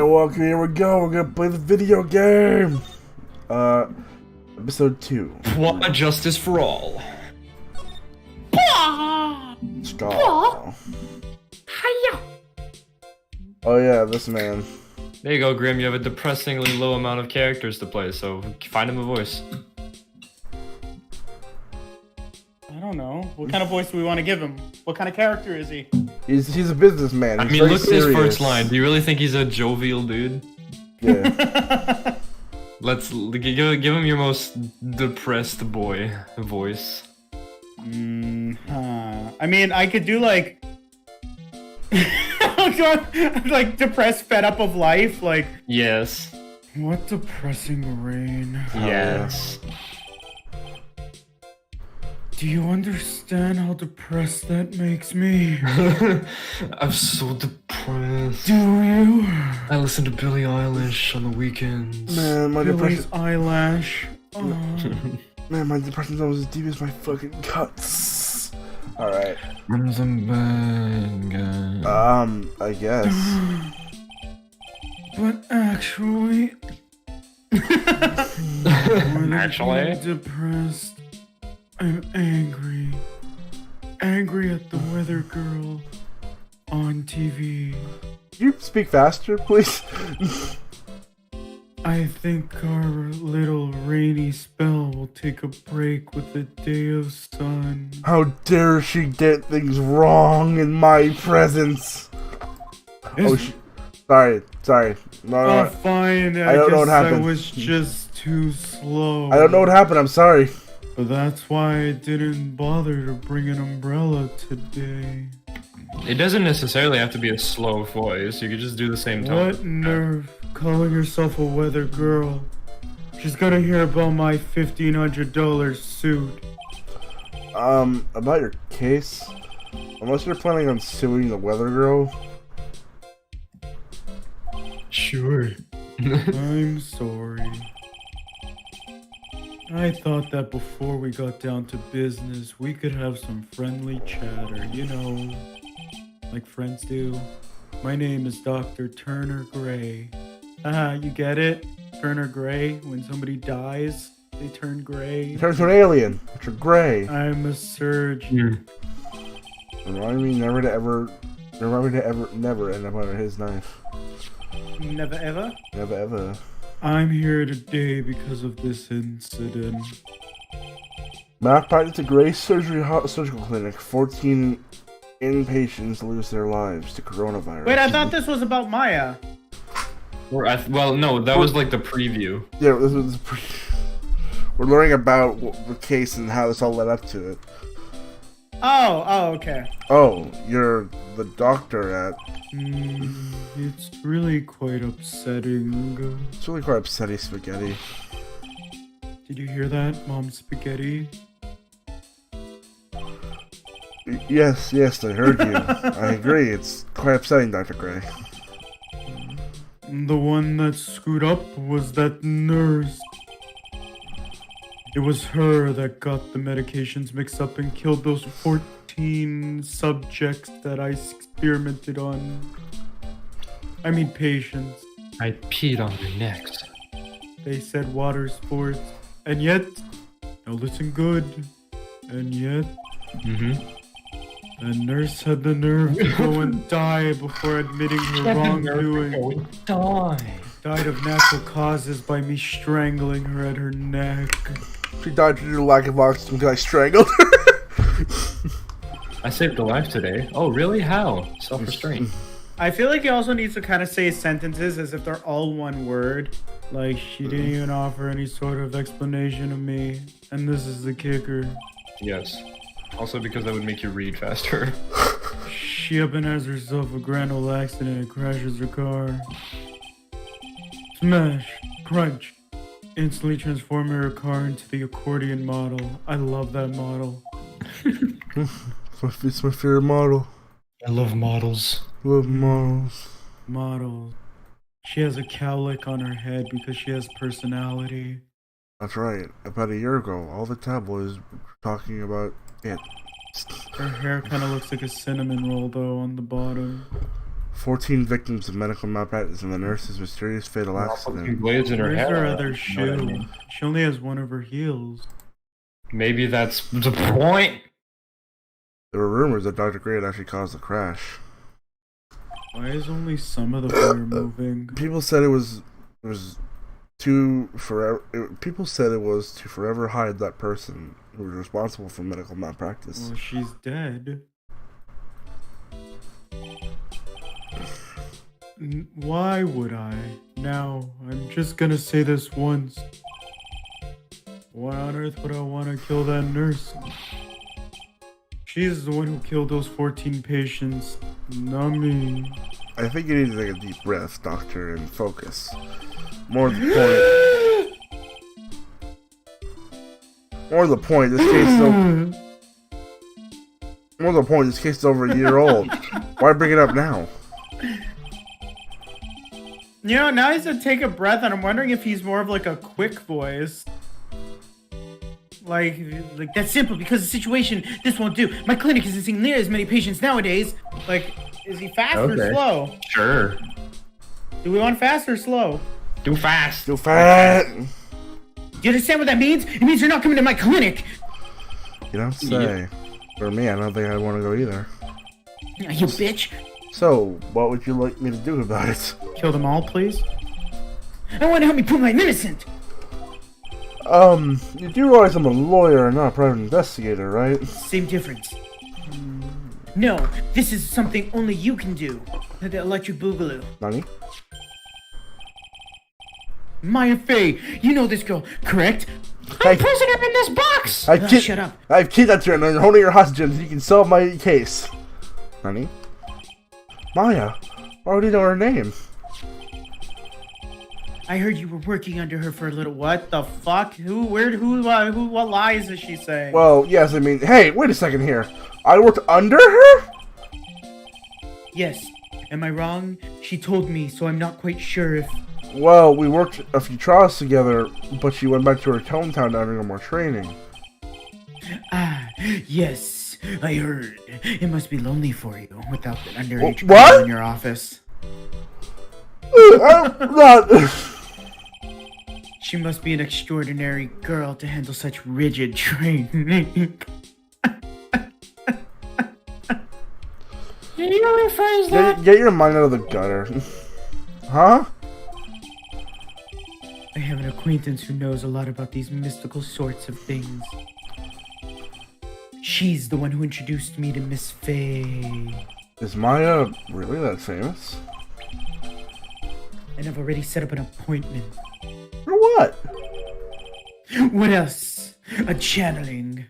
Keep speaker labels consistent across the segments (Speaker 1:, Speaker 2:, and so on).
Speaker 1: welcome. Here we go. We're gonna play the video game. Episode 2.
Speaker 2: What justice for all.
Speaker 1: Ska. Oh yeah, this man.
Speaker 2: There you go, Grim. You have a depressingly low amount of characters to play, so find him a voice.
Speaker 3: I don't know. What kind of voice do we want to give him? What kind of character is he?
Speaker 1: He's a businessman.
Speaker 2: I
Speaker 1: He's
Speaker 2: mean,
Speaker 1: very
Speaker 2: look at his
Speaker 1: serious.
Speaker 2: first line. Do you really think he's a jovial dude?
Speaker 1: Yeah.
Speaker 2: Let's give him your most depressed boy voice.
Speaker 3: I mean, I could do like... like depressed, fed up of life, like...
Speaker 2: Yes.
Speaker 3: What depressing rain.
Speaker 2: Yes.
Speaker 3: Do you understand how depressed that makes me?
Speaker 2: I'm so depressed.
Speaker 3: Do you?
Speaker 2: I listen to Billie Eilish on the weekends.
Speaker 1: Man, my
Speaker 3: Billy's
Speaker 1: depression.
Speaker 3: eyelash. Oh.
Speaker 1: Man, my depression's almost as deep as my fucking guts. All right. I guess.
Speaker 3: But actually...
Speaker 2: Actually?
Speaker 3: I'm depressed. I'm angry. Angry at the weather girl on TV.
Speaker 1: Can you speak faster, please?
Speaker 3: I think our little rainy spell will take a break with a day of sun.
Speaker 1: How dare she get things wrong in my presence? Sorry. No.
Speaker 3: Fine.
Speaker 1: I don't know what happened.
Speaker 3: I was just too slow.
Speaker 1: I don't know what happened. I'm sorry.
Speaker 3: But that's why I didn't bother to bring an umbrella today.
Speaker 2: It doesn't necessarily have to be a slow voice. You could just do the same tone.
Speaker 3: What nerve calling herself a weather girl? She's gonna hear about my $1,500 suit.
Speaker 1: About your case, unless you're planning on suing the weather girl.
Speaker 2: Sure.
Speaker 3: I'm sorry. I thought that before we got down to business, we could have some friendly chatter, you know, like friends do. My name is Dr. Turner Gray. You get it? Turner Gray, when somebody dies, they turn gray.
Speaker 1: Turns to an alien. You're gray.
Speaker 3: I'm a surgeon.
Speaker 1: Remind me never to never end up under his knife.
Speaker 3: Never ever?
Speaker 1: Never ever.
Speaker 3: I'm here today because of this incident.
Speaker 1: Malpractice at Gray Surgical Clinic. 14 inpatients lose their lives to coronavirus.
Speaker 3: Wait, I thought this was about Maya.
Speaker 2: Well, no, that was like the preview.
Speaker 1: Yeah, this was we're learning about the case and how this all led up to it.
Speaker 3: Oh, okay.
Speaker 1: Oh, you're the doctor at...
Speaker 3: It's really quite upsetting.
Speaker 1: It's really quite upsetting, Spaghetti.
Speaker 3: Did you hear that, Mom Spaghetti?
Speaker 1: Yes, I heard you. I agree, it's quite upsetting, Dr. Gray.
Speaker 3: The one that screwed up was that nurse. It was her that got the medications mixed up and killed those 14 subjects that I experimented on. I mean patients.
Speaker 2: I peed on their necks.
Speaker 3: They said water sports. And yet, now listen good, and yet, the nurse had the nerve to go and die before admitting her wrongdoing. Died of natural causes by me strangling her at her neck.
Speaker 1: She died due to lack of oxygen because I strangled her.
Speaker 2: I saved a life today. Oh, really? How? Self-restraint.
Speaker 3: I feel like he also needs to kind of say sentences as if they're all one word. Like, she didn't even offer any sort of explanation to me. And this is the kicker.
Speaker 2: Yes. Also because that would make you read faster.
Speaker 3: She up and has herself a grand old accident and crashes her car. Smash. Crunch. Instantly transform her car into the accordion model. I love that model.
Speaker 1: It's my favorite model.
Speaker 2: I love models.
Speaker 1: Love models.
Speaker 3: Model. She has a cowlick on her head because she has personality.
Speaker 1: That's right. About a year ago, all the tabloids were talking about it.
Speaker 3: Her hair kind of looks like a cinnamon roll, though, on the bottom.
Speaker 1: 14 victims of medical malpractice and the nurse's mysterious fatal accident.
Speaker 2: Blades in her
Speaker 3: Where's
Speaker 2: hair.
Speaker 3: her other
Speaker 2: You know what I
Speaker 3: shoe?
Speaker 2: mean?
Speaker 3: She only has one of her heels.
Speaker 2: Maybe that's the point.
Speaker 1: There were rumors that Dr. Gray had actually caused the crash.
Speaker 3: Why is only some of the fire moving?
Speaker 1: People said it was to forever. People said it was to forever hide that person who was responsible for medical malpractice.
Speaker 3: Well, she's dead. Why would I? Now, I'm just gonna say this once. Why on earth would I want to kill that nurse? She's the one who killed those 14 patients, not me.
Speaker 1: I think you need to take a deep breath, doctor, and focus. More to the point. More to the point. This case is over. More to the point. This case is over a year old. Why bring it up now?
Speaker 3: You know, now he said take a breath, and I'm wondering if he's more of like a quick voice. Like that's simple because the situation this won't do. My clinic isn't seeing near as many patients nowadays. Like, is he fast or slow?
Speaker 2: Sure.
Speaker 3: Do we want fast or slow?
Speaker 2: Do fast.
Speaker 1: Too fat.
Speaker 3: Do you understand what that means? It means you're not coming to my clinic.
Speaker 1: You don't say. For me, I don't think I want to go either.
Speaker 3: You bitch.
Speaker 1: So, what would you like me to do about it?
Speaker 3: Kill them all, please. I want to help me prove I'm innocent.
Speaker 1: You do realize I'm a lawyer and not a private investigator, right?
Speaker 3: Same difference. No, this is something only you can do. The electric boogaloo.
Speaker 1: Nani?
Speaker 3: Maya Fey, you know this girl, correct?
Speaker 1: Hey.
Speaker 3: I'm prisoner in this box! Shut up.
Speaker 1: I've kidnapped her and I'm holding her hostage until you can solve my case. Nani? Maya, why would you know her name?
Speaker 3: I heard you were working under her for a little. What the fuck? What lies is she saying?
Speaker 1: Well, yes, I mean, hey, wait a second here. I worked under her?
Speaker 3: Yes. Am I wrong? She told me, so I'm not quite sure if...
Speaker 1: Well, we worked a few trials together, but she went back to her hometown to undergo more training.
Speaker 3: Ah, yes, I heard. It must be lonely for you without the underage
Speaker 1: What?
Speaker 3: girl in your office.
Speaker 1: I'm not...
Speaker 3: She must be an extraordinary girl to handle such rigid training.
Speaker 4: Can you rephrase that?
Speaker 1: Get your mind out of the gutter. Huh?
Speaker 3: I have an acquaintance who knows a lot about these mystical sorts of things. She's the one who introduced me to Miss Faye.
Speaker 1: Is Maya really that famous?
Speaker 3: And I've already set up an appointment.
Speaker 1: For what?
Speaker 3: What else? A channeling.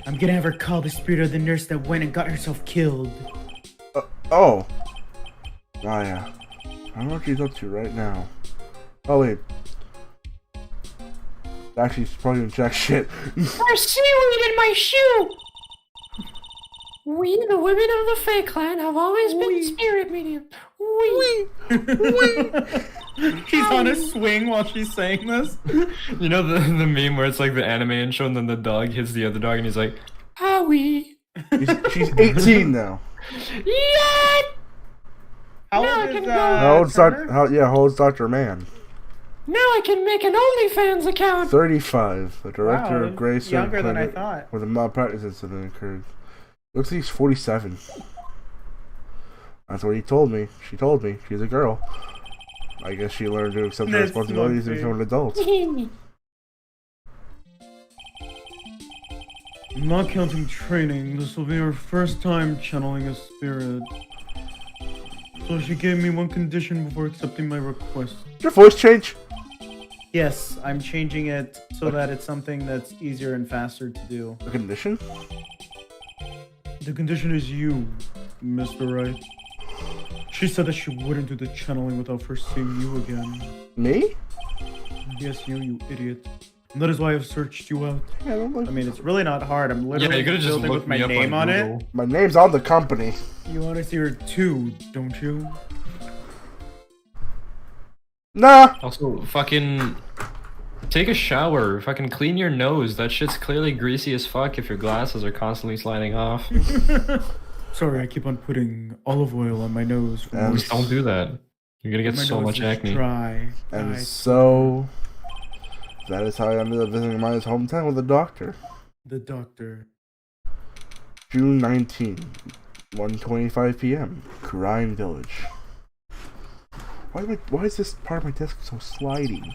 Speaker 3: I'm gonna have her call the spirit of the nurse that went and got herself killed.
Speaker 1: Oh. Maya. I don't know what she's up to right now. Oh, wait. Actually, she's probably gonna check shit.
Speaker 4: There's seaweed in my shoe! We, the women of the Fae clan, have always been spirit medium.
Speaker 3: She's on a swing while she's saying this.
Speaker 2: You know the meme where it's like the anime intro and then the dog hits the other dog and he's like,
Speaker 4: Ah, we.
Speaker 1: She's 18 now.
Speaker 4: Yeah!
Speaker 3: How
Speaker 4: Now I
Speaker 3: old
Speaker 4: can
Speaker 3: is
Speaker 4: go.
Speaker 1: How old's
Speaker 3: Turner?
Speaker 1: how old's Dr. Mann?
Speaker 4: Now I can make an OnlyFans account.
Speaker 1: 35. The director
Speaker 3: Wow,
Speaker 1: of Grey
Speaker 3: younger than I
Speaker 1: Clinic
Speaker 3: thought.
Speaker 1: where the malpractice incident occurred. Looks like he's 47. That's what he told me. She told me. She's a girl. I guess she learned to accept the
Speaker 3: That's
Speaker 1: responsibilities and
Speaker 3: lovely.
Speaker 1: become an adult.
Speaker 3: Not counting training, this will be her first time channeling a spirit. So she gave me one condition before accepting my request.
Speaker 1: Did your voice change?
Speaker 3: Yes, I'm changing it so that it's something that's easier and faster to do.
Speaker 1: A condition?
Speaker 3: The condition is you, Mr. Wright. She said that she wouldn't do the channeling without first seeing you again.
Speaker 1: Me?
Speaker 3: Yes, you idiot. And that is why I've searched you out.
Speaker 1: Yeah, I don't like
Speaker 3: I mean, it's really not hard. I'm
Speaker 2: yeah,
Speaker 3: literally
Speaker 2: you could have just
Speaker 3: building
Speaker 2: looked
Speaker 3: with my
Speaker 2: me up
Speaker 3: name on
Speaker 2: Google.
Speaker 3: it.
Speaker 1: My name's on the company.
Speaker 3: You want to see her too, don't you?
Speaker 1: Nah.
Speaker 2: Also, fucking take a shower. Fucking clean your nose. That shit's clearly greasy as fuck if your glasses are constantly sliding off.
Speaker 3: Sorry, I keep on putting olive oil on my nose. For
Speaker 1: And-
Speaker 2: Just don't do that. You're gonna get
Speaker 3: my
Speaker 2: so
Speaker 3: nose
Speaker 2: much
Speaker 3: is
Speaker 2: acne.
Speaker 3: Dry.
Speaker 1: And
Speaker 3: I
Speaker 1: so that is how I ended up visiting Maya's hometown with a doctor.
Speaker 3: The doctor.
Speaker 1: June 19, 1:25 p.m. Crime Village. Why is this part of my desk so slidey?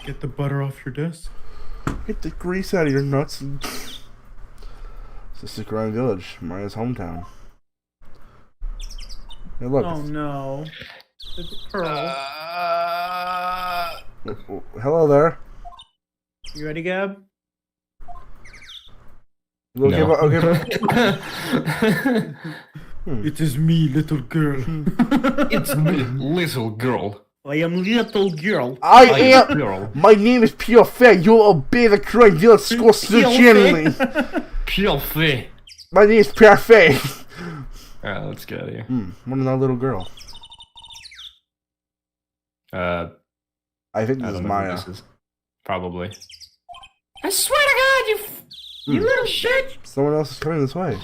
Speaker 3: Get the butter off your desk.
Speaker 1: Get the grease out of your nuts. This is Crime Village, Maya's hometown. Hey, look.
Speaker 3: Oh no. It's a pearl.
Speaker 1: Hello there.
Speaker 3: You ready, Gab?
Speaker 1: You okay,
Speaker 2: No.
Speaker 1: okay.
Speaker 3: It is me, little girl.
Speaker 2: It's me, little girl.
Speaker 3: I am little girl.
Speaker 1: I am.
Speaker 2: Girl.
Speaker 1: My name is Pure Fair. You will obey the Crime Village school generally.
Speaker 2: Filthy.
Speaker 1: My name is Pure Fair.
Speaker 2: Alright, let's get out of here.
Speaker 1: What another little girl.
Speaker 2: I
Speaker 1: I think this
Speaker 2: don't
Speaker 1: is
Speaker 2: know
Speaker 1: Maya.
Speaker 2: who this is. Probably.
Speaker 4: I swear to God, you little shit!
Speaker 1: Someone else is coming this way.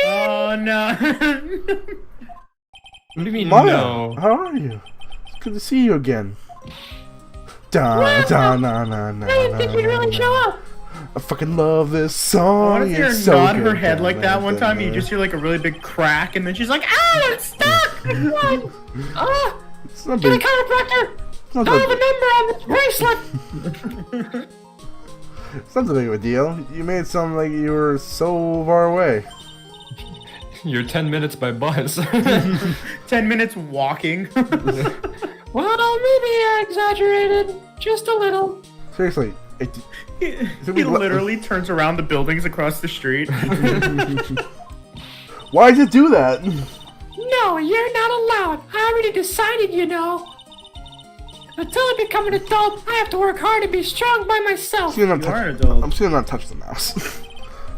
Speaker 3: Oh no.
Speaker 2: What do you mean,
Speaker 1: Maya,
Speaker 2: no?
Speaker 1: how are you? It's good to see you again. Da da na na na.
Speaker 4: I didn't think you'd really show up.
Speaker 1: I fucking love this song.
Speaker 3: What if you
Speaker 1: It's so
Speaker 3: nod her
Speaker 1: good.
Speaker 3: head like that one time? You just hear like a really big crack, and then she's like, "Ah, I'm stuck!"
Speaker 4: Ah,
Speaker 1: It's not
Speaker 4: get a
Speaker 1: big.
Speaker 4: chiropractor!
Speaker 1: It's not
Speaker 4: I have a
Speaker 1: that,
Speaker 4: number on this bracelet!
Speaker 1: it's not that big of a deal. You made it sound like you were so far away.
Speaker 2: You're 10 minutes by bus.
Speaker 3: 10 minutes walking.
Speaker 4: Well, maybe I exaggerated. Just a little.
Speaker 1: Seriously.
Speaker 3: he
Speaker 1: we-
Speaker 3: literally turns around the buildings across the street.
Speaker 1: Why did you do that?
Speaker 4: No, you're not allowed. I already decided, you know. Until I become an adult, I have to work hard and be strong by myself.
Speaker 1: I'm
Speaker 3: You are an adult.
Speaker 1: still not touch the mouse.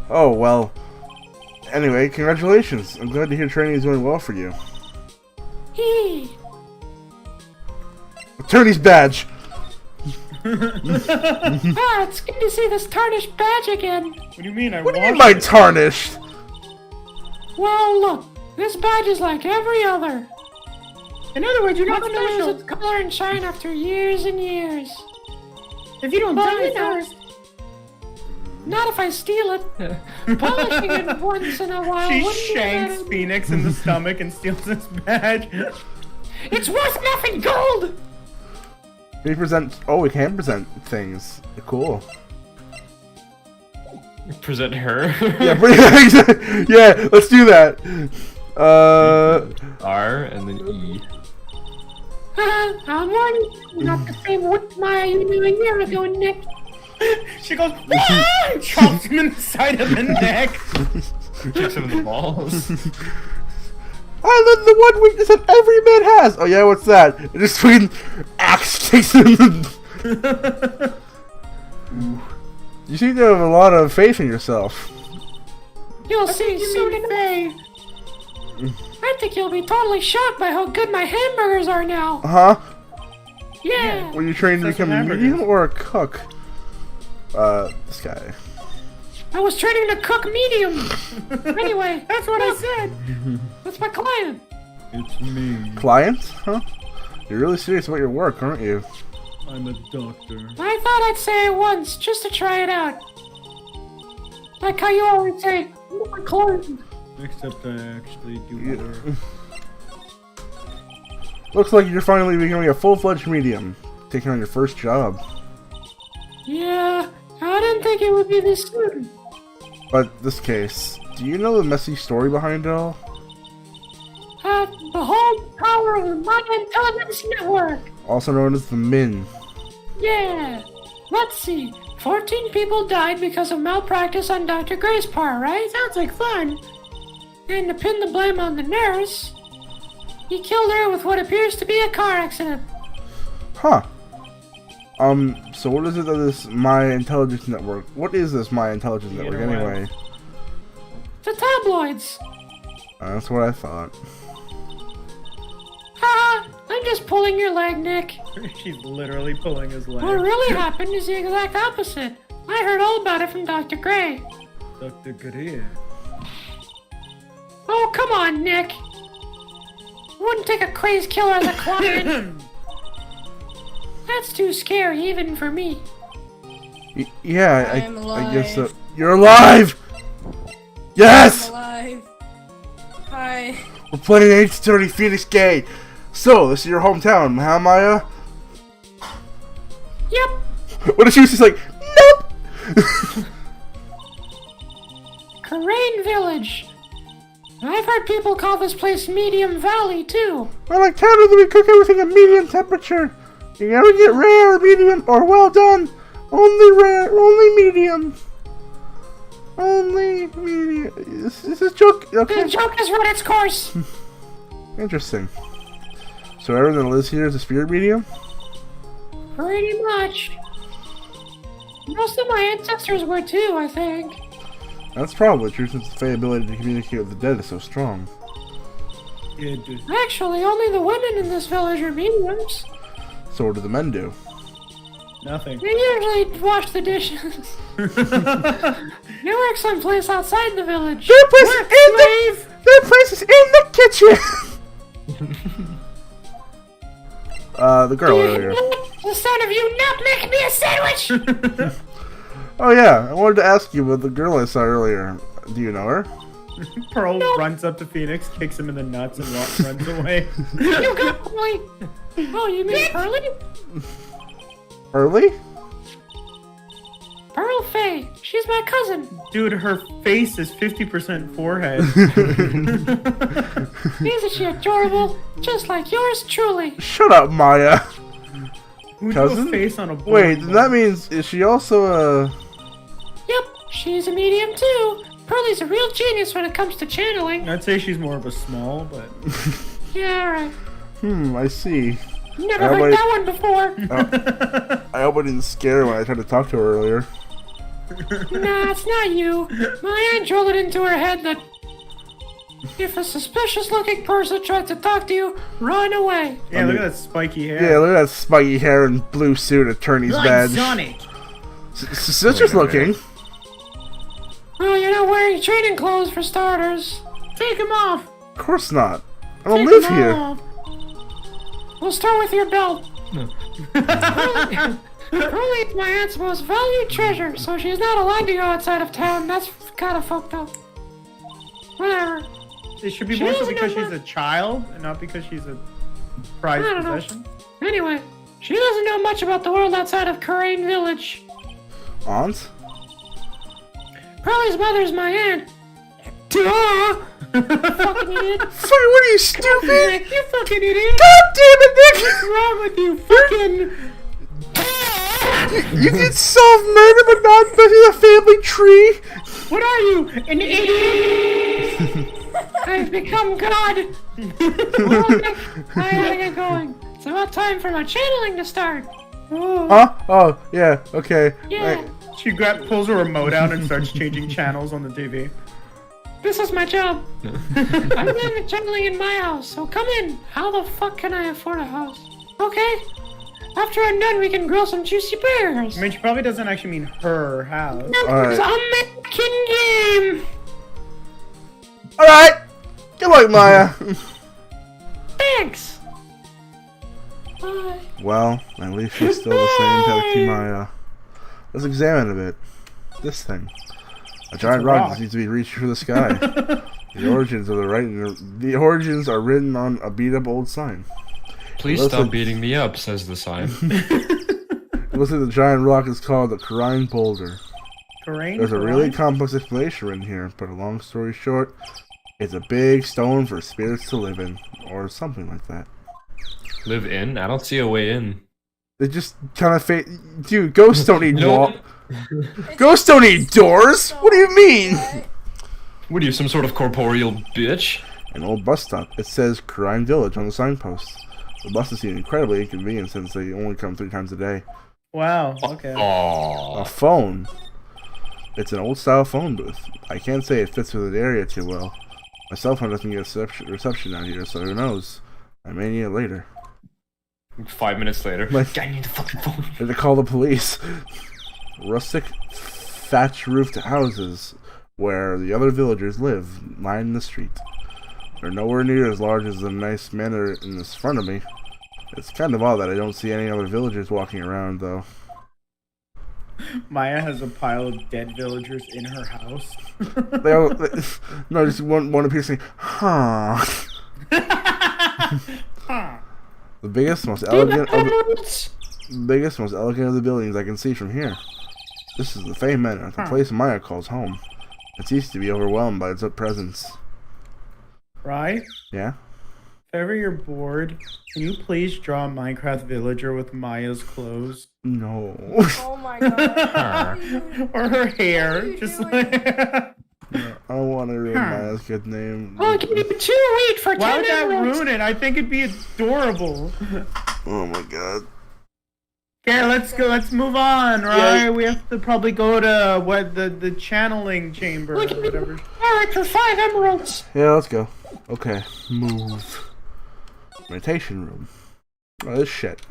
Speaker 1: Oh, well. Anyway, congratulations. I'm glad to hear training is going well for you.
Speaker 4: Hee.
Speaker 1: Attorney's badge!
Speaker 4: Ah, it's good to see this tarnished badge again.
Speaker 3: What do you mean?
Speaker 1: What do you mean by tarnished?
Speaker 4: Well, look. This badge is like every other.
Speaker 3: In other words, you're not
Speaker 4: Nothing loses
Speaker 3: special.
Speaker 4: its color and shine after years and years.
Speaker 3: If you don't
Speaker 4: But
Speaker 3: die
Speaker 4: you know,
Speaker 3: first.
Speaker 4: not if I steal it. Polishing it once in a while
Speaker 3: She
Speaker 4: wouldn't be
Speaker 3: shanks
Speaker 4: bad.
Speaker 3: Phoenix in the stomach and steals his badge.
Speaker 4: It's worth nothing gold!
Speaker 1: We present. Oh, we can present things. Cool.
Speaker 2: Present her.
Speaker 1: Yeah, yeah, let's do that.
Speaker 2: R and then E.
Speaker 4: I'm warning you, not the same with my you knew a year ago, Nick.
Speaker 3: She goes, "Wah!" and chops him in the side of the neck.
Speaker 2: Kicks him in the balls.
Speaker 1: I love the one weakness that every man has. Oh yeah, what's that? It just fucking axe kicks him. You seem to have a lot of faith in yourself.
Speaker 4: You'll see soon enough. I think you'll be totally shocked by how good my hamburgers are now.
Speaker 1: Huh?
Speaker 4: Yeah.
Speaker 1: Were you trained to
Speaker 3: That's what
Speaker 1: become a
Speaker 3: hamburgers.
Speaker 1: medium or a cook? This guy.
Speaker 4: I was training to cook medium. Anyway, that's what I said. That's my client.
Speaker 3: It's me.
Speaker 1: Client? Huh? You're really serious about your work, aren't you?
Speaker 3: I'm a doctor.
Speaker 4: I thought I'd say it once, just to try it out. Like how you always say, "Look, my client."
Speaker 3: Except I actually do
Speaker 1: Yeah.
Speaker 3: work.
Speaker 1: Looks like you're finally becoming a full-fledged medium, taking on your first job.
Speaker 4: Yeah, I didn't think it would be this soon.
Speaker 1: But this case, do you know the messy story behind it all?
Speaker 4: Behold the power of the Maya Intelligence Network.
Speaker 1: Also known as the Min.
Speaker 4: Yeah. Let's see. 14 people died because of malpractice on Dr. Gray's part, right? Sounds like fun. And to pin the blame on the nurse, he killed her with what appears to be a car accident.
Speaker 1: Huh. So what is it that this Maya Intelligence Network... What is this Maya Intelligence Network, anyway?
Speaker 4: The tabloids.
Speaker 1: That's what I thought.
Speaker 4: Haha, I'm just pulling your leg, Nick.
Speaker 3: She's literally pulling his leg.
Speaker 4: What really happened is the exact opposite. I heard all about it from Dr. Gray.
Speaker 3: Dr. Gray.
Speaker 4: come on, Nick. Wouldn't take a crazed killer as a client. That's too scary, even for me.
Speaker 1: Yeah,
Speaker 5: I'm
Speaker 1: I guess so.
Speaker 5: alive.
Speaker 1: You're alive! Yes!
Speaker 5: I'm alive. Hi.
Speaker 1: We're playing H30 Phoenix Gate. So, this is your hometown, huh, Maya?
Speaker 4: Yep.
Speaker 1: What if she was just like, nope!
Speaker 4: Crane Village. I've heard people call this place Medium Valley, too.
Speaker 1: I like town that we cook everything at medium temperature. You never get rare or medium or well done. Only rare, only medium. Only medium. Is this a joke? Okay.
Speaker 4: The joke has run its course.
Speaker 1: Interesting. So everyone that lives here is a spirit medium?
Speaker 4: Pretty much. Most of my ancestors were too, I think.
Speaker 1: That's probably true since the Fae ability to communicate with the dead is so strong.
Speaker 3: Yeah, dude.
Speaker 4: Actually, only the women in this village are mediums.
Speaker 1: So what do the men do?
Speaker 3: Nothing.
Speaker 4: They usually wash the dishes. They work someplace outside the village.
Speaker 1: Their place is in their place is in the kitchen! The girl earlier.
Speaker 4: The sound of you not making me a sandwich!
Speaker 1: Oh yeah, I wanted to ask you about the girl I saw earlier. Do you know her?
Speaker 3: Pearl runs up to Phoenix, kicks him in the nuts, and runs away.
Speaker 4: You got point. Oh, you mean Pearly?
Speaker 1: Early?
Speaker 4: Pearl Faye. She's my cousin.
Speaker 3: Dude, her face is 50% forehead.
Speaker 4: Isn't she adorable? Just like yours truly.
Speaker 1: Shut up, Maya.
Speaker 3: Who drew
Speaker 1: Cousin?
Speaker 3: a face on a board?
Speaker 1: Wait, then that means is she also a?
Speaker 4: Yep, she's a medium too. Pearly's a real genius when it comes to channeling.
Speaker 3: I'd say she's more of a small, but...
Speaker 4: Yeah, right.
Speaker 1: I see.
Speaker 4: Never heard that one before.
Speaker 1: I hope I didn't scare her when I tried to talk to her earlier.
Speaker 4: Nah, it's not you. My aunt drilled it into her head that if a suspicious-looking person tries to talk to you, run away.
Speaker 3: Yeah, look at that spiky hair.
Speaker 1: Yeah, look at that spiky hair and blue suit, attorney's badge.
Speaker 3: Sonic!
Speaker 1: Sister's looking.
Speaker 4: Well, you're not wearing training clothes for starters.
Speaker 3: Take him off!
Speaker 1: Of course not. I don't
Speaker 4: Take
Speaker 1: live
Speaker 4: them
Speaker 1: here.
Speaker 4: off. We'll start with your belt. Pearly is my aunt's most valued treasure, so she's not allowed to go outside of town. That's kind of fucked up. Whatever.
Speaker 3: It should be
Speaker 4: She
Speaker 3: more so
Speaker 4: doesn't
Speaker 3: because
Speaker 4: know
Speaker 3: she's a child, and not because she's a prized
Speaker 4: I don't know.
Speaker 3: possession.
Speaker 4: Anyway, she doesn't know much about the world outside of Crane Village.
Speaker 1: Aunt?
Speaker 4: Pearly's mother's my aunt. Duh! Fucking idiot.
Speaker 1: Fuck, what are you, stupid?
Speaker 4: Nick, you fucking idiot.
Speaker 1: God damn it, Nick!
Speaker 4: What's wrong with you? Fucking...
Speaker 1: You can solve murder but not building a family tree?
Speaker 4: What are you? An idiot? I've become God. Well, Nick, I gotta get going. It's about time for my channeling to start. Oh,
Speaker 1: Huh? Oh, yeah, okay.
Speaker 4: yeah.
Speaker 3: She pulls her remote out and starts changing channels on the TV.
Speaker 4: This is my job. I'm doing the channeling in my house, so come in. How the fuck can I afford a house? Okay. After I'm done, we can grill some juicy burgers.
Speaker 3: I mean, she probably doesn't actually mean her house.
Speaker 1: Alright.
Speaker 4: American game.
Speaker 1: Alright! Good luck, Maya.
Speaker 4: Thanks. Bye.
Speaker 1: Well, at least she's still the same Tattoo Maya. Let's examine a bit. This thing. A giant
Speaker 3: a
Speaker 1: rock
Speaker 3: rock.
Speaker 1: that needs to be reached through the sky. The origins are written on a beat up old sign.
Speaker 2: Please
Speaker 1: Looks
Speaker 2: stop
Speaker 1: like-
Speaker 2: beating me up, says the sign.
Speaker 1: It looks like the giant rock is called the Karine Boulder.
Speaker 3: Terrain?
Speaker 1: There's a really complex explanation written here, but a long story short, it's a big stone for spirits to live in, or something like that.
Speaker 2: Live in? I don't see a way in.
Speaker 1: They just kind of dude, ghosts don't need
Speaker 2: No.
Speaker 1: Ghosts don't need doors! What do you mean?
Speaker 2: What are you, some sort of corporeal bitch?
Speaker 1: An old bus stop. It says Karine Village on the signpost. The buses seem incredibly inconvenient since they only come 3 times a day.
Speaker 3: Wow, okay.
Speaker 2: Aww.
Speaker 1: A phone. It's an old style phone booth. I can't say it fits with the area too well. My cell phone doesn't get reception out here, so who knows? I may need it later.
Speaker 2: 5 minutes later.
Speaker 1: Like-
Speaker 2: I need the fucking phone.
Speaker 1: I had to call the police. Rustic, thatch roofed houses where the other villagers live line the street. They're nowhere near as large as the nice manor in this front of me. It's kind of odd that I don't see any other villagers walking around, though.
Speaker 3: Maya has a pile of dead villagers in her house.
Speaker 1: No, just one appears saying, huh. The biggest, most elegant of the buildings I can see from here. This is the Fey Manor, the place Maya calls home. It's easy to be overwhelmed by its presence.
Speaker 3: Right?
Speaker 1: Yeah?
Speaker 3: If ever you're bored, can you please draw a Minecraft villager with Maya's clothes?
Speaker 1: No.
Speaker 5: Oh my god.
Speaker 3: Or her hair. Just like...
Speaker 1: I don't want to ruin Maya's good name.
Speaker 4: I'll give you 2 wheat for 10
Speaker 3: Why would that
Speaker 4: emeralds.
Speaker 3: ruin it? I think it'd be adorable.
Speaker 1: Oh my god.
Speaker 3: Okay, let's go. Let's move on, right? We have to probably go to the channeling chamber or
Speaker 4: Look at me.
Speaker 3: whatever.
Speaker 4: Alright, for 5 emeralds.
Speaker 1: Yeah, let's go. Okay, move. Meditation room. Oh, this shit.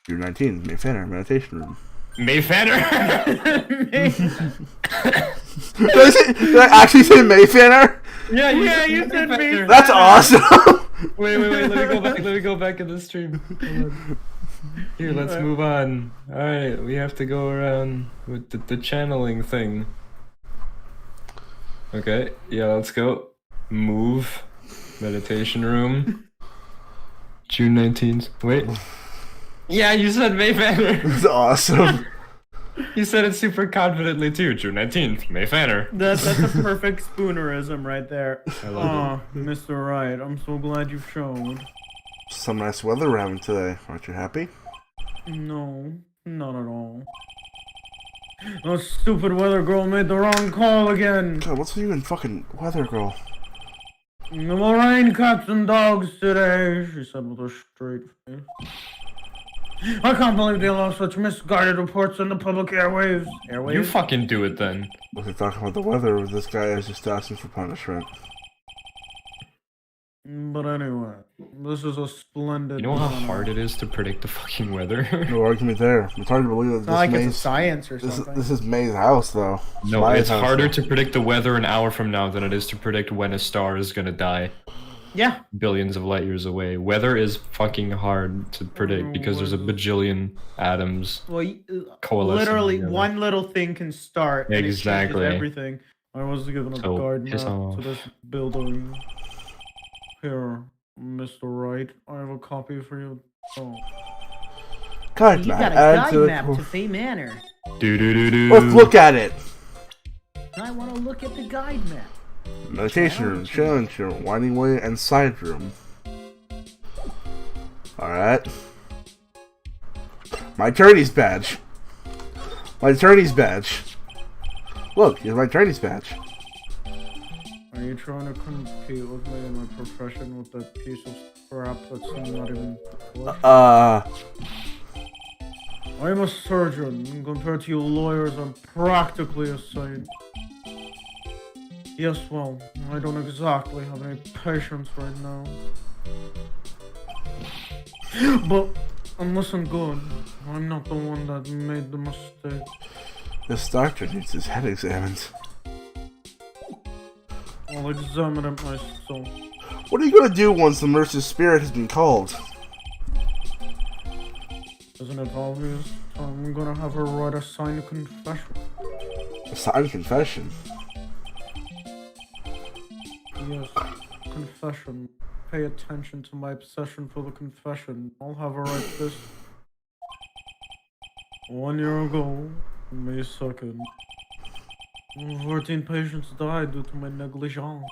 Speaker 1: You're 19, Mayfair, meditation room.
Speaker 2: Mayfair.
Speaker 1: Did I actually say Mayfair?
Speaker 2: Yeah,
Speaker 3: you said Mayfair.
Speaker 1: That's awesome!
Speaker 2: Wait. Let me go back. Let me go back in the stream. Hold on. Here, let's move on. All right, we have to go around with the channeling thing. Okay, yeah, let's go. Move. Meditation room. June 19th. Wait. Yeah, you said Mayfair.
Speaker 1: That's awesome.
Speaker 2: You said it super confidently too. June 19th, Mayfair.
Speaker 3: That's a perfect spoonerism right there.
Speaker 2: I love
Speaker 3: Oh, Mr. Wright, I'm so glad you showed.
Speaker 1: Some nice weather we're having today. Aren't you happy?
Speaker 3: No, not at all. That stupid weather girl made the wrong call again.
Speaker 1: God, what's with you and fucking weather girl?
Speaker 3: No more rain, cats and dogs today, she said with a straight face. I can't believe they allow such misguided reports on the public airwaves.
Speaker 2: You fucking do it then.
Speaker 1: Was he talking about the weather, or this guy is just asking for punishment?
Speaker 3: But anyway, this is a splendid...
Speaker 2: You know how hard it is to predict the fucking weather?
Speaker 1: No argument there. It's hard to believe that
Speaker 3: It's not like
Speaker 1: this
Speaker 3: it's a science or something.
Speaker 1: This is May's house, though.
Speaker 2: No,
Speaker 1: Maya's
Speaker 2: it's
Speaker 1: house,
Speaker 2: harder
Speaker 1: though.
Speaker 2: to predict the weather an hour from now than it is to predict when a star is gonna die.
Speaker 3: Yeah.
Speaker 2: Billions of light years away. Weather is fucking hard to predict because there's a bajillion atoms.
Speaker 3: Well,
Speaker 2: coalescing
Speaker 3: literally
Speaker 2: together.
Speaker 3: one little thing can start and it
Speaker 2: Exactly.
Speaker 3: changes everything. I was given a
Speaker 2: So,
Speaker 3: guide map
Speaker 2: piss
Speaker 3: to
Speaker 2: off.
Speaker 3: this building. Here, Mr. Wright, I have a copy for you. Oh.
Speaker 1: God,
Speaker 6: You
Speaker 1: man,
Speaker 6: got a
Speaker 1: add
Speaker 6: guide
Speaker 1: to the
Speaker 6: map to Fey Manor.
Speaker 1: Let's look at it.
Speaker 6: I want to look at the guide map.
Speaker 1: Meditation room, challenge room, winding way, and side room. Alright. My attorney's badge. My attorney's badge. Look, here's my attorney's badge.
Speaker 3: Are you trying to compete with me in my profession with that piece of crap that's not even close? I'm a surgeon, and compared to you lawyers, I'm practically a saint. Yes, well, I don't exactly have any patience right now. But, listen good, I'm not the one that made the mistake.
Speaker 1: This doctor needs his head examined.
Speaker 3: I'll examine it myself.
Speaker 1: What are you gonna do once the mercer's spirit has been called?
Speaker 3: Isn't it obvious? I'm gonna have her write a signed confession.
Speaker 1: A signed confession?
Speaker 3: Yes, confession. Pay attention to my obsession for the confession. I'll have her write this. 1 year ago, May 2nd, 14 patients died due to my negligence.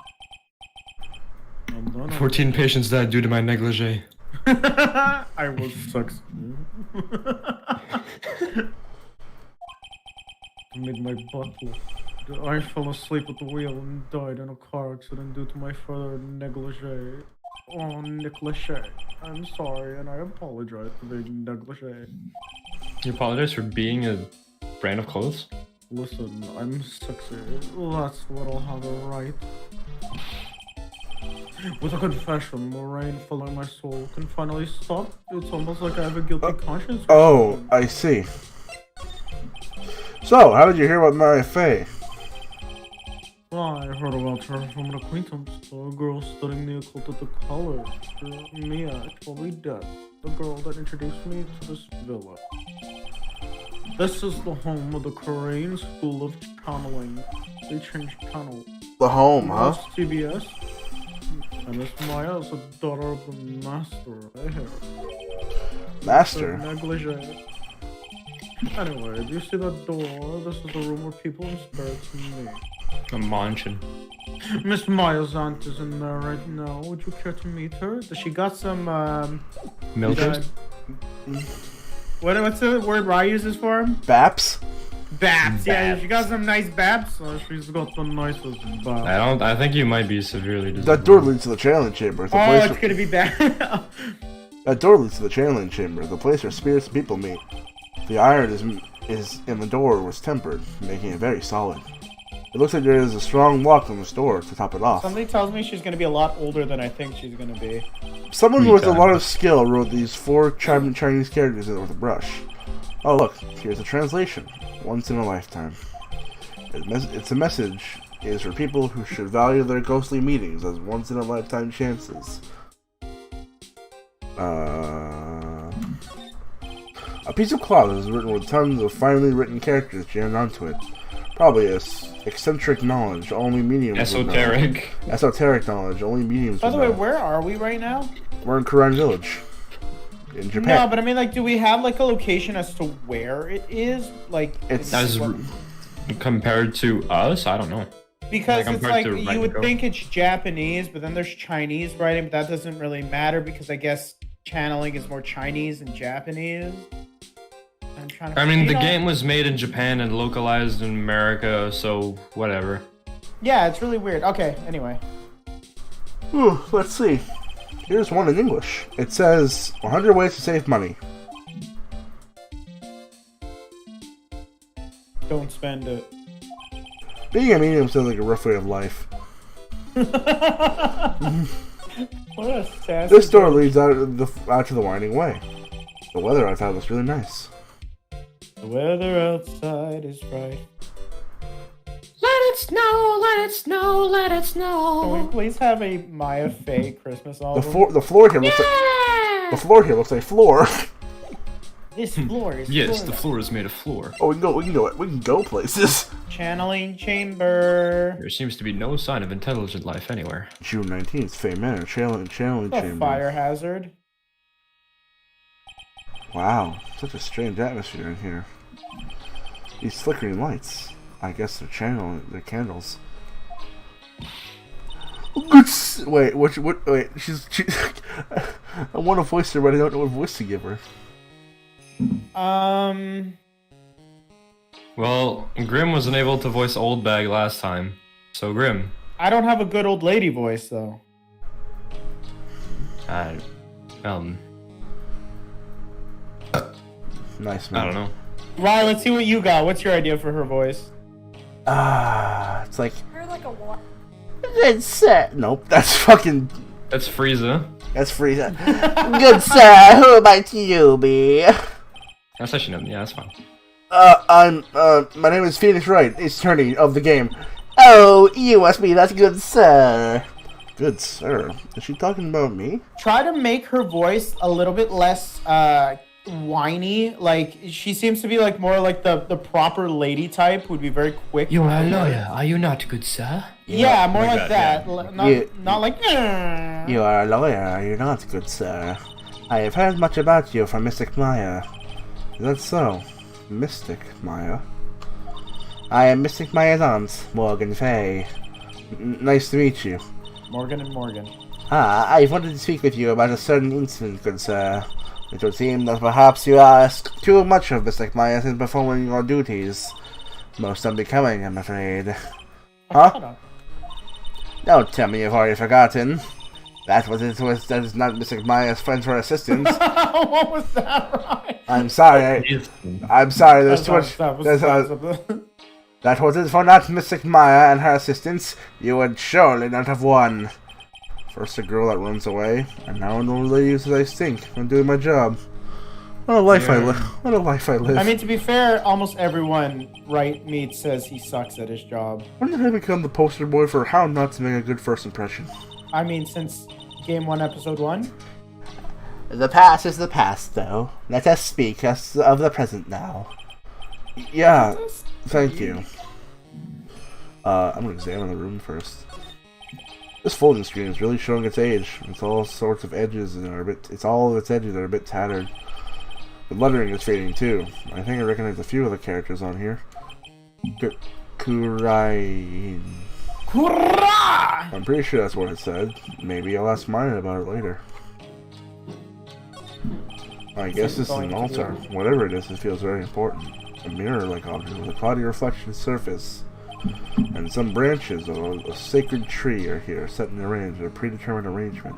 Speaker 3: And then
Speaker 2: 14 patients died due to my negligee.
Speaker 3: I was sexy. Made my butt look. I fell asleep at the wheel and died in a car accident due to my further negligee. Oh, negligee. I'm sorry, and I apologize for being negligee.
Speaker 2: You apologize for being a brand of clothes?
Speaker 3: Listen, I'm sexy. That's what I'll have her write. With a confession, the rain filling my soul can finally stop. It's almost like I have a guilty conscience.
Speaker 1: Oh, I see. So, how did you hear about Mary Faye?
Speaker 3: I heard about her from an acquaintance, a girl studying the occult at the college. Mia, actually dead. The girl that introduced me to this villa. This is the home of the Korean School of Channeling. They changed channel.
Speaker 1: The home, huh?
Speaker 3: TBS. And Miss Maya is the daughter of the master. I hear.
Speaker 1: Master.
Speaker 3: Negligee. Anyway, do you see that door? This is the room where people and spirits meet.
Speaker 2: A mansion.
Speaker 3: Miss Maya's aunt is in there right now. Would you care to meet her? Does she got some
Speaker 2: Milk.
Speaker 3: what's the word Rye uses for him?
Speaker 1: Baps?
Speaker 3: Baps. Yeah, she got some nice baps. Oh, she's got the nicest baps.
Speaker 2: I think you might be severely
Speaker 1: That
Speaker 2: disappointed.
Speaker 1: door leads to the channeling chamber. It's the
Speaker 3: Oh,
Speaker 1: place
Speaker 3: it's gonna be bad.
Speaker 1: That door leads to the channeling chamber, the place where spirits and people meet. The iron is in the door was tempered, making it very solid. It looks like there is a strong lock on this door to top it off.
Speaker 7: Something tells me she's gonna be a lot older than I think she's gonna be.
Speaker 1: Someone with a lot of skill wrote these 4 Chinese characters in it with a brush. Oh look, here's a translation. Once in a lifetime. It's a message is for people who should value their ghostly meetings as once in a lifetime chances. A piece of cloth is written with tons of finely written characters jammed onto it. Probably eccentric knowledge only mediums would know.
Speaker 2: Esoteric.
Speaker 1: Esoteric knowledge only mediums
Speaker 7: By
Speaker 1: would
Speaker 7: the way,
Speaker 1: know.
Speaker 7: where are we right now?
Speaker 1: We're in Koran Village. In Japan.
Speaker 7: No, but I mean, like, do we have like a location as to where it is? Like,
Speaker 1: It's-
Speaker 2: As compared to us, I don't know.
Speaker 7: because
Speaker 2: like,
Speaker 7: it's
Speaker 2: compared
Speaker 7: like
Speaker 2: to
Speaker 7: you would
Speaker 2: Rango.
Speaker 7: think it's Japanese, but then there's Chinese writing, but that doesn't really matter because I guess channeling is more Chinese than Japanese. I'm trying to.
Speaker 2: I mean,
Speaker 7: you
Speaker 2: the
Speaker 7: know-
Speaker 2: game was made in Japan and localized in America, so whatever.
Speaker 7: Yeah, it's really weird. Okay, anyway.
Speaker 1: Ooh, let's see. Here's one in English. It says 100 ways to save money.
Speaker 7: Don't spend it.
Speaker 1: Being a medium sounds like a rough way of life.
Speaker 7: What a sassy
Speaker 1: This door
Speaker 7: bitch.
Speaker 1: leads out to the winding way. The weather I thought was really nice.
Speaker 7: The weather outside is bright.
Speaker 4: Let it snow, let it snow, let it
Speaker 7: Can we
Speaker 4: snow.
Speaker 7: please have a Maya Fey Christmas
Speaker 1: The
Speaker 7: album?
Speaker 1: floor here looks like
Speaker 4: Yeah!
Speaker 1: floor.
Speaker 7: This floor is
Speaker 2: Yes, the floor is made of floor.
Speaker 1: Oh, we can go places.
Speaker 7: channeling chamber.
Speaker 2: There seems to be no sign of intelligent life anywhere.
Speaker 1: June 19th, Fey Manor, channeling
Speaker 7: A
Speaker 1: chamber.
Speaker 7: fire hazard.
Speaker 1: Wow, such a strange atmosphere in here. These flickering lights. I guess they're they're candles. Wait, wait, she I want to voice her, but I don't know what voice to give her.
Speaker 2: Well, Grim wasn't able to voice Old Bag last time, so Grim.
Speaker 7: I don't have a good old lady voice though.
Speaker 1: Nice, man.
Speaker 2: I don't know.
Speaker 7: Ryan, let's see what you got. What's your idea for her voice?
Speaker 1: It's like,
Speaker 5: You're like a what?
Speaker 1: good sir. Nope, that's fucking,
Speaker 2: That's Frieza.
Speaker 1: that's Frieza. Good sir, who might you be?
Speaker 2: That's actually no, yeah, that's fine.
Speaker 1: My name is Phoenix Wright, attorney of the game. Oh, you must be that good sir. Good sir? Is she talking about me?
Speaker 7: Try to make her voice a little bit less whiny. Like she seems to be like more like the proper lady type. Would be very quick.
Speaker 6: You are a lawyer, are you not, good sir?
Speaker 7: Yeah, more
Speaker 2: like
Speaker 7: like
Speaker 2: that,
Speaker 7: that. Not,
Speaker 1: Yeah.
Speaker 7: not like.
Speaker 1: You are a lawyer, are you not, good sir? I have heard much about you from Mystic Maya. Is that so? Mystic Maya? I am Mystic Maya's aunt, Morgan Fay. Nice to meet you.
Speaker 7: Morgan and Morgan.
Speaker 1: I wanted to speak with you about a certain incident, good sir. It would seem that perhaps you asked too much of Mystic Maya since performing your duties. Most unbecoming, I'm afraid. Huh?
Speaker 7: Shut up.
Speaker 1: Don't tell me you've already forgotten. That is not Mystic Maya's friends or assistants.
Speaker 7: What was that, Ryan?
Speaker 1: I'm sorry. I'm sorry. There's too much. That was it for not Mystic Maya and her assistants. You would surely not have won. First a girl that runs away, and now an old lady who says I stink when doing my job. What a life I
Speaker 2: Yeah.
Speaker 1: live. What a life I live.
Speaker 7: I mean, to be fair, almost everyone meets says he sucks at his job.
Speaker 1: when did I become the poster boy for how not to make a good first impression?
Speaker 7: I mean, since Game 1, Episode 1.
Speaker 1: The past is the past, though. Let us speak of the present now. Yeah, thank you. I'm gonna examine the room first. This folding screen is really showing its age. It's all sorts of edges and it's all of its edges are a bit tattered. The lettering is fading too. I think I recognize a few of the characters on here. Kurain.
Speaker 7: Hurrah!
Speaker 1: I'm pretty sure that's what it said. Maybe I'll ask Maya about it later. I guess this is an altar. Whatever it is, it feels very important. A mirror-like object with a cloudy reflection surface. And some branches of a sacred tree are here, set in a predetermined arrangement.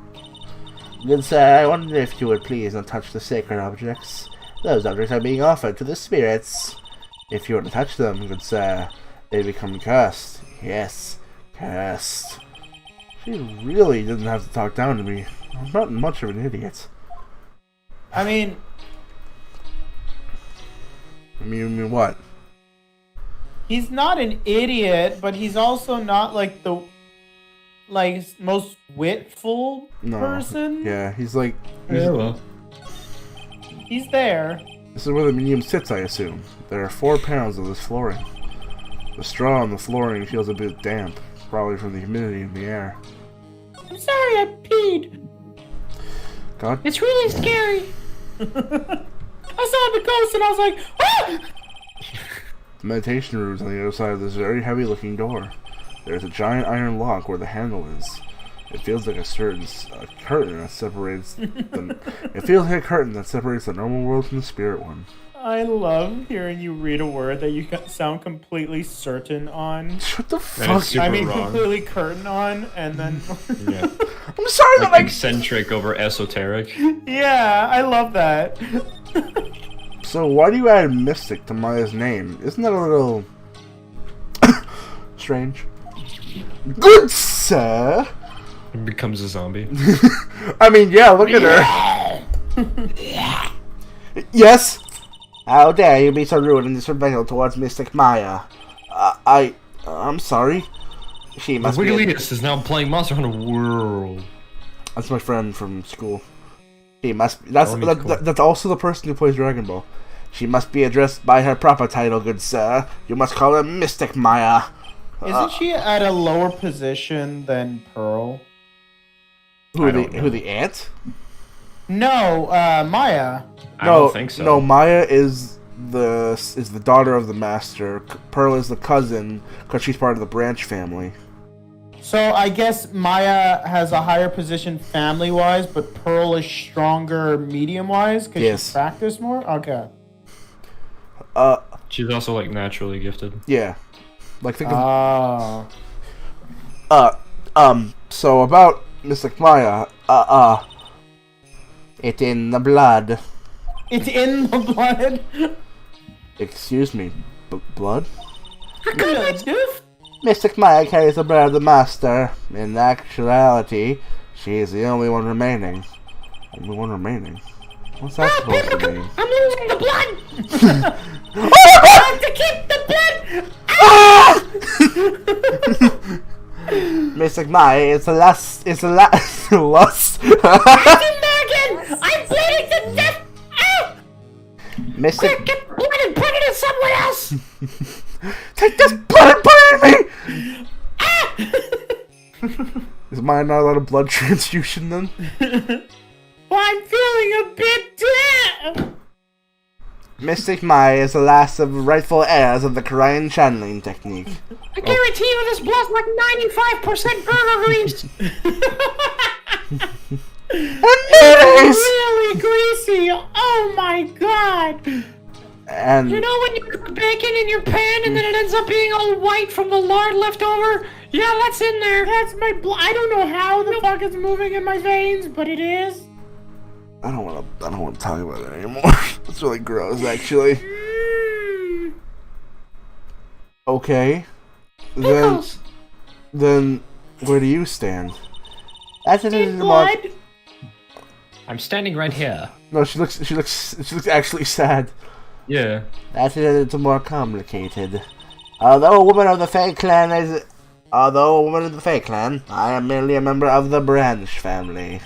Speaker 1: Good sir, I wonder if you would please not touch the sacred objects. Those objects are being offered to the spirits. If you were to touch them, good sir, they become cursed. Yes, cursed. She really doesn't have to talk down to me. I'm not much of an idiot.
Speaker 7: I mean,
Speaker 1: You mean what?
Speaker 7: he's not an idiot, but he's also not like the most witful person.
Speaker 1: Yeah, he's like...
Speaker 2: Yeah, well.
Speaker 7: He's there.
Speaker 1: This is where the museum sits, I assume. There are 4 pounds of this flooring. The straw on the flooring feels a bit damp, probably from the humidity in the air.
Speaker 4: I'm sorry I peed.
Speaker 1: God,
Speaker 4: It's really scary. I saw the ghost and I was like, ah!
Speaker 1: the meditation room is on the other side of this very heavy-looking door. There's a giant iron lock where the handle is. It feels like a curtain that separates it feels like a curtain that separates the normal world from the spirit one.
Speaker 7: I love hearing you read a word that you sound completely certain on.
Speaker 1: Shut the
Speaker 2: And
Speaker 1: fuck
Speaker 2: it's super
Speaker 7: I mean,
Speaker 2: wrong.
Speaker 7: completely curtain on, and then
Speaker 2: Yeah.
Speaker 1: I'm sorry that
Speaker 2: Like eccentric over esoteric.
Speaker 7: yeah, I love that.
Speaker 1: So why do you add mystic to Maya's name? Isn't that a little strange? Good sir.
Speaker 2: It becomes a zombie.
Speaker 1: I mean, yeah, look at her. Yes. How dare you be so rude and disrespectful towards Mystic Maya? I'm sorry. She
Speaker 2: The
Speaker 1: must be.
Speaker 2: Wigglyest is now playing Monster Hunter World.
Speaker 1: That's my friend from school. She must. That's also the person who plays Dragon Ball. She must be addressed by her proper title, good sir. You must call her Mystic Maya.
Speaker 7: Isn't she at a lower position than Pearl?
Speaker 1: Who the ant?
Speaker 7: No, Maya.
Speaker 2: I don't think so.
Speaker 1: No, Maya is the daughter of the master. Pearl is the cousin because she's part of the branch family.
Speaker 7: So I guess Maya has a higher position family-wise, but Pearl is stronger medium-wise because
Speaker 1: Yes.
Speaker 7: she's practiced more? Okay.
Speaker 2: She's also like naturally gifted.
Speaker 1: Yeah. Like think of
Speaker 7: Oh.
Speaker 1: so about Mystic Maya, it's in the blood.
Speaker 7: It's in the blood.
Speaker 1: Excuse me, blood?
Speaker 7: Good.
Speaker 1: Mystic Maya carries the blood of the master. In actuality, she is the only one remaining. Only one remaining? What's that supposed to mean?
Speaker 4: I'm losing the blood. I have to keep the blood.
Speaker 1: Mystic Maya is the last. Lust.
Speaker 4: Megan, I'm bleeding to death. Ah!
Speaker 1: Mystic.
Speaker 4: Quick, get blood and put it in someone else.
Speaker 1: Take this blood and put it in me! Is Maya not allowed a blood transfusion then?
Speaker 7: Well, I'm feeling a bit dead.
Speaker 1: Mystic Maya is the last of the rightful heirs of the Korean channeling technique.
Speaker 4: I guarantee you this blood's like 95% burger grease.
Speaker 1: And
Speaker 7: Really greasy. Oh my god.
Speaker 1: And
Speaker 4: You know when you cook bacon in your pan and then it ends up being all white from the lard left over? Yeah, that's in there.
Speaker 7: That's my blood. I don't know how the fuck it's moving in my veins, but it is.
Speaker 1: I don't want to talk about it anymore. It's really gross, actually. Okay.
Speaker 4: Pickles.
Speaker 1: Then where do you stand? That's
Speaker 7: In blood.
Speaker 6: I'm standing right here.
Speaker 1: No, she looks actually sad.
Speaker 2: Yeah.
Speaker 1: That is a little more complicated. Although a woman of the Fae Clan, I am merely a member of the Branch family.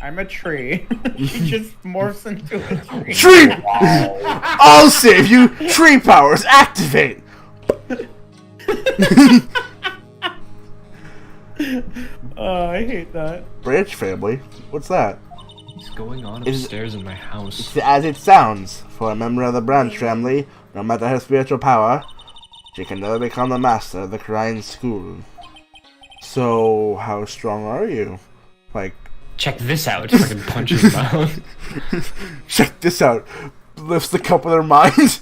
Speaker 7: I'm a tree. She just morphs into a tree.
Speaker 1: Tree! I'll save you! Tree powers, activate!
Speaker 7: I hate that.
Speaker 1: Branch family? What's that?
Speaker 2: What's going on
Speaker 1: Is-
Speaker 2: upstairs in my house?
Speaker 1: It's as it sounds. For a member of the Branch family, no matter her spiritual power, she can never become the master of the Crying School. So, how strong are you? Like,
Speaker 6: Check this out. Fucking punch his mouth.
Speaker 1: check this out. Lifts the cup with her mind.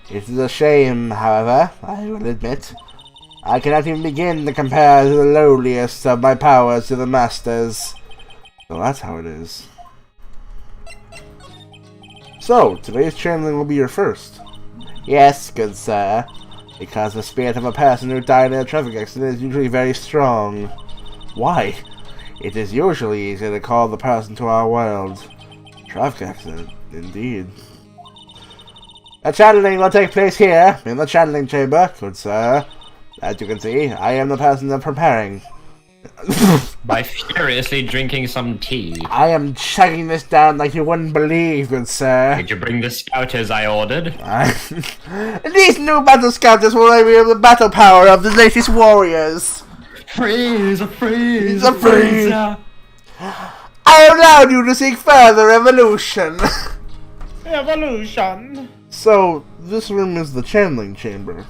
Speaker 1: It is a shame, however, I will admit. I cannot even begin to compare the lowliest of my powers to the Master's. So that's how it is. So, today's channeling will be your first. Yes, good sir. Because the spirit of a person who died in a traffic accident is usually very strong. Why? It is usually easy to call the person to our world. Traffic accident, indeed. A channeling will take place here, in the channeling chamber, good sir. As you can see, I am the person I'm preparing.
Speaker 6: By furiously drinking some tea.
Speaker 1: I am chugging this down like you wouldn't believe, good sir.
Speaker 6: Did you bring the scout as I ordered?
Speaker 1: These new battle scouters will reveal the battle power of the latest warriors.
Speaker 6: Freeze!
Speaker 1: Freeze! I allowed you to seek further evolution.
Speaker 7: Evolution.
Speaker 1: So, this room is the channeling chamber.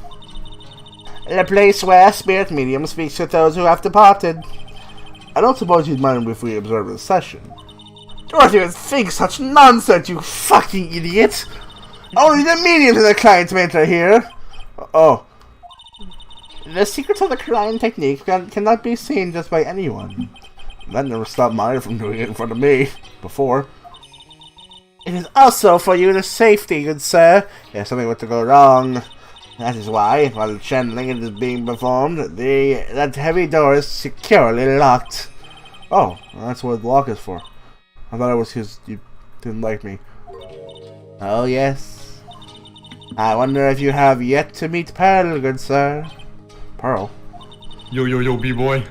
Speaker 1: A place where spirit medium speaks with those who have departed. I don't suppose you'd mind if we observe the session. Don't even think such nonsense, you fucking idiot! Only the mediums and the clients may enter here. Oh. The secrets of the Crying technique cannot be seen just by anyone. That never stopped Maya from doing it in front of me before. It is also for your safety, good sir. If something were to go wrong. That is why, while channeling it is being performed, that heavy door is securely locked. Oh, well, that's what the lock is for. I thought it was because you didn't like me. Oh yes. I wonder if you have yet to meet Pearl, good sir. Pearl?
Speaker 2: Yo, B-boy.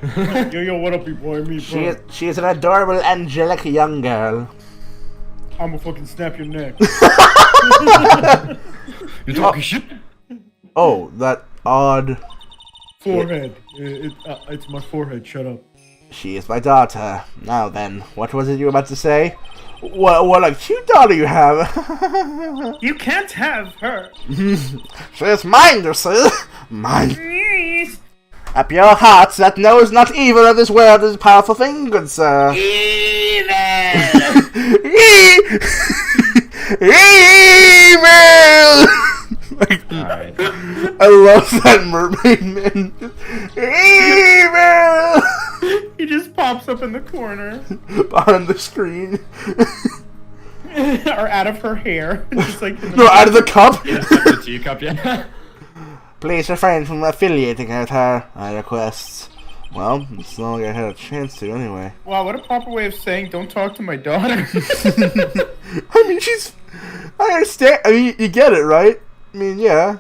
Speaker 7: Yo, what up, boy? Me, bro.
Speaker 1: She is an adorable, angelic young girl.
Speaker 7: I'ma fucking snap your neck.
Speaker 2: You talking shit?
Speaker 1: Oh, that odd...
Speaker 7: Forehead. It's my forehead. Shut up.
Speaker 1: She is my daughter. Now then, what was it you were about to say? What a cute daughter you have.
Speaker 7: You can't have her.
Speaker 1: She is mine, you see. Mine.
Speaker 7: Please.
Speaker 1: A pure heart that knows not evil of this world is a powerful thing, good sir.
Speaker 6: Evil!
Speaker 1: Evil!
Speaker 6: Alright.
Speaker 1: I love that mermaid man. Evil!
Speaker 7: He just pops up in the corner.
Speaker 1: Behind the screen.
Speaker 7: Or out of her hair. Just like in the
Speaker 1: No, out of the cup.
Speaker 6: The teacup, yeah.
Speaker 1: Please refrain from affiliating with her, I request. Well, it's not like I had a chance to anyway.
Speaker 7: Wow, what a proper way of saying don't talk to my daughter.
Speaker 1: I mean, I understand. I mean, you get it, right? I mean, yeah.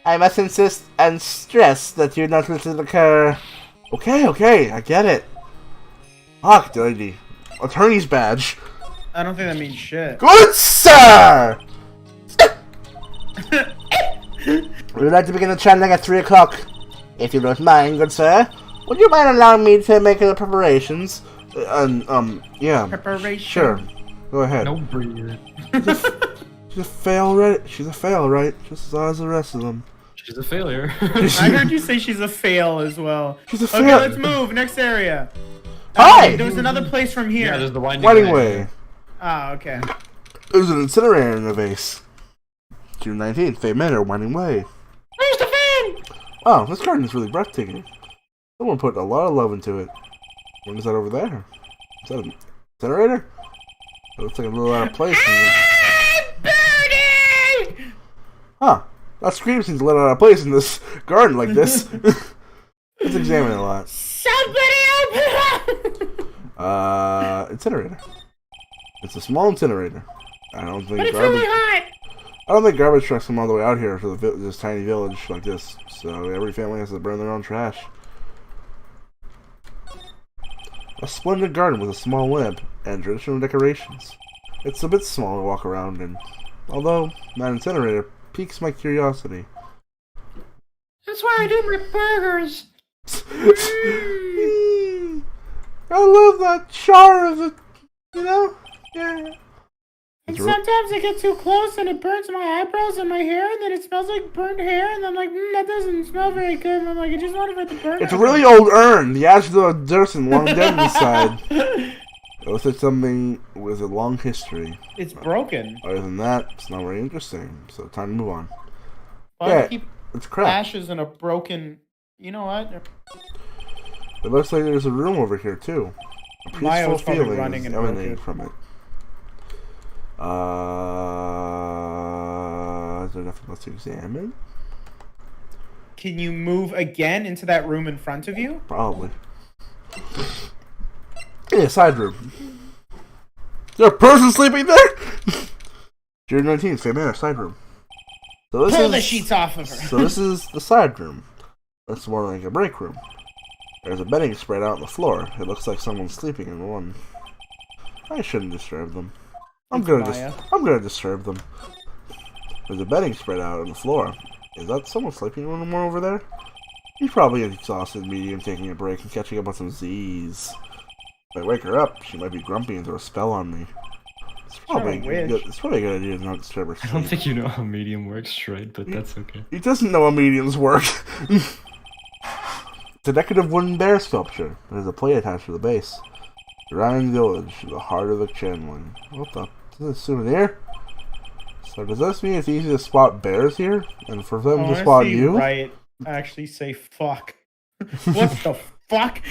Speaker 1: I must insist and stress that you not listen to her. Okay, I get it. Fuck, lady. Attorney's badge.
Speaker 7: I don't think that means shit.
Speaker 1: Good sir! We would like to begin the channeling at 3 o'clock. If you don't mind, good sir, would you mind allowing me to make the preparations? Yeah.
Speaker 7: Preparation.
Speaker 1: Sure. Go ahead.
Speaker 2: No breathe.
Speaker 1: She's a fail, right? She's a fail, right? Just as the rest of them.
Speaker 2: She's a failure.
Speaker 7: I heard you say she's a fail as well.
Speaker 1: She's a
Speaker 7: Okay,
Speaker 1: fail.
Speaker 7: let's move. Next area.
Speaker 1: Hi!
Speaker 7: There's another place from here.
Speaker 2: Yeah, there's the
Speaker 1: Winding way.
Speaker 7: Ah, okay.
Speaker 1: There's an incinerator in the base. June 19th, Fay Manor, Winding Way.
Speaker 4: Where's the van?
Speaker 1: Wow, this garden is really breathtaking. Someone put a lot of love into it. What is that over there? Is that an incinerator? It looks like a little out of place.
Speaker 4: Birdie!
Speaker 1: Huh. That scream seems a little out of place in this garden like this. Let's examine it a lot.
Speaker 4: Somebody open up!
Speaker 1: Incinerator. It's a small incinerator. I don't think
Speaker 7: But it's really hot.
Speaker 1: I don't think garbage trucks come all the way out here to this tiny village like this. So every family has to burn their own trash. A splendid garden with a small lamp and traditional decorations. It's a bit small to walk around in, although that incinerator piques my curiosity.
Speaker 4: That's why I do my burgers.
Speaker 1: I love that char of the, you know? Yeah.
Speaker 7: And sometimes I get too close and it burns my eyebrows and my hair, and then it smells like burnt hair, and I'm like, that doesn't smell very good. And I'm like, I just wonder if it's burnt.
Speaker 1: It's a really old urn. The ashes of a Durson longevity side. It looks like something with a long history.
Speaker 7: It's broken.
Speaker 1: Other than that, it's not very interesting. So time to move on.
Speaker 7: Why
Speaker 1: Yeah,
Speaker 7: keep
Speaker 1: it's crap.
Speaker 7: ashes in a broken? You know what?
Speaker 1: It looks like there's a room over here too. A peaceful
Speaker 7: Mayo's probably
Speaker 1: feeling
Speaker 7: running
Speaker 1: is
Speaker 7: and broke
Speaker 1: emanating
Speaker 7: it.
Speaker 1: from it. Is there nothing else to examine?
Speaker 7: Can you move again into that room in front of you?
Speaker 1: Probably. Yeah, side room. There's a person sleeping there? June 19th, Fame Manor, side room. So this
Speaker 7: Pull
Speaker 1: is,
Speaker 7: the sheets off of her.
Speaker 1: So this is the side room. It's more like a break room. There's a bedding spread out on the floor. It looks like someone's sleeping in one. I shouldn't disturb them. I'm gonna disturb them. There's a bedding spread out on the floor. Is that someone sleeping in one more over there? He's probably an exhausted medium taking a break and catching up on some Z's. If I wake her up, she might be grumpy and throw a spell on me. It's probably a good idea to not disturb her
Speaker 2: I
Speaker 1: sleep.
Speaker 2: don't think you know how medium works, right? But that's okay.
Speaker 1: He doesn't know how mediums work. It's a decorative wooden bear sculpture. There's a plate attached to the base. Ryan Village, the heart of the channeling. What the? Is this a souvenir? So does this mean it's easy to spot bears here? And for them to spot you?
Speaker 7: Right. Actually say fuck. What the fuck?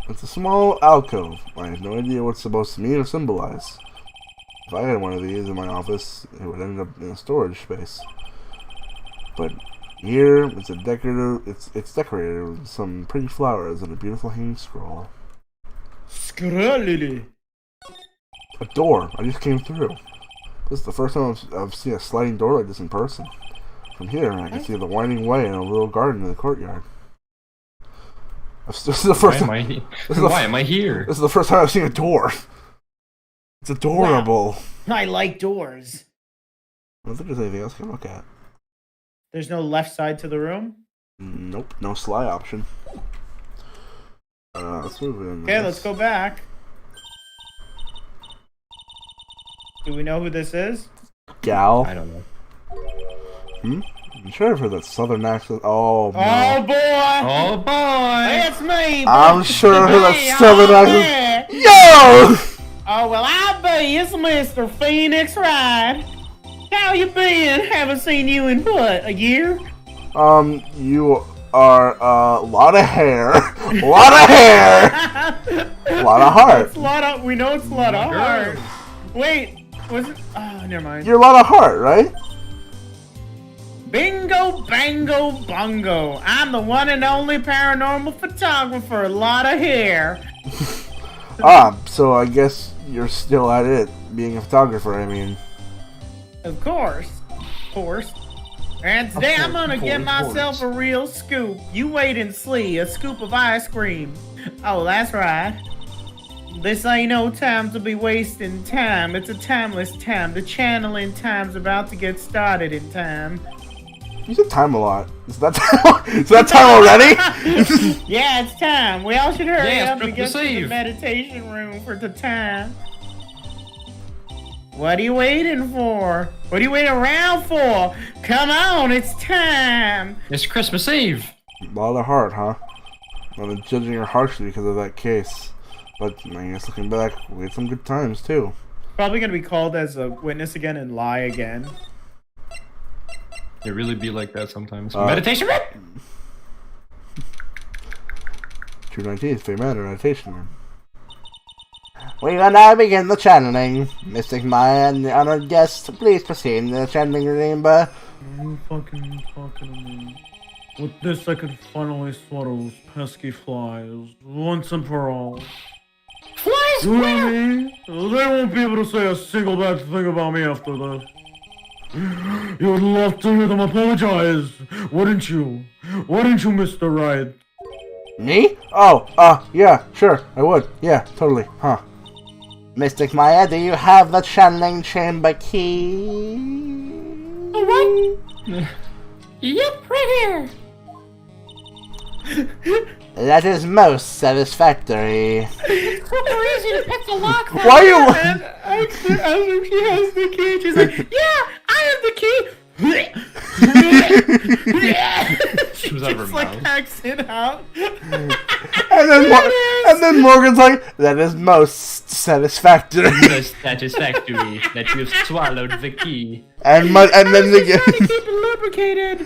Speaker 1: It's a small alcove. I have no idea what it's supposed to mean or symbolize. If I had one of these in my office, it would end up in a storage space. But here, it's a decorative. It's decorated with some pretty flowers and a beautiful hanging scroll.
Speaker 7: Scrollily.
Speaker 1: A door. I just came through. This is the first time I've seen a sliding door like this in person. From here, I can see the winding way and a little garden in the courtyard. This is the first
Speaker 2: Why am I here?
Speaker 1: This is the first time I've seen a door. It's adorable.
Speaker 7: Wow. I like doors.
Speaker 1: I don't think there's anything else I can look at.
Speaker 7: There's no left side to the room?
Speaker 1: Nope, no sly option. Let's move in.
Speaker 7: Okay, let's go back. Do we know who this is?
Speaker 1: Gal.
Speaker 2: I don't know.
Speaker 1: I'm sure I've heard that southern accent. Oh, no.
Speaker 7: Oh boy!
Speaker 2: Oh boy!
Speaker 7: It's me!
Speaker 1: I'm sure I've heard
Speaker 7: Hey,
Speaker 1: that southern accent.
Speaker 7: yeah.
Speaker 1: Yo!
Speaker 7: Oh, well, I be. It's Mr. Phoenix Wright. How you been? Haven't seen you in, what, a year?
Speaker 1: You are a lot of hair. A lot of hair. A lot of heart.
Speaker 7: It's a lot of, we know it's a lot of heart. Wait, was it? Oh, never mind.
Speaker 1: You're a lot of heart, right?
Speaker 7: Bingo, bango, bongo. I'm the one and only paranormal photographer. A lot of hair.
Speaker 1: So I guess you're still at it, being a photographer, I mean.
Speaker 7: Of course. And today I'm gonna get myself a real scoop. You wait and see. A scoop of ice cream. Oh, that's right. This ain't no time to be wasting time. It's a timeless time. The channeling time's about to get started in time.
Speaker 1: You said time a lot. Is that time? Is that time already?
Speaker 7: Yeah, it's time. We all should hurry
Speaker 2: Yeah,
Speaker 7: up and get to the
Speaker 2: save.
Speaker 7: meditation room for the time. What are you waiting for? What are you waiting around for? Come on, it's time.
Speaker 2: It's Christmas Eve.
Speaker 1: A lot of heart, huh? I'm judging her harshly because of that case. But I guess looking back, we had some good times too.
Speaker 7: Probably gonna be called as a witness again and lie again.
Speaker 2: It really be like that sometimes. Meditation room.
Speaker 1: June 19th, Fame Manor, meditation room. We will now begin the channeling. Mystic Maya and the honored guests, please proceed in the channeling chamber.
Speaker 3: You fucking talking to me. With this, I could finally swallow those pesky flies once and for all.
Speaker 4: Flies
Speaker 3: You know what I
Speaker 4: where?
Speaker 3: mean? They won't be able to say a single bad thing about me after this. You would love to hear them apologize, wouldn't you? Wouldn't you, Mr. Right?
Speaker 1: Me? Oh, yeah, sure, I would. Yeah, totally. Huh. Mystic Maya, do you have the channeling chamber key?
Speaker 4: A what? Yep, right here.
Speaker 1: That is most satisfactory.
Speaker 4: It's super easy to pick the lock.
Speaker 1: Why are you?
Speaker 7: And actually, after she has the key, she's like, yeah, I have the key. She
Speaker 6: Was that her
Speaker 7: just like
Speaker 6: mouth?
Speaker 7: hacks it out.
Speaker 1: And then Morgan's like, that is most satisfactory.
Speaker 6: Most satisfactory that you've swallowed the key.
Speaker 1: and then
Speaker 7: Trying to
Speaker 1: the
Speaker 7: keep it lubricated.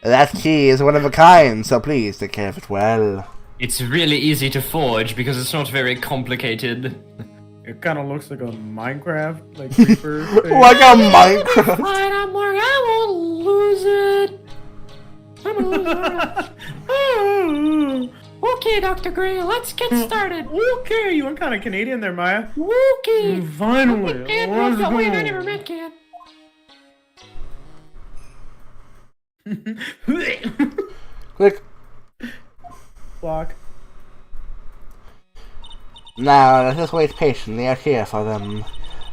Speaker 1: that key is one of a kind, so please take care of it well.
Speaker 6: It's really easy to forge because it's not very complicated.
Speaker 7: It kind of looks like a Minecraft, like creeper thing.
Speaker 1: Like a Minecraft.
Speaker 4: Fine, I'm Morgan. I won't lose it. I'm gonna lose it. Okay, Dr. Gray, let's get started.
Speaker 7: Okay, you went kind of Canadian there, Maya.
Speaker 4: Okay.
Speaker 3: Finally,
Speaker 4: Wait,
Speaker 3: let's
Speaker 4: no, wait, I
Speaker 3: go.
Speaker 4: never met Ken.
Speaker 1: Click.
Speaker 7: Block.
Speaker 1: Now, let us wait patiently out here for them.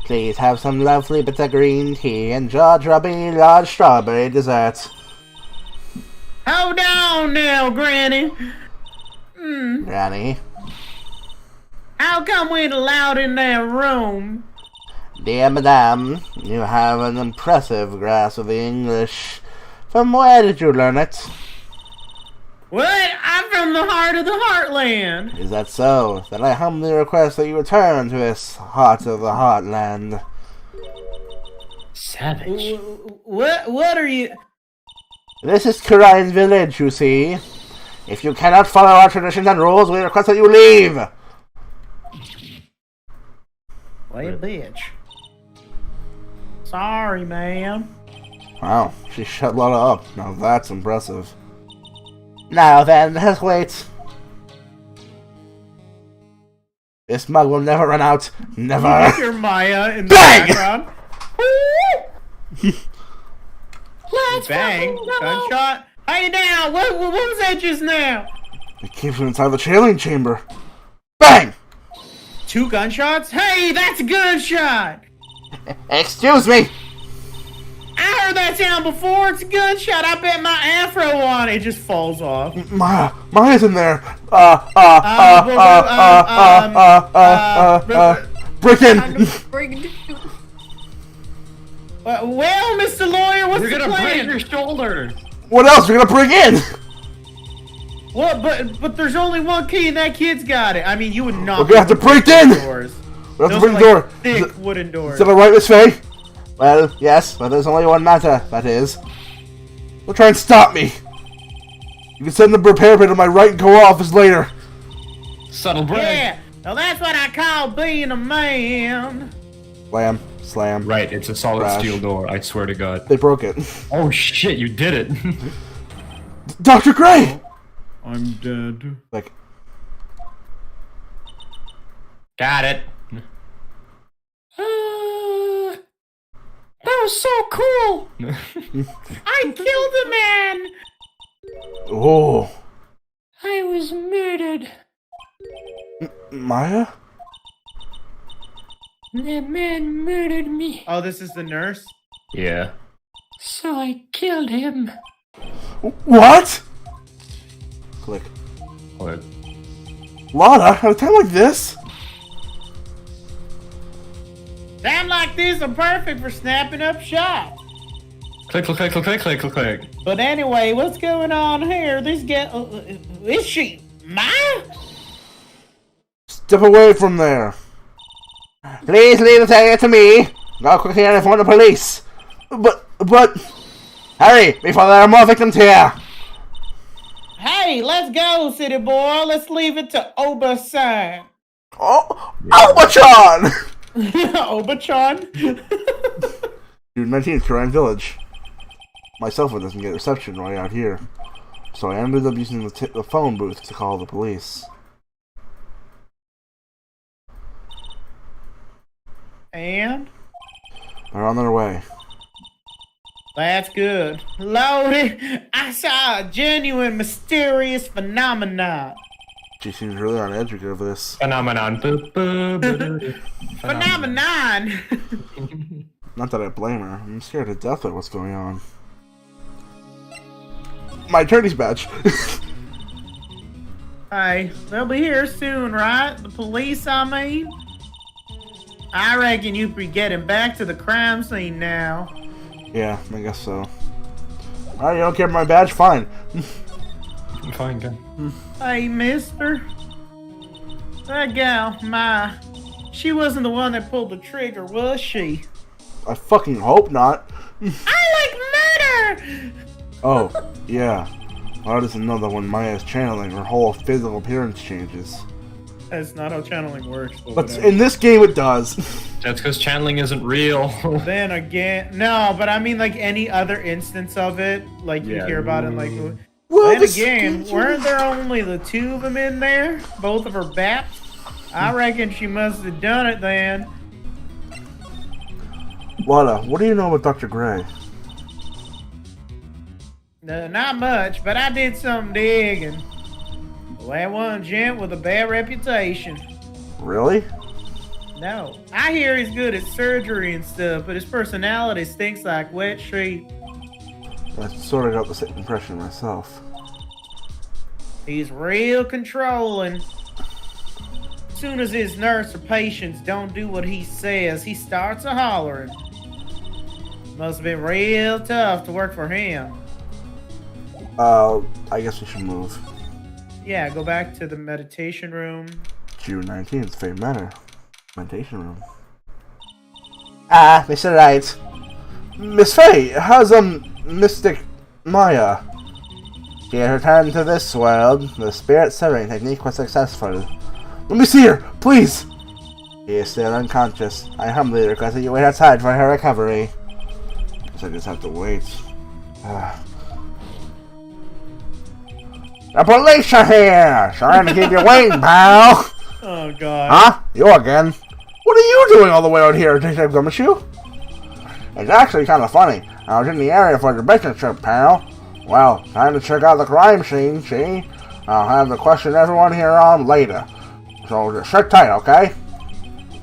Speaker 1: Please have some lovely bitter green tea and jaw-dropping large strawberry dessert.
Speaker 7: Hold on now, Granny.
Speaker 1: Granny.
Speaker 7: How come we ain't allowed in that room?
Speaker 1: Dear Madame, you have an impressive grasp of the English. From where did you learn it?
Speaker 7: What? I'm from the heart of the heartland.
Speaker 1: Is that so? Then I humbly request that you return to this heart of the heartland.
Speaker 6: Savage.
Speaker 7: What are you?
Speaker 1: This is Kurain's village, you see. If you cannot follow our traditions and rules, we request that you leave!
Speaker 7: Play a bitch. Sorry, ma'am.
Speaker 1: Wow, she shut Lotta up. Now that's impressive. Now then, let's wait. This mug will never run out. Never!
Speaker 7: You're Maya in the
Speaker 1: Bang!
Speaker 7: background.
Speaker 4: Let's
Speaker 7: Bang!
Speaker 4: fucking go.
Speaker 7: Gunshot. Hey now, what was that just now?
Speaker 1: It came from inside the channeling chamber. Bang!
Speaker 7: 2 gunshots? Hey, that's a gunshot!
Speaker 1: Excuse me!
Speaker 7: I heard that sound before. It's a gunshot. I bet my afro on it just falls off.
Speaker 1: Maya's in there. Break in!
Speaker 7: Well, Mr. Lawyer, what's
Speaker 6: We're
Speaker 7: the
Speaker 6: gonna break
Speaker 7: plan?
Speaker 6: your shoulder.
Speaker 1: What else? We're gonna break in!
Speaker 7: What? But there's only one key, and that kid's got it. I mean, you would not.
Speaker 1: We're gonna have to break in!
Speaker 7: Doors.
Speaker 1: We have to
Speaker 7: Those
Speaker 1: break
Speaker 7: are
Speaker 1: the door.
Speaker 7: like thick wooden doors.
Speaker 1: Is that alright, Miss Faye? Well, yes, but there's only one matter, that is. Don't try and stop me! You can send the repair bit on my right and go office later.
Speaker 6: Subtle break.
Speaker 7: Yeah. Now that's what I call being a man.
Speaker 1: Slam. Slam.
Speaker 6: Right, it's a solid
Speaker 1: Crash.
Speaker 6: steel door, I swear to God.
Speaker 1: They broke it.
Speaker 6: Oh shit, you did it.
Speaker 1: Dr. Gray!
Speaker 3: I'm dead.
Speaker 1: Like,
Speaker 6: Got it.
Speaker 4: That was so cool.
Speaker 7: I killed a man.
Speaker 1: oh.
Speaker 4: I was murdered.
Speaker 1: Maya?
Speaker 4: That man murdered me,
Speaker 7: Oh, this is the nurse.
Speaker 6: Yeah.
Speaker 4: so I killed him.
Speaker 1: What? Click.
Speaker 6: What?
Speaker 1: Lotta, at a time like this?
Speaker 7: Time like this are perfect for snapping up shot.
Speaker 6: Click, click, click, click, click, click, click, click.
Speaker 7: But anyway, what's going on here? This guy, is she Maya?
Speaker 1: Step away from there. Please leave the tiger to me. Go quickly and inform the police. But... Hurry, before there are more victims here.
Speaker 7: Hey, let's go, city boy. Let's leave it to Oba-san.
Speaker 1: Oh, Albachon!
Speaker 7: Oba-chan?
Speaker 1: June 19th, Korean Village. my cell phone doesn't get reception right out here. So I ended up using the phone booth to call the police.
Speaker 7: And?
Speaker 1: They're on their way.
Speaker 7: That's good. Lordy, I saw a genuine mysterious phenomenon.
Speaker 1: She seems really on edge because of this.
Speaker 2: Phenomenon.
Speaker 7: Phenomenon!
Speaker 1: Not that I blame her. I'm scared to death of what's going on. My attorney's badge.
Speaker 7: Hey, they'll be here soon, right? The police, I mean? I reckon you'd be getting back to the crime scene now.
Speaker 1: Yeah, I guess so. Alright, you don't care about my badge? Fine.
Speaker 2: Fine, guy.
Speaker 7: Hey, mister. That gal, she wasn't the one that pulled the trigger, was she?
Speaker 1: I fucking hope not.
Speaker 7: I like murder!
Speaker 1: Oh, yeah. I doesn't know that when Maya's channeling, her whole physical appearance changes.
Speaker 7: That's not how channeling works.
Speaker 1: But in this game it does.
Speaker 2: That's because channeling isn't real.
Speaker 7: Then again, no, but I mean like any other instance of it, like you
Speaker 2: Yeah.
Speaker 7: hear about it, like.
Speaker 1: Well,
Speaker 7: Then
Speaker 1: this
Speaker 7: again,
Speaker 1: game-
Speaker 7: weren't there only the two of them in there? Both of her baps? I reckon she must have done it then.
Speaker 1: Lana, what do you know about Dr. Gray?
Speaker 7: Not much, but I did some digging. Well, that one gent with a bad reputation.
Speaker 1: Really?
Speaker 7: No, I hear he's good at surgery and stuff, but his personality stinks like wet sheet.
Speaker 1: I sort of got the same impression myself.
Speaker 7: He's real controlling. Soon as his nurse or patients don't do what he says, he starts a hollering. Must have been real tough to work for him.
Speaker 1: I guess we should move.
Speaker 7: Yeah, go back to the meditation room.
Speaker 1: June 19th, Fame Manor. Meditation room. Ah, Mr. Right. Miss Faye, how's, Mystic Maya? She has returned to this world. The spirit severing technique was successful. Let me see her, please! She is still unconscious. I humbly request that you wait outside for her recovery. Guess I just have to wait. The police are here! Trying to keep you waiting, pal!
Speaker 7: Oh god.
Speaker 1: Huh? You again? What are you doing all the way out here, Detective Gumshoe? It's actually kind of funny. I was in the area for the business trip, pal. Well, time to check out the crime scene, see? I'll have to question everyone here on later. So just sit tight, okay?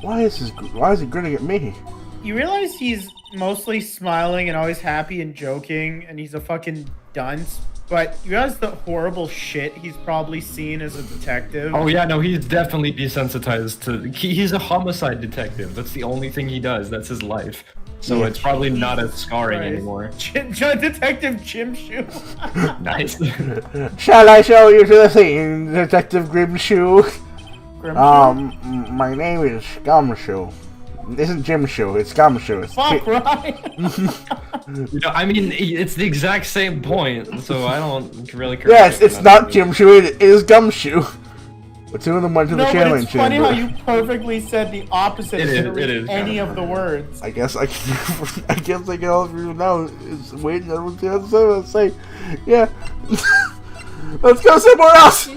Speaker 1: Why is he grinning at me?
Speaker 7: You realize he's mostly smiling and always happy and joking, and he's a fucking dunce. But you realize the horrible shit he's probably seen as a detective?
Speaker 2: Oh yeah, no, he's definitely desensitized to. He's a homicide detective. That's the only thing he does. That's his life. So
Speaker 1: Yeah.
Speaker 2: it's probably not as scarring
Speaker 7: Christ.
Speaker 2: anymore.
Speaker 7: Detective Jim Shoe.
Speaker 2: Nice.
Speaker 1: Shall I show you to the scene, Detective Grimshoe?
Speaker 7: Grimshoe?
Speaker 1: My name is Gumshoe. It isn't Jim Shoe, it's Gumshoe. It's
Speaker 7: Fuck, right?
Speaker 2: You know, I mean, it's the exact same point, so I don't really care.
Speaker 1: Yes, it's not Jim Shoe, it is Gumshoe. The two of them went to the
Speaker 7: No, but
Speaker 1: channeling
Speaker 7: it's funny
Speaker 1: chamber.
Speaker 7: how you perfectly said the opposite.
Speaker 2: It
Speaker 7: and
Speaker 2: is-
Speaker 7: didn't
Speaker 2: it
Speaker 7: read
Speaker 2: is
Speaker 7: any
Speaker 2: kinda
Speaker 7: of the words.
Speaker 1: I guess I can. I guess I can all of you know is waiting everyone to say, yeah. Let's go somewhere else.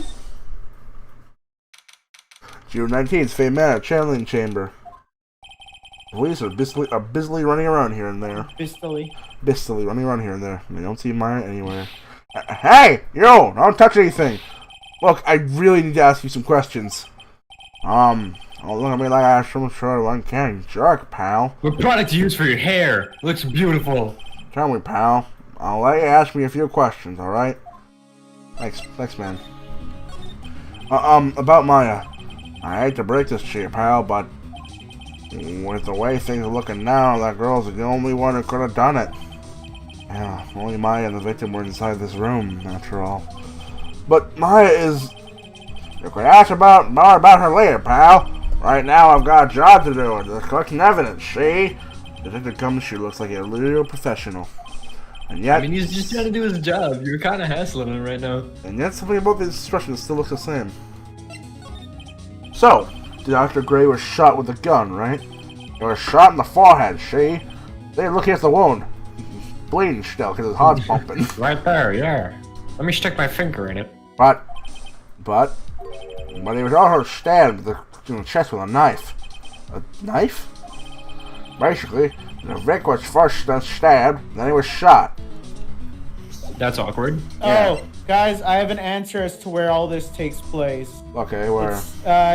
Speaker 1: June 19th, Fame Manor, channeling chamber. Police are busily running around here and there. Busily running around here and there. They don't see Maya anywhere. Hey, you! Don't touch anything. Look, I really need to ask you some questions. Don't look at me like I have some sort of uncanny jerk, pal.
Speaker 2: What product do you use for your hair? It looks beautiful.
Speaker 1: Tell me, pal. I'll let you ask me a few questions, alright? Thanks, man. About Maya. I hate to break this to you, pal, but with the way things are looking now, that girl's the only one who could have done it. Yeah, only Maya and the victim were inside this room, after all. But Maya is... You could ask more about her later, pal. Right now, I've got a job to do, just collecting evidence, see? Detective Gumshoe looks like a real professional. And yet...
Speaker 2: I mean, he's just trying to do his job. You're kind of hassling him right now.
Speaker 1: And yet something about this expression still looks the same. So, Dr. Gray was shot with a gun, right? He was shot in the forehead, see? They're looking at the wound. bleeding still because his heart's pumping.
Speaker 6: Right there, yeah. Let me stick my finger in it.
Speaker 1: But he was also stabbed in the chest with a knife. A knife? Basically, Vic was first stabbed, then he was shot.
Speaker 6: That's awkward.
Speaker 1: Yeah.
Speaker 7: Oh, guys, I have an answer as to where all this takes place.
Speaker 1: Okay, where?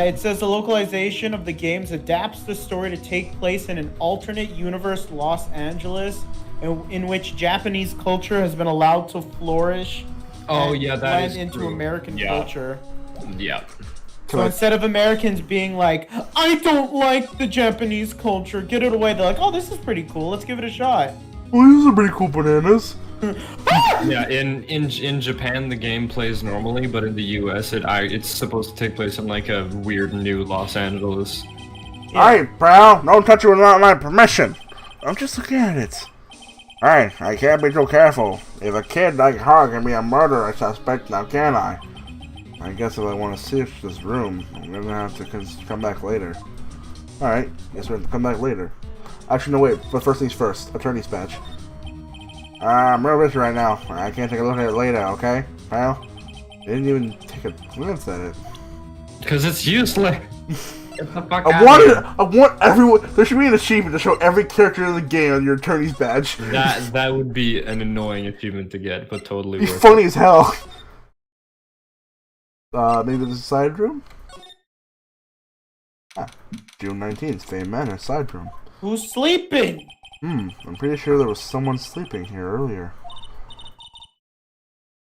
Speaker 7: It says the localization of the games adapts the story to take place in an alternate universe Los Angeles, in which Japanese culture has been allowed to flourish.
Speaker 6: Oh,
Speaker 7: and
Speaker 6: yeah, that
Speaker 7: blend
Speaker 6: is
Speaker 7: into
Speaker 6: true.
Speaker 7: American
Speaker 6: Yeah.
Speaker 7: culture.
Speaker 6: Yeah.
Speaker 7: So instead of Americans being like, I don't like the Japanese culture, get it away, they're like, oh, this is pretty cool, let's give it a shot.
Speaker 1: Well, these are pretty cool bananas.
Speaker 6: Yeah, in Japan the game plays normally, but in the US it's supposed to take place in like a weird new Los Angeles.
Speaker 1: Hey, pal, don't touch it without my permission. I'm just looking at it. Hey, I can't be too careful. If a kid like her can be a murderer suspect, now can I? I guess if I want to search this room, I'm gonna have to come back later. Alright, guess we have to come back later. Actually, no, wait, but first things first. Attorney's badge. I'm real busy right now. I can't take a look at it later, okay, pal? Didn't even take a glance at it.
Speaker 6: Because it's useless. Get the fuck
Speaker 1: I want everyone. There should be an achievement to show every character in the game on your attorney's badge.
Speaker 6: That would be an annoying achievement to get, but totally
Speaker 1: It'd be
Speaker 6: worth
Speaker 1: funny as hell. Maybe there's a side room? June 19th, Fame Manor, side room.
Speaker 7: Who's sleeping?
Speaker 1: I'm pretty sure there was someone sleeping here earlier.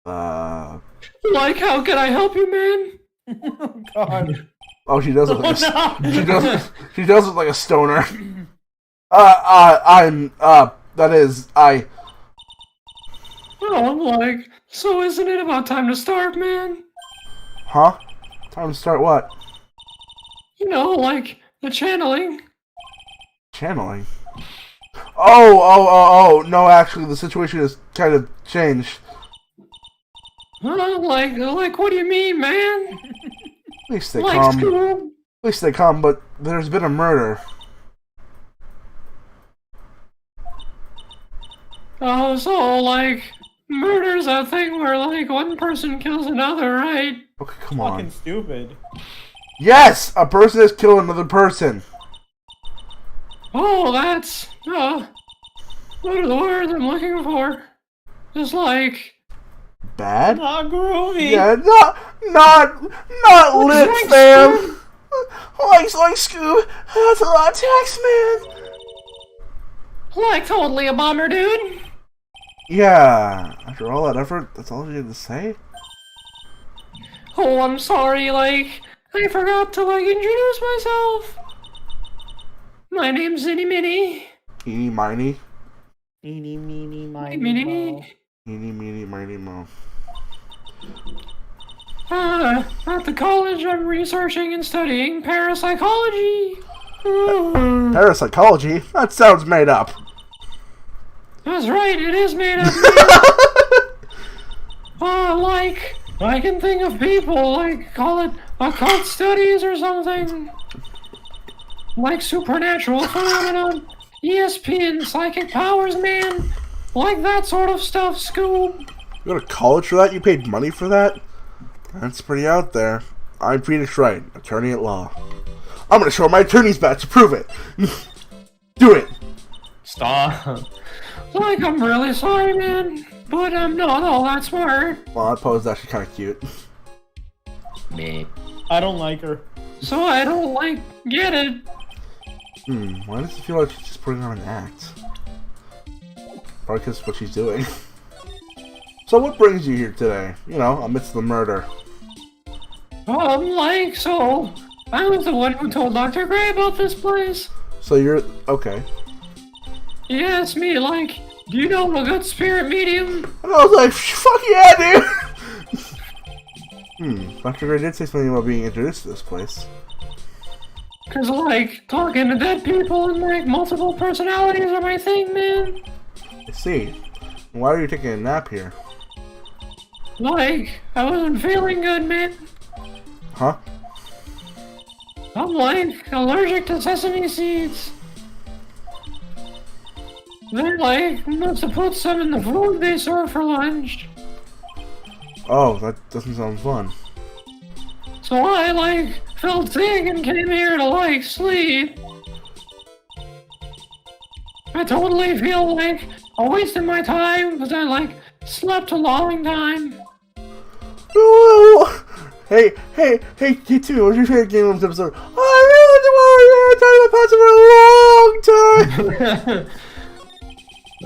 Speaker 2: Like, how can I help you, man?
Speaker 7: Oh, God.
Speaker 1: Oh, she does look like
Speaker 7: Oh, no.
Speaker 1: she does look like a stoner.
Speaker 2: Oh, I'm like, so isn't it about time to start, man?
Speaker 1: Huh? Time to start what?
Speaker 2: You know, like, the channeling.
Speaker 1: Channeling? Oh, no, actually, the situation has kind of changed.
Speaker 2: Huh? Like, what do you mean, man?
Speaker 1: At least they
Speaker 2: Like,
Speaker 1: come.
Speaker 2: school?
Speaker 1: At least they come, but there's been a murder.
Speaker 2: Oh, so, like, murder's a thing where, like, one person kills another, right?
Speaker 1: Okay, come
Speaker 7: Fucking
Speaker 1: on.
Speaker 7: stupid.
Speaker 1: Yes! A person has killed another person.
Speaker 2: Oh, that's, what are the words I'm looking for? Just like,
Speaker 1: Bad?
Speaker 7: Not groovy.
Speaker 1: Yeah, not lit,
Speaker 2: like
Speaker 1: fam. Like Scoob. That's a lot of text, man.
Speaker 2: like totally a bomber, dude.
Speaker 1: Yeah. After all that effort, that's all you had to say?
Speaker 2: Oh, I'm sorry, like, I forgot to, like, introduce myself. My name's Zinny Minnie.
Speaker 1: Eeny, miny.
Speaker 7: Eeny, meeny, miny,
Speaker 2: Minnie
Speaker 7: moe.
Speaker 2: me.
Speaker 1: Eeny, meeny, miny, mo.
Speaker 2: At the college, I'm researching and studying parapsychology.
Speaker 1: Parapsychology? That sounds made up.
Speaker 2: That's right, it is made up. Like, I can think of people, like, call it occult studies or something. Like supernatural phenomenon, ESP and psychic powers, man. Like that sort of stuff, Scoob.
Speaker 1: You go to college for that? You paid money for that? That's pretty out there. I'm Phoenix Wright, attorney at law. I'm gonna show my attorney's badge to prove it. Do it.
Speaker 6: Stop.
Speaker 2: Like, I'm really sorry, man. But I'm not all that smart.
Speaker 1: Well, that pose is actually kind of cute.
Speaker 6: Me.
Speaker 7: I don't like her.
Speaker 2: So I don't, like, get it.
Speaker 1: Why does it feel like she's just putting on an act? Probably because what she's doing. So what brings you here today? You know, amidst the murder.
Speaker 2: Like, so, I was the one who told Dr. Gray about this place.
Speaker 1: So you're... okay.
Speaker 2: He asked me, like, do you know a good spirit medium?
Speaker 1: And I was like, fuck yeah, dude! Dr. Gray did say something about being introduced to this place.
Speaker 2: Cause, like, talking to dead people and, like, multiple personalities are my thing, man.
Speaker 1: I see. Why are you taking a nap here?
Speaker 2: Like, I wasn't feeling good, man.
Speaker 1: Huh?
Speaker 2: I'm, like, allergic to sesame seeds. they like must have put some in the food they serve for lunch.
Speaker 1: Oh, that doesn't sound fun.
Speaker 2: So I like felt sick and came here to like sleep. I totally feel like I wasted my time because I like slept a long time.
Speaker 1: Oh, hey, you two, what's your favorite game of this episode? I really want to talk about for a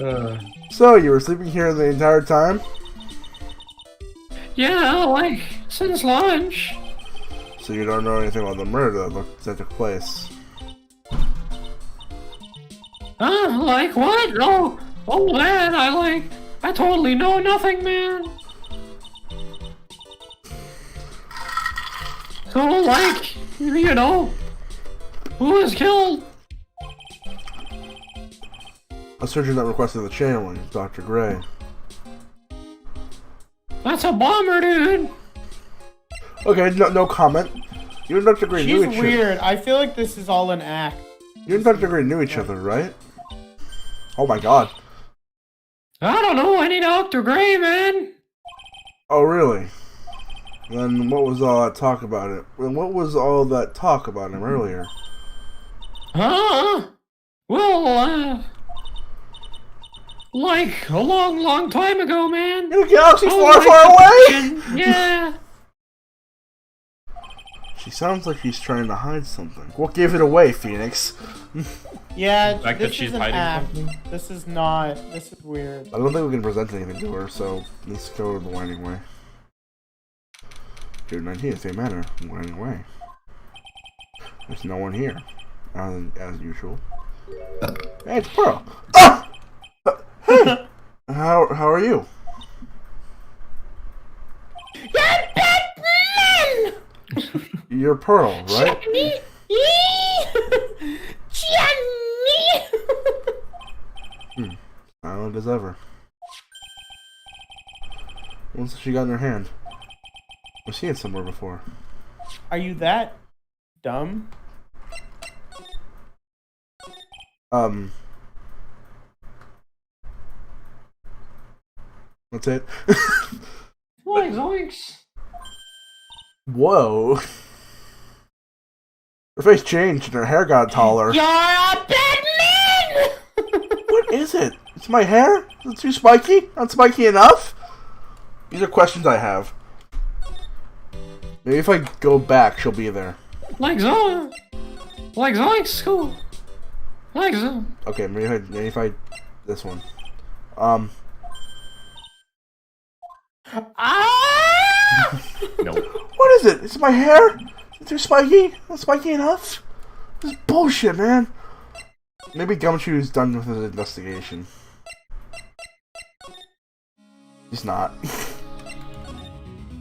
Speaker 1: long time. So, you were sleeping here the entire time?
Speaker 2: Yeah, like since lunch.
Speaker 1: So you don't know anything about the murder that took place?
Speaker 2: Like what? Oh man, I totally know nothing, man. So like, you know, who was killed?
Speaker 1: A surgeon that requested the channeling, Dr. Gray.
Speaker 2: That's a bomber, dude.
Speaker 1: Okay, no comment. You and Dr. Gray knew
Speaker 7: She's
Speaker 1: each other.
Speaker 7: weird. I feel like this is all an act.
Speaker 1: You and Dr. Gray knew each other, right? Oh my god.
Speaker 2: I don't know any Dr. Gray, man.
Speaker 1: Oh really? Then what was all that talk about it? What was all that talk about him earlier?
Speaker 2: Huh? Well, like a long time ago, man.
Speaker 1: In a galaxy far,
Speaker 2: like
Speaker 1: far away?
Speaker 2: Yeah.
Speaker 1: She sounds like she's trying to hide something. What gave it away, Phoenix?
Speaker 7: Yeah,
Speaker 6: The fact that
Speaker 7: this
Speaker 6: she's
Speaker 7: is an
Speaker 6: hiding
Speaker 7: act.
Speaker 6: something?
Speaker 7: This is not. This is weird.
Speaker 1: I don't think we can present anything to her, so let's go the winding way. June 19th, same manner, winding way. There's no one here, as usual. Hey, it's Pearl. Ah! Hey, how are you? You're Pearl, right? Silent as ever. What's she got in her hand? I've seen it somewhere before.
Speaker 7: Are you that dumb?
Speaker 1: That's it.
Speaker 2: Like zoinks.
Speaker 1: Whoa. Her face changed and her hair got taller.
Speaker 7: You're a bad man!
Speaker 1: What is it? It's my hair? Is it too spiky? Not spiky enough? These are questions I have. Maybe if I go back, she'll be there.
Speaker 2: Like zoinks, cool. Like zo.
Speaker 1: Okay, maybe if I this one.
Speaker 7: Ah!
Speaker 6: Nope.
Speaker 1: What is it? Is it my hair? Is it too spiky? Not spiky enough? This is bullshit, man. Maybe Gumshoe's done with his investigation. He's not.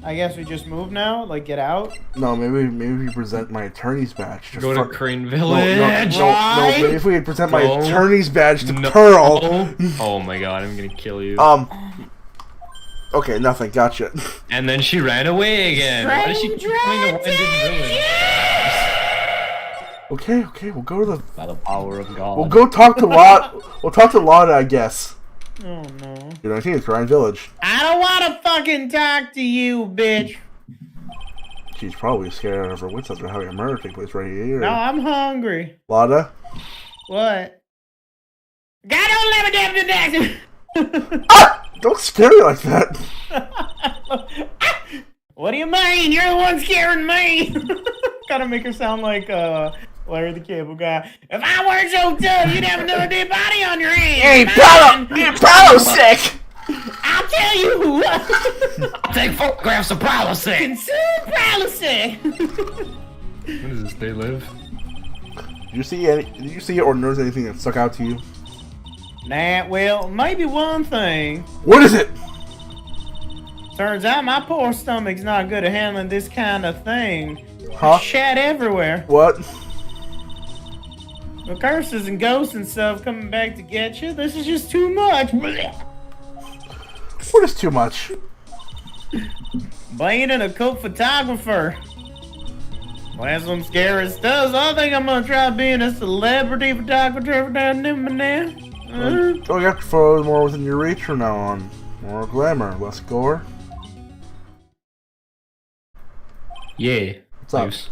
Speaker 7: I guess we just move now? Like, get out?
Speaker 1: No, maybe we present my attorney's badge.
Speaker 6: Go to Crane
Speaker 1: No,
Speaker 6: Village.
Speaker 1: maybe if we could present my
Speaker 6: No.
Speaker 1: attorney's badge to
Speaker 6: No.
Speaker 1: Pearl.
Speaker 6: Oh my god, I'm gonna kill you.
Speaker 1: Okay, nothing, gotcha.
Speaker 6: And then she ran away again. Why does she keep coming to Winding Village?
Speaker 1: Okay, we'll go to the.
Speaker 6: By the power of God.
Speaker 1: We'll go talk to We'll talk to Lada, I guess.
Speaker 7: Oh no.
Speaker 1: You're 19, it's Ryan Village.
Speaker 7: I don't want to fucking talk to you, bitch.
Speaker 1: She's probably scared out of her wits after having a murder take place right here.
Speaker 7: No, I'm hungry.
Speaker 1: Lada?
Speaker 7: What? God, don't let me get the next.
Speaker 1: Ah! Don't scare me like that.
Speaker 7: What do you mean? You're the one scaring me. Gotta make her sound like Larry the Cable Guy. If I weren't so tough, you'd have another dead body on your hands.
Speaker 1: Hey, Paolo's sick!
Speaker 7: I'll tell you who.
Speaker 2: I'll take photographs of Prilosec.
Speaker 7: Consume Prilosec.
Speaker 6: When does this day live?
Speaker 1: Did you see or notice anything that stuck out to you?
Speaker 7: Nah, well, maybe one thing.
Speaker 1: What is it?
Speaker 7: Turns out my poor stomach's not good at handling this kind of thing.
Speaker 1: Huh?
Speaker 7: Shat everywhere.
Speaker 1: What?
Speaker 7: The curses and ghosts and stuff coming back to get you. This is just too much.
Speaker 1: What is too much?
Speaker 7: Being an occult photographer. Well, that's some scary stuff. So I think I'm gonna try being a celebrity photographer down there now.
Speaker 1: Oh, you have to follow more within your reach from now on. More glamour, less gore.
Speaker 6: Yeah.
Speaker 1: What's up?
Speaker 6: Loose.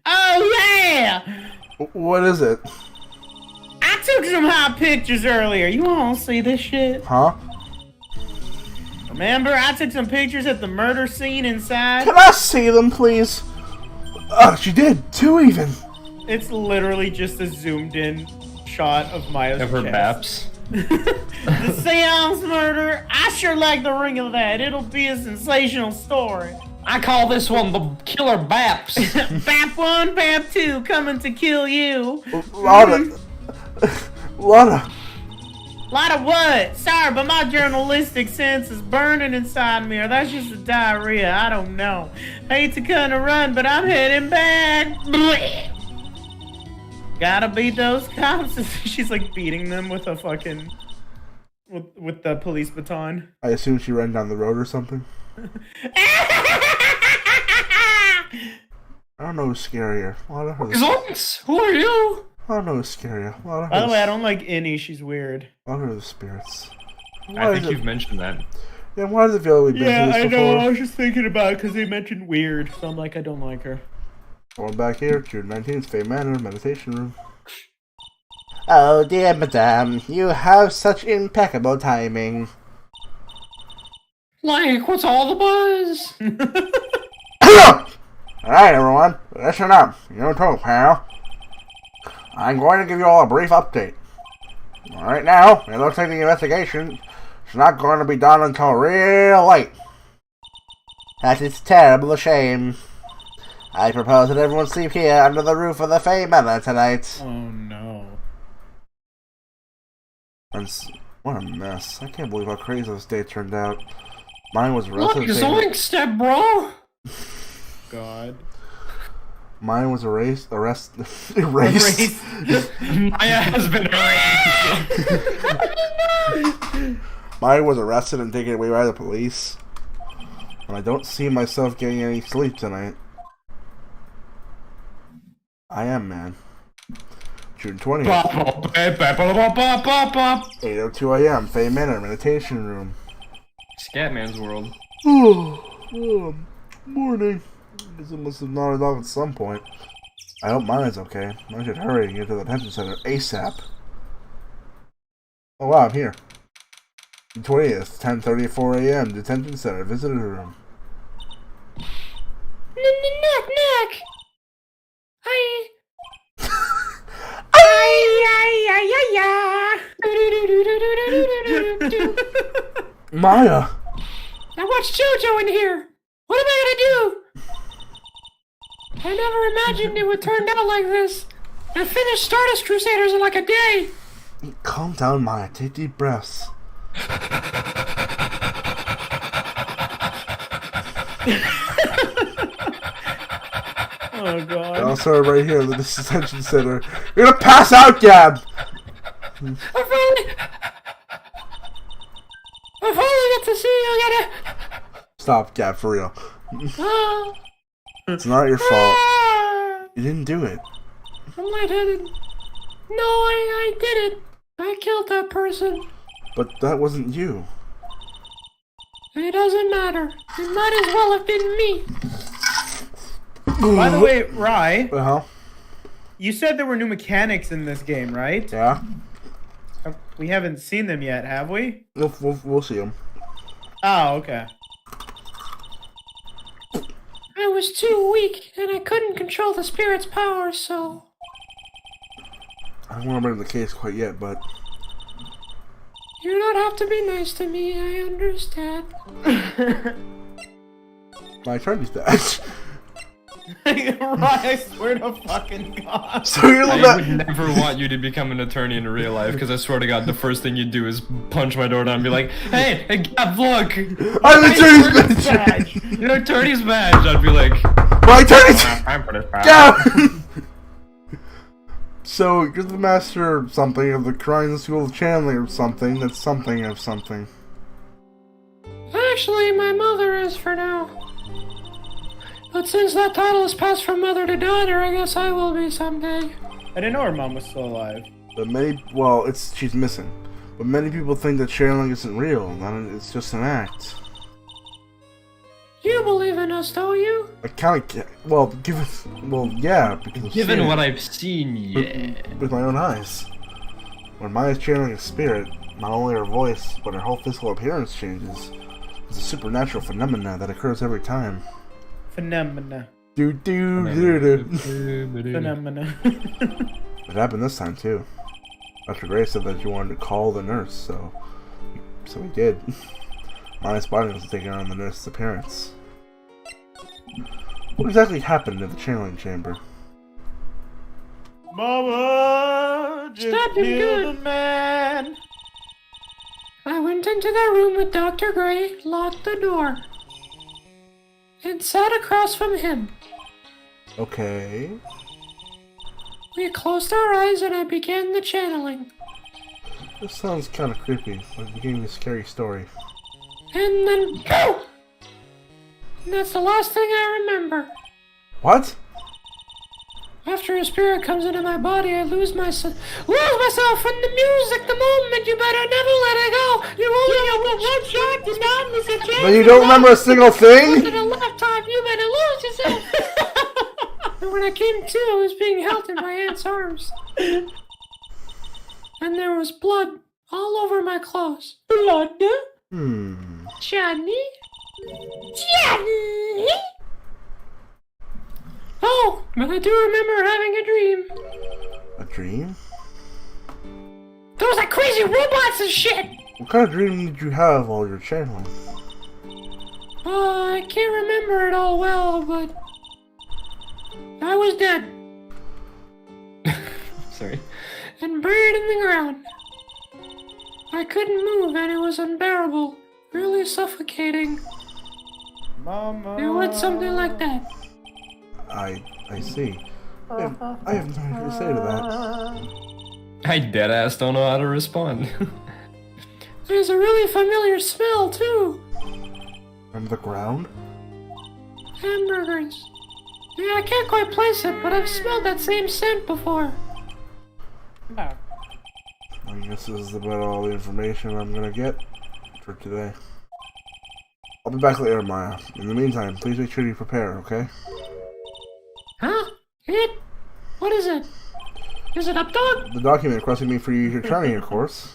Speaker 7: Oh yeah!
Speaker 1: What is it?
Speaker 7: I took some hot pictures earlier. You wanna see this shit?
Speaker 1: Huh?
Speaker 7: Remember, I took some pictures at the murder scene inside?
Speaker 1: Can I see them, please? She did. 2 even.
Speaker 7: It's literally just a zoomed in shot of Maya's
Speaker 6: Of her
Speaker 7: chest.
Speaker 6: baps.
Speaker 7: The seance murder. I sure like the ring of that. It'll be a sensational story.
Speaker 2: I call this one the Killer Baps.
Speaker 7: Bap 1, Bap 2, coming to kill you.
Speaker 1: Lotta.
Speaker 7: Lot of what? Sorry, but my journalistic sense is burning inside me, or that's just a diarrhea. I don't know. Hate to kind of run, but I'm heading back. Blech. Gotta beat those cops. She's like beating them with a fucking with the police baton.
Speaker 1: I assume she ran down the road or something. I don't know who's scarier. Lotta or
Speaker 2: Zonks, who are you?
Speaker 1: I don't know who's scarier. Lotta
Speaker 7: By the way, I don't like Innie. She's weird.
Speaker 1: Lotta or the spirits.
Speaker 6: I think you've mentioned that.
Speaker 1: Yeah, why does it feel like we've been through this before?
Speaker 7: I was just thinking about it because they mentioned weird, so I'm like, I don't like her.
Speaker 1: Going back here, June 19th, Fey Manor, meditation room. Oh dear madame, you have such impeccable timing.
Speaker 2: Like, what's all the buzz?
Speaker 1: Alright everyone, listen up. You too, pal. I'm going to give you all a brief update. Right now, it looks like the investigation is not going to be done until real late. That is terrible shame. I propose that everyone sleep here under the roof of the Fey Manor tonight.
Speaker 7: Oh no.
Speaker 1: What a mess. I can't believe how crazy this day turned out. Mine was arrested.
Speaker 2: Look, zoink, step bro.
Speaker 7: God.
Speaker 1: Mine was erased. Erased.
Speaker 6: Maya has been erased.
Speaker 1: Mine was arrested and taken away by the police. And I don't see myself getting any sleep tonight. I am, man. June 20th. 8:02 a.m. Fey Manor, meditation room.
Speaker 6: Scatman's world.
Speaker 1: Morning. Guess it must have nodded off at some point. I hope mine is okay. I should hurry and get to the detention center ASAP. Oh wow, I'm here. June 20th, 10:34 a.m. Detention center, visitor room.
Speaker 4: Knock, knock. Hi.
Speaker 1: Maya!
Speaker 4: Now watch JoJo in here. What am I gonna do? I never imagined it would turn out like this. I finished Stardust Crusaders in like a day.
Speaker 1: Calm down, Maya. Take deep breaths.
Speaker 7: Oh god.
Speaker 1: I'll start right here in the detention center. You're gonna pass out, Gab!
Speaker 4: I finally get to see you again.
Speaker 1: Stop, Gab, for real.
Speaker 4: Oh,
Speaker 1: It's not your fault. You didn't do it.
Speaker 4: I'm lightheaded. No, I did it. I killed that person.
Speaker 1: But that wasn't you.
Speaker 4: It doesn't matter. It might as well have been me.
Speaker 7: By the way, Rye,
Speaker 1: Uh-huh.
Speaker 7: you said there were new mechanics in this game, right?
Speaker 1: Yeah?
Speaker 7: We haven't seen them yet, have we?
Speaker 1: We'll see him.
Speaker 7: Oh, okay.
Speaker 4: I was too weak, and I couldn't control the spirit's power, so...
Speaker 1: I don't want to bring the case quite yet, but...
Speaker 4: You don't have to be nice to me, I understand.
Speaker 1: My attorney's badge.
Speaker 7: Rye, I swear to fucking God.
Speaker 1: So you're
Speaker 6: I
Speaker 1: the
Speaker 6: would never want you to become an attorney in real life, because I swear to God, the first thing you do is punch my door down and be like, hey, Gab, look!
Speaker 1: I'm the attorney's badge!
Speaker 6: Your attorney's badge! I'd be like,
Speaker 1: My attorney's
Speaker 6: I'm for this badge.
Speaker 1: Gab! So, you're the master of something of the Crying School of Channeling or something that's something of something.
Speaker 4: Actually, my mother is for now. But since that title is passed from mother to daughter, I guess I will be someday.
Speaker 7: I didn't know her mom was still alive.
Speaker 1: But she's missing. But many people think that channeling isn't real, and it's just an act.
Speaker 4: You believe in us, don't you?
Speaker 1: I kind of, yeah, because I've
Speaker 6: Given
Speaker 1: seen
Speaker 6: what
Speaker 1: it
Speaker 6: I've seen, yeah.
Speaker 1: with my own eyes. When Maya's channeling a spirit, not only her voice, but her whole physical appearance changes. It's a supernatural phenomena that occurs every time.
Speaker 7: Phenomena.
Speaker 1: Phenomena.
Speaker 7: Phenomena.
Speaker 1: It happened this time too. Dr. Gray said that you wanted to call the nurse, so we did. Maya's body was taking on the nurse's appearance. What exactly happened in the channeling chamber?
Speaker 7: Mama, just
Speaker 4: Stabbed him
Speaker 7: kill
Speaker 4: good.
Speaker 7: the man.
Speaker 4: I went into that room with Dr. Gray, locked the door, and sat across from him.
Speaker 1: Okay.
Speaker 4: We closed our eyes and I began the channeling.
Speaker 1: This sounds kind of creepy, like you gave me a scary story.
Speaker 4: And then, BOOM! And that's the last thing I remember.
Speaker 1: What?
Speaker 4: After a spirit comes into my body, I lose myself from the music. The moment, you better never let it go. You only get one shot. This mountain is a chance.
Speaker 1: But you don't remember a single thing?
Speaker 4: Once in a lifetime, you better lose yourself. And when I came to, I was being held in my aunt's arms. And there was blood all over my clothes.
Speaker 7: Blood?
Speaker 4: Johnny? Johnny? Oh, but I do remember having a dream.
Speaker 1: A dream?
Speaker 4: There was like crazy robots and shit!
Speaker 1: What kind of dream did you have while you were channeling?
Speaker 4: I can't remember it all well, but I was dead
Speaker 6: Sorry.
Speaker 4: and buried in the ground. I couldn't move and it was unbearable, really suffocating.
Speaker 7: Mama.
Speaker 4: It was something like that.
Speaker 1: I see. I have nothing to say to that.
Speaker 6: I deadass don't know how to respond.
Speaker 4: There's a really familiar smell, too.
Speaker 1: From the ground?
Speaker 4: Hamburgers. Yeah, I can't quite place it, but I've smelled that same scent before.
Speaker 1: I guess this is about all the information I'm gonna get for today. I'll be back later, Maya. In the meantime, please make sure you prepare, okay?
Speaker 4: Huh? It? What is it? Is it up, dog?
Speaker 1: The document requesting me for you returning your course.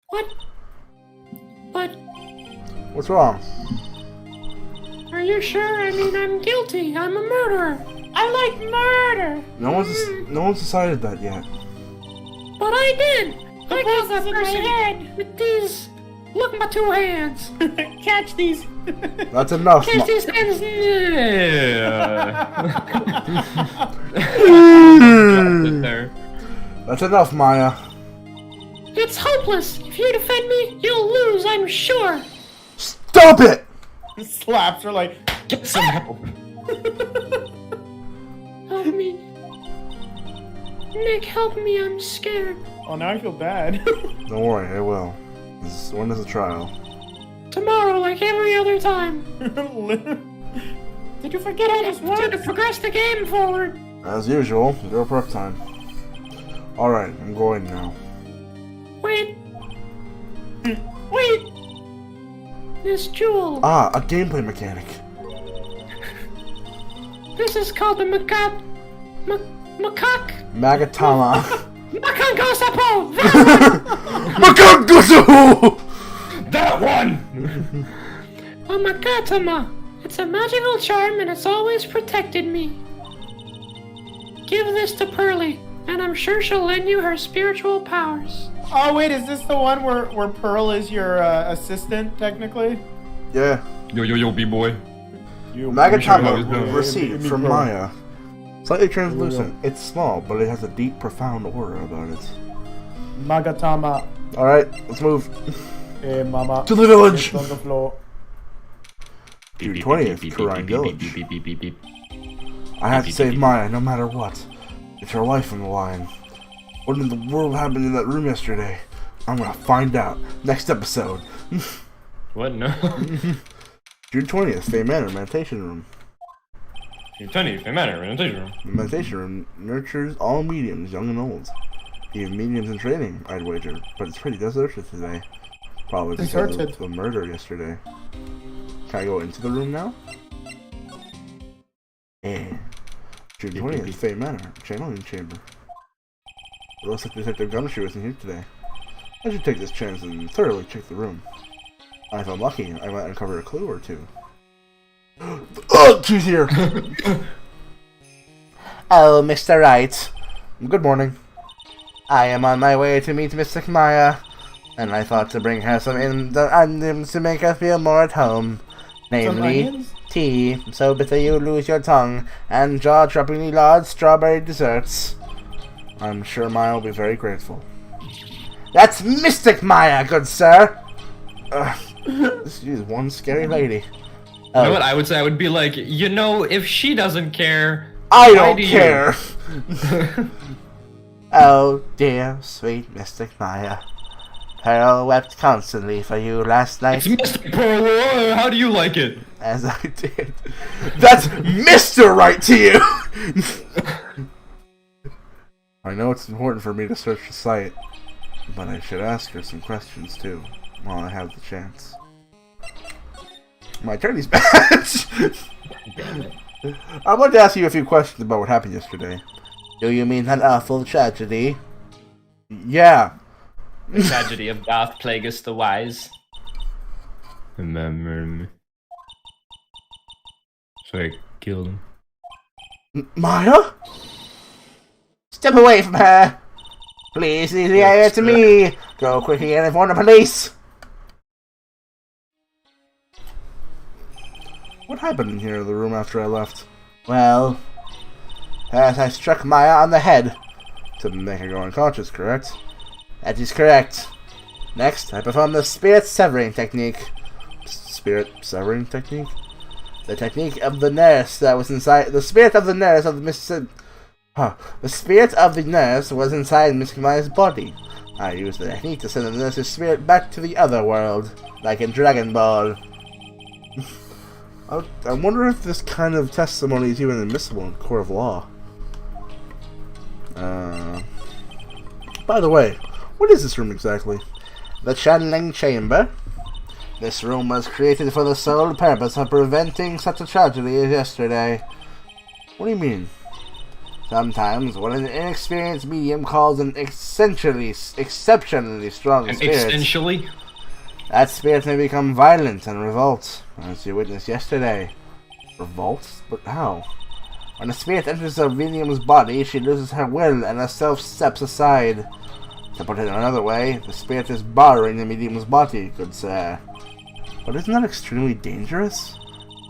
Speaker 4: What? But
Speaker 1: What's wrong?
Speaker 4: are you sure? I mean, I'm guilty. I'm a murderer. I like murder.
Speaker 1: No one's decided that yet.
Speaker 4: But I did. I got that person head with these. Look, my two hands.
Speaker 7: Catch these.
Speaker 1: That's enough.
Speaker 4: Catch these hands.
Speaker 6: There.
Speaker 1: That's enough, Maya.
Speaker 4: It's hopeless. If you defend me, you'll lose. I'm sure.
Speaker 1: Stop it!
Speaker 7: Slaps her like.
Speaker 6: Get some help.
Speaker 4: Help me. Nick, help me. I'm scared.
Speaker 7: Oh, now I feel bad.
Speaker 1: Don't worry, I will. When is the trial?
Speaker 4: Tomorrow, like every other time.
Speaker 7: Did you forget all this
Speaker 4: To progress the game forward.
Speaker 1: As usual, zero prep time. Alright, I'm going now.
Speaker 4: Wait. Wait. This jewel.
Speaker 1: Ah, a gameplay mechanic.
Speaker 4: This is called the macaque.
Speaker 1: Magatama.
Speaker 4: Macango Sapo!
Speaker 1: Makangosu!
Speaker 6: That one!
Speaker 4: A Makatama. It's a magical charm and it's always protected me. Give this to Pearly, and I'm sure she'll lend you her spiritual powers.
Speaker 7: Oh wait, is this the one where Pearl is your assistant technically?
Speaker 1: Yeah.
Speaker 6: Yo, B-boy.
Speaker 1: Magatama received from Maya. Slightly translucent. It's small, but it has a deep, profound aura about it.
Speaker 7: Magatama.
Speaker 1: Alright, let's move.
Speaker 7: Hey, mama.
Speaker 1: To the village!
Speaker 7: It's on the floor.
Speaker 1: June 20th, Kurine Village. I have to save Maya no matter what. It's her life on the line. What in the world happened in that room yesterday? I'm gonna find out. Next episode.
Speaker 6: What? No.
Speaker 1: June 20th, Fay Manor Meditation Room.
Speaker 6: You're 20, Fay Manor, meditation room.
Speaker 1: The meditation room nurtures all mediums, young and old. Even mediums in training, I'd wager. But it's pretty deserted today. Probably because of the murder yesterday. Can I go into the room now? Yeah. June 20th, Fate Manor, channeling chamber. It looks like Detective Gumshoe isn't here today. I should take this chance and thoroughly check the room. If I'm lucky, I might uncover a clue or two. Oh, she's here! Oh, Mr. Wright. Good morning. I am on my way to meet Mystic Maya, and I thought to bring her some onions to make her feel more at home. Namely, tea, so bitter you lose your tongue, and jaw-droppingly large strawberry desserts. I'm sure Maya will be very grateful. That's Mystic Maya, good sir! This is one scary lady.
Speaker 6: You know what I would say? I would be like, if she doesn't care,
Speaker 1: I don't care! Oh dear, sweet Mystic Maya. Pearl wept constantly for you last night.
Speaker 6: It's Mystic Pearl, how do you like it?
Speaker 1: As I did. That's Mr. Right to you! I know it's important for me to search the site, but I should ask her some questions too, while I have the chance. My attorney's badge! I wanted to ask you a few questions about what happened yesterday. Do you mean that awful tragedy? Yeah.
Speaker 8: The tragedy of Darth Plagueis the Wise.
Speaker 6: Remember. So I killed him.
Speaker 1: Maya? Step away from her! Please leave the area to me! Go quickly and inform the police! What happened in here in the room after I left? Well, as I struck Maya on the head to make her go unconscious, correct? That is correct. Next, I performed the spirit severing technique. Spirit severing technique? The technique of the nurse that was inside. The spirit of the nurse of the The spirit of the nurse was inside Miss Maya's body. I used the technique to send the nurse's spirit back to the other world, like in Dragon Ball. I wonder if this kind of testimony is even admissible in court of law. By the way, what is this room exactly? The channeling chamber. This room was created for the sole purpose of preventing such a tragedy as yesterday. What do you mean? Sometimes, when an inexperienced medium calls an exceptionally strong spirit, that spirit may become violent and revolt, as you witnessed yesterday. Revolt? But how? When a spirit enters a medium's body, she loses her will and herself steps aside. To put it another way, the spirit is borrowing the medium's body, good sir. But isn't that extremely dangerous?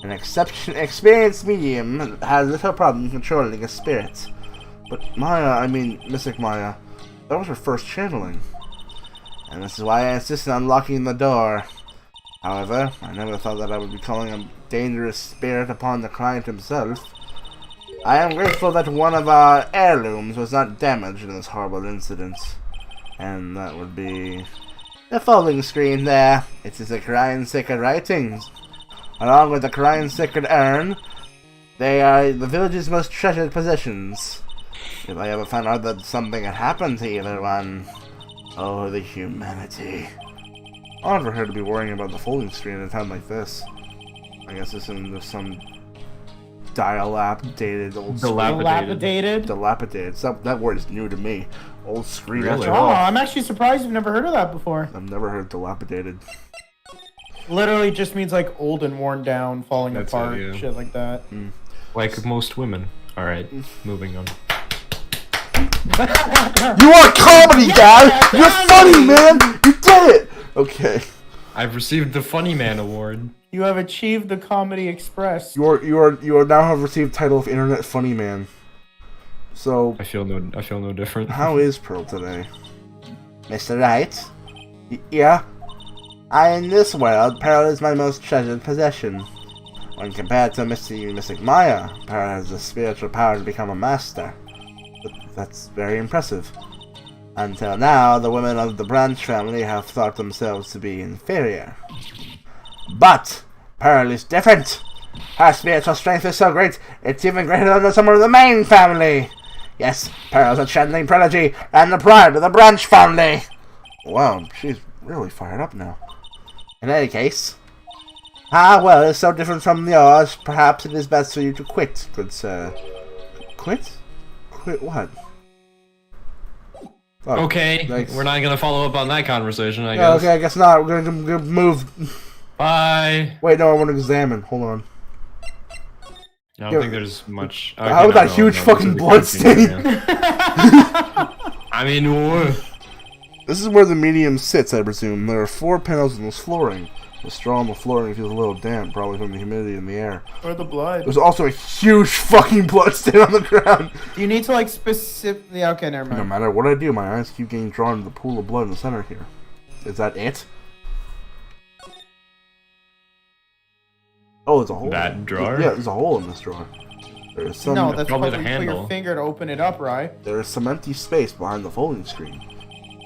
Speaker 1: An experienced medium has little problem controlling a spirit. But Maya, Mystic Maya, that was her first channeling. And this is why I insisted on locking the door. However, I never thought that I would be calling a dangerous spirit upon the client himself. I am grateful that one of our heirlooms was not damaged in this horrible incident. And that would be the folding screen there. It is the Korean sacred writings. Along with the Korean sacred urn, they are the village's most treasured possessions. If I ever found out that something had happened to either one, oh, the humanity. I'll never heard to be worrying about the folding screen in a time like this. I guess this is some dilapidated old Dilapidated. That word is new to me. Old screen.
Speaker 6: Really?
Speaker 7: Oh, I'm actually surprised you've never heard of that before.
Speaker 1: I've never heard dilapidated.
Speaker 7: Literally just means like old and worn down, falling
Speaker 6: That's
Speaker 7: apart,
Speaker 6: it, yeah.
Speaker 7: shit like that.
Speaker 6: Like most women. Alright, moving on.
Speaker 1: You are comedy, Dad! You're funny, man! You did it! Okay.
Speaker 6: I've received the Funny Man Award.
Speaker 7: You have achieved the Comedy Express.
Speaker 1: You are now have received title of Internet Funny Man. So
Speaker 6: I feel no different.
Speaker 1: how is Pearl today? Mr. Wright? Yeah? In this world, Pearl is my most treasured possession. When compared to Mystic Maya, Pearl has the spiritual power to become a master. But that's very impressive. Until now, the women of the Branch family have thought themselves to be inferior. But Pearl is different. Her spiritual strength is so great, it's even greater than some of the main family. Yes, Pearl's a channeling prodigy and the pride of the Branch family. Wow, she's really fired up now. In any case... well, it's so different from yours. Perhaps it is best for you to quit, good sir. Quit? Quit what? Oh,
Speaker 6: Okay,
Speaker 1: thanks.
Speaker 6: we're not gonna follow up on that conversation, I guess.
Speaker 1: Okay, I guess not. We're gonna move.
Speaker 6: Bye.
Speaker 1: Wait, no, I want to examine. Hold on.
Speaker 6: I don't think there's much. Okay,
Speaker 1: How about that huge fucking blood stain?
Speaker 6: I mean,
Speaker 1: This is where the medium sits, I presume. There are 4 panels in this flooring. The straw on the flooring feels a little damp, probably from the humidity in the air.
Speaker 7: Or the blood.
Speaker 1: There's also a huge fucking blood stain on the ground.
Speaker 7: Do you need to like specifically? Okay, never mind.
Speaker 1: No matter what I do, my eyes keep getting drawn to the pool of blood in the center here. Is that it? Oh, there's a hole.
Speaker 6: That drawer?
Speaker 1: Yeah, there's a hole in this drawer. There's some.
Speaker 7: No, that's
Speaker 6: Probably
Speaker 7: probably
Speaker 6: the
Speaker 7: put your
Speaker 6: handle.
Speaker 7: finger to open it up, right?
Speaker 1: There is some empty space behind the folding screen.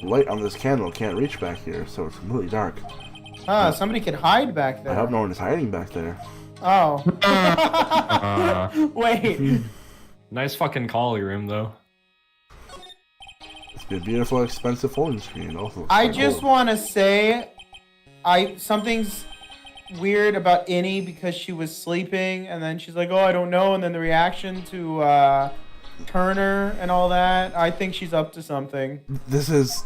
Speaker 1: The light on this candle can't reach back here, so it's completely dark.
Speaker 7: Somebody could hide back there.
Speaker 1: I hope no one is hiding back there.
Speaker 7: Oh. Wait.
Speaker 6: Nice fucking collie room, though.
Speaker 1: It's been a beautiful, expensive folding screen. It also looks
Speaker 7: I
Speaker 1: quite
Speaker 7: just
Speaker 1: old.
Speaker 7: want to say, something's weird about Innie because she was sleeping, and then she's like, "Oh, I don't know," and then the reaction to Turner and all that. I think she's up to something.
Speaker 1: This is.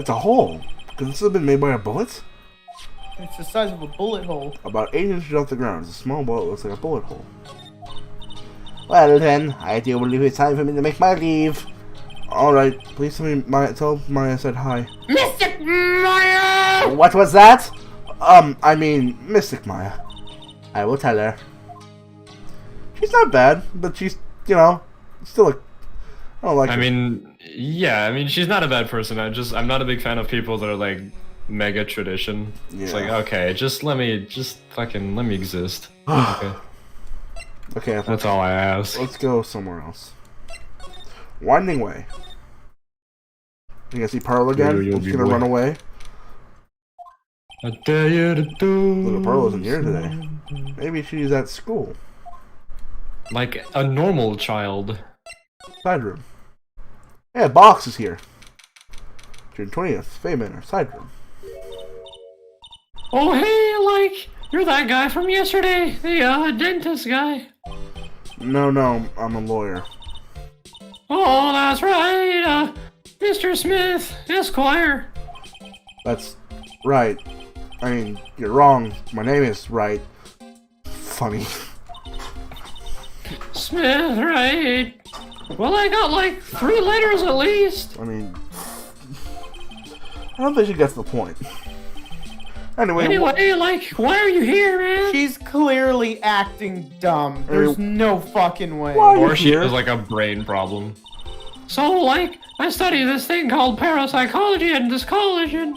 Speaker 1: It's a hole. Could this have been made by a bullet?
Speaker 7: It's the size of a bullet hole.
Speaker 1: About 8 inches off the ground. It's a small bullet. Looks like a bullet hole. Well then, I do believe it's time for me to make my leave. Alright, please tell Maya I said hi.
Speaker 4: Mystic Maya!
Speaker 1: What was that? I mean, Mystic Maya. I will tell her. She's not bad, but she's, still I don't like her.
Speaker 6: I mean, yeah, I mean, she's not a bad person. I'm not a big fan of people that are like mega tradition. It's like,
Speaker 1: Yeah.
Speaker 6: okay, let me exist. Okay.
Speaker 1: Okay,
Speaker 6: That's all I ask.
Speaker 1: let's go somewhere else. Winding way. You gonna see Pearl again?
Speaker 6: You'll
Speaker 1: She's
Speaker 6: be
Speaker 1: gonna
Speaker 6: boy.
Speaker 1: run away.
Speaker 6: I dare you to do.
Speaker 1: Little Pearl isn't here today. Maybe she's at school.
Speaker 6: Like a normal child.
Speaker 1: Side room. Yeah, Box is here. June 20th, Faye Manor, side room.
Speaker 2: Oh, hey, you're that guy from yesterday, the dentist guy.
Speaker 1: No, I'm a lawyer.
Speaker 2: Oh, that's right, Mr. Smith, Esquire.
Speaker 1: That's right. I mean, you're wrong. My name is right. Funny.
Speaker 2: Smith, right? Well, I got 3 letters at least.
Speaker 1: I mean, I don't think she gets the point. Anyway,
Speaker 2: Why are you here, man?
Speaker 7: She's clearly acting dumb. There's no fucking way.
Speaker 1: Why?
Speaker 6: Or she
Speaker 1: here?
Speaker 6: has like a brain problem.
Speaker 2: So, I study this thing called parapsychology at this college, and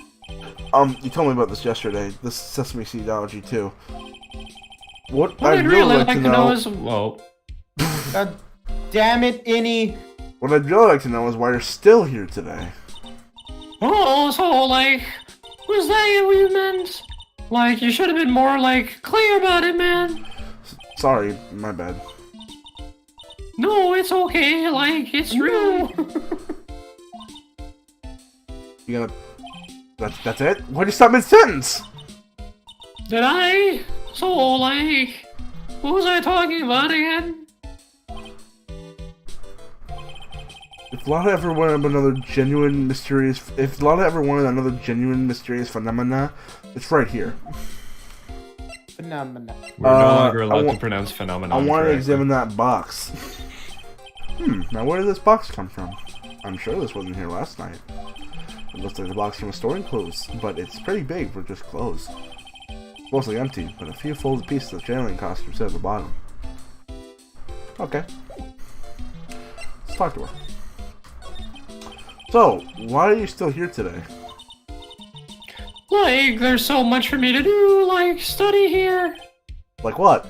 Speaker 1: you told me about this yesterday. This Sesame Seedology too. What
Speaker 2: what
Speaker 1: I'd really like to know
Speaker 2: is,
Speaker 6: Well,
Speaker 7: God damn it, Innie.
Speaker 1: what I'd really like to know is why you're still here today.
Speaker 2: oh, so, was that what you meant? You should have been more, clear about it, man.
Speaker 1: Sorry, my bad.
Speaker 2: No, it's okay, it's true.
Speaker 1: You gonna? That's it? Why'd you stop mid-sentence?
Speaker 2: Did I? So, what was I talking about again?
Speaker 1: If Lotta ever wanted another genuine mysterious phenomena, it's right here.
Speaker 7: Phenomena.
Speaker 6: we're no longer
Speaker 1: I
Speaker 6: allowed
Speaker 1: wa-
Speaker 6: to pronounce
Speaker 1: I
Speaker 6: phenomenon.
Speaker 1: want to
Speaker 6: correctly.
Speaker 1: examine that box. Now where did this box come from? I'm sure this wasn't here last night. It looks like the box from a storing clothes, but it's pretty big for just clothes. It's mostly empty, but a few folded pieces of channeling costume sit at the bottom. Okay. Let's talk to her. So, why are you still here today?
Speaker 2: There's so much for me to do, study here.
Speaker 1: Like what?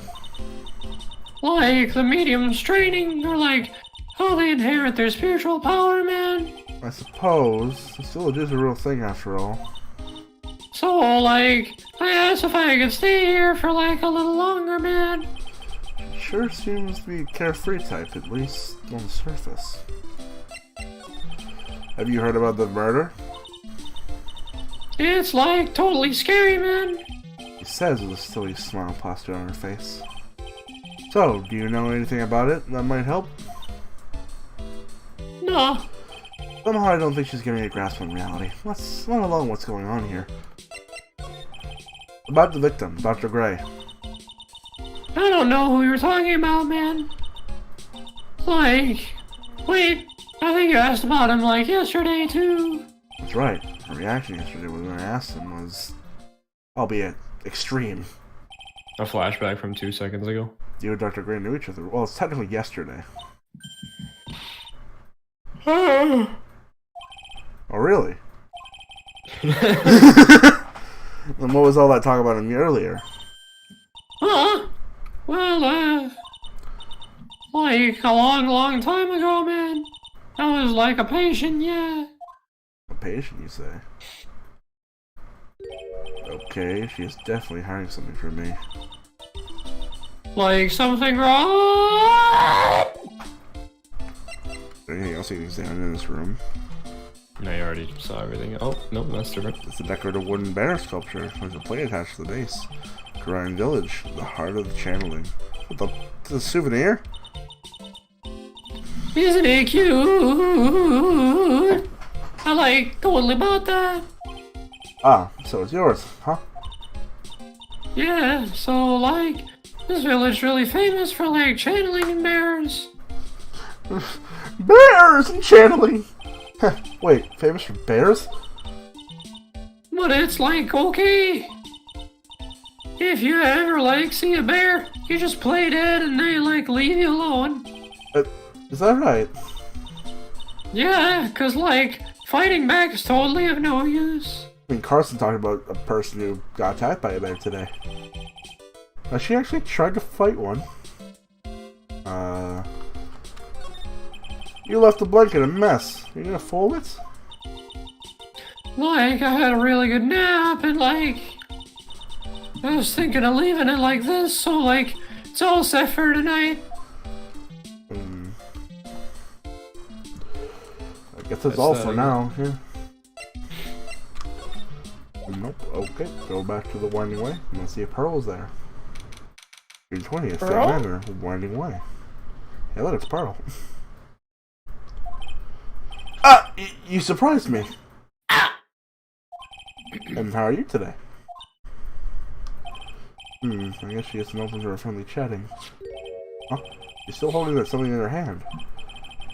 Speaker 2: The medium's training, or how they inherit their spiritual power, man.
Speaker 1: I suppose. The Trilogy is a real thing after all.
Speaker 2: So, I asked if I could stay here for, a little longer, man.
Speaker 1: sure seems to be a carefree type, at least on the surface. Have you heard about the murder?
Speaker 2: It's like totally scary, man.
Speaker 1: He says with a silly smile plastered on her face. So, do you know anything about it that might help?
Speaker 2: No.
Speaker 1: Somehow I don't think she's getting a grasp on reality. Let's let alone what's going on here. About the victim, Dr. Gray.
Speaker 2: I don't know who you're talking about, man. Like, wait, I think you asked about him like yesterday, too.
Speaker 1: That's right. Her reaction yesterday when I asked him was, albeit extreme.
Speaker 6: A flashback from 2 seconds ago.
Speaker 1: You and Dr. Gray knew each other. Well, it's technically yesterday. Oh, really? Then what was all that talk about him earlier?
Speaker 2: Huh? Well, like a long, long time ago, man. I was like a patient, yeah.
Speaker 1: A patient, you say? Okay, she is definitely hiding something from me.
Speaker 2: Like something wrong?
Speaker 1: Anything else you can examine in this room?
Speaker 6: No, you already saw everything. Oh, no, that's different.
Speaker 1: It's a decorative wooden bear sculpture with a plate attached to the base. Korean Village, the heart of the channeling. What the? It's a souvenir?
Speaker 2: Isn't it cute? I like totally bought that.
Speaker 1: Ah, so it's yours, huh?
Speaker 2: Yeah, so like, this village really famous for like channeling and bears.
Speaker 1: Bears and channeling! Wait, famous for bears?
Speaker 2: But it's like, okay, if you ever like see a bear, you just play dead and they like leave you alone.
Speaker 1: Is that right?
Speaker 2: Yeah, cause like, fighting back is totally of no use.
Speaker 1: I mean, Carson talked about a person who got attacked by a bear today. Now, she actually tried to fight one. You left the blanket a mess. You gonna fold it?
Speaker 2: Like, I had a really good nap and like, I was thinking of leaving it like this, so like, it's all set for tonight.
Speaker 1: I guess that's all for now. Yeah. Nope. Okay. Go back to the winding way. And let's see if Pearl's there. June 20th.
Speaker 7: Pearl?
Speaker 1: Manor, winding way. Hey, look, it's Pearl. Ah! You surprised me. And how are you today? I guess she hasn't opened her friendly chatting. Huh? She's still holding that something in her hand.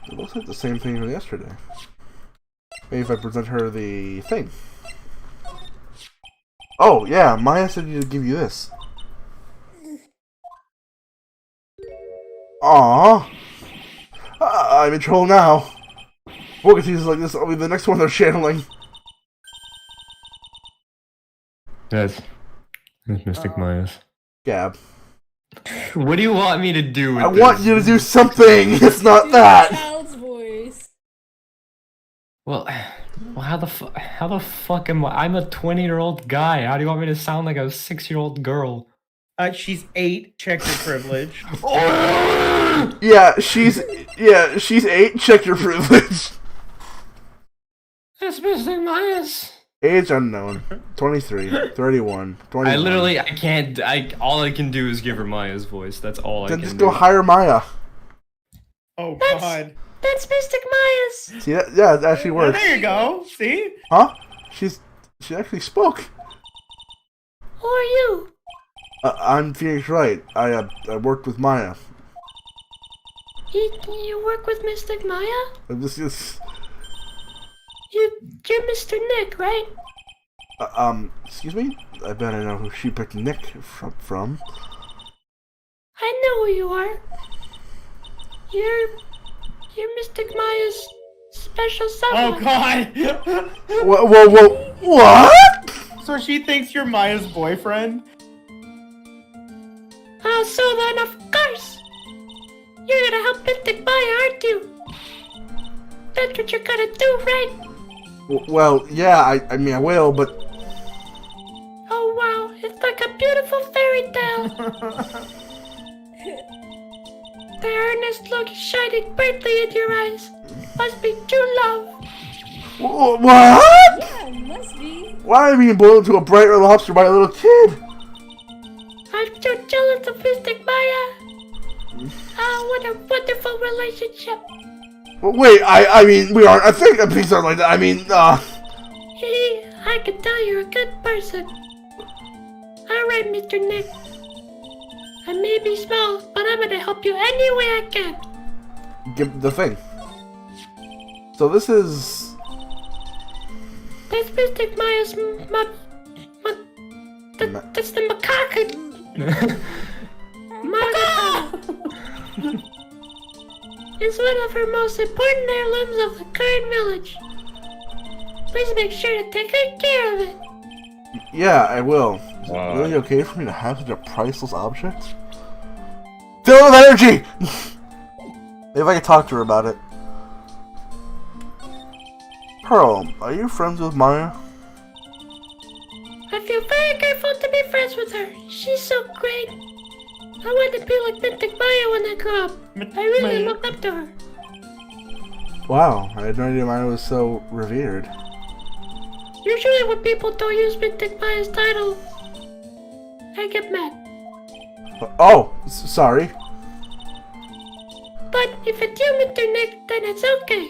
Speaker 1: It looks like the same thing from yesterday. Maybe if I present her the thing. Oh, yeah, Maya said to give you this. Aww. I'm in trouble now. Focus pieces like this will be the next one they're channeling.
Speaker 6: That's Mystic Maya's.
Speaker 1: Gab.
Speaker 6: What do you want me to do with
Speaker 1: I
Speaker 6: this?
Speaker 1: want you to do something! It's not that!
Speaker 5: Child's voice.
Speaker 6: Well, how the fuck am I? I'm a 20-year-old guy. How do you want me to sound like a 6-year-old girl?
Speaker 7: She's 8. Check your privilege.
Speaker 1: Yeah, she's 8. Check your privilege.
Speaker 2: That's Mystic Maya's.
Speaker 1: Age unknown. 23, 31, 21.
Speaker 6: I can't. All I can do is give her Maya's voice. That's all I
Speaker 1: Then
Speaker 6: can
Speaker 1: just
Speaker 6: do.
Speaker 1: go hire Maya.
Speaker 7: Oh god.
Speaker 5: That's Mystic Maya's.
Speaker 1: See that? Yeah, it actually
Speaker 7: Oh,
Speaker 1: works.
Speaker 7: there you go. See?
Speaker 1: Huh? She actually spoke.
Speaker 5: Who are you?
Speaker 1: I'm Phoenix Wright. I worked with Maya.
Speaker 5: You work with Mystic Maya?
Speaker 1: This is
Speaker 5: You're Mr. Nick, right?
Speaker 1: excuse me? I bet I know who she picked Nick from.
Speaker 5: I know who you are. You're Mystic Maya's special
Speaker 7: Oh
Speaker 5: someone.
Speaker 7: god.
Speaker 1: Whoa, what?
Speaker 7: So she thinks you're Maya's boyfriend?
Speaker 5: So then, of course, you're gonna help Mystic Maya, aren't you? That's what you're gonna do, right?
Speaker 1: Well, yeah, I mean, I will, but...
Speaker 5: Oh wow, it's like a beautiful fairy tale. shining brightly in your eyes. Must be true love.
Speaker 1: What?
Speaker 9: Yeah, it must be.
Speaker 1: Why am I being boiled to a bright red lobster by a little kid?
Speaker 5: I'm so jealous of Mystic Maya. Oh, what a wonderful relationship.
Speaker 1: Well, wait, I mean, we aren't a thing of things are like that. I mean,
Speaker 5: I can tell you're a good person. Alright, Mr. Nick. I may be small, but I'm gonna help you any way I can.
Speaker 1: give the thing. So this is...
Speaker 5: That's Mystic Maya's that's the macaque. Magatama. It's one of her most important heirlooms of the current village. Please make sure to take good care of it.
Speaker 1: Yeah, I will. Is it really okay for me to have such a priceless object? Fill with energy! Maybe I can talk to her about it. Pearl, are you friends with Maya?
Speaker 5: I feel very grateful to be friends with her. She's so great. I want to be like Mystic Maya when I grow up. I really look up to her.
Speaker 1: Wow, I had no idea Maya was so revered.
Speaker 5: Usually when people don't use Mystic Maya's title, I get mad.
Speaker 1: Oh, sorry.
Speaker 5: But if it's you, Mr. Nick, then it's okay.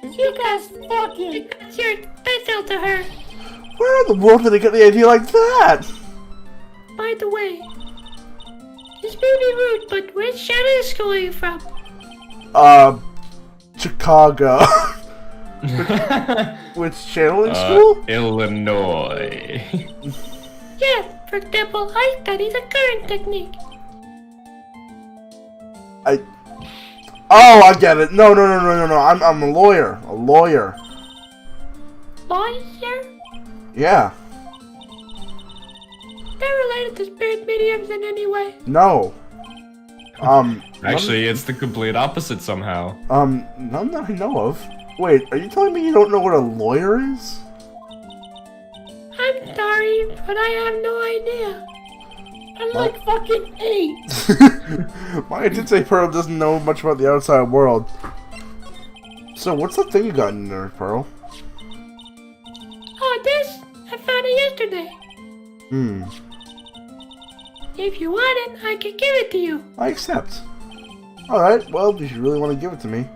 Speaker 5: You guys fucking because you're special to her.
Speaker 1: Where in the world did I get the idea like that?
Speaker 5: By the way, this may be rude, but which shadow school are you from?
Speaker 1: Chicago. Which channeling school?
Speaker 6: Illinois.
Speaker 5: Yeah, for example, I study the current technique.
Speaker 1: Oh, I get it. No. I'm a lawyer. A lawyer.
Speaker 5: Lawyer?
Speaker 1: Yeah.
Speaker 5: They're related to spirit mediums in any way.
Speaker 1: No.
Speaker 6: Actually, it's the complete opposite somehow.
Speaker 1: None that I know of. Wait, are you telling me you don't know what a lawyer is?
Speaker 5: I'm sorry, but I have no idea. I'm like fucking 8.
Speaker 1: Maya did say Pearl doesn't know much about the outside world. So what's that thing you got in there, Pearl?
Speaker 5: Oh, this? I found it yesterday. If you want it, I can give it to you.
Speaker 1: I accept. Alright, well, if you really want to give it to me.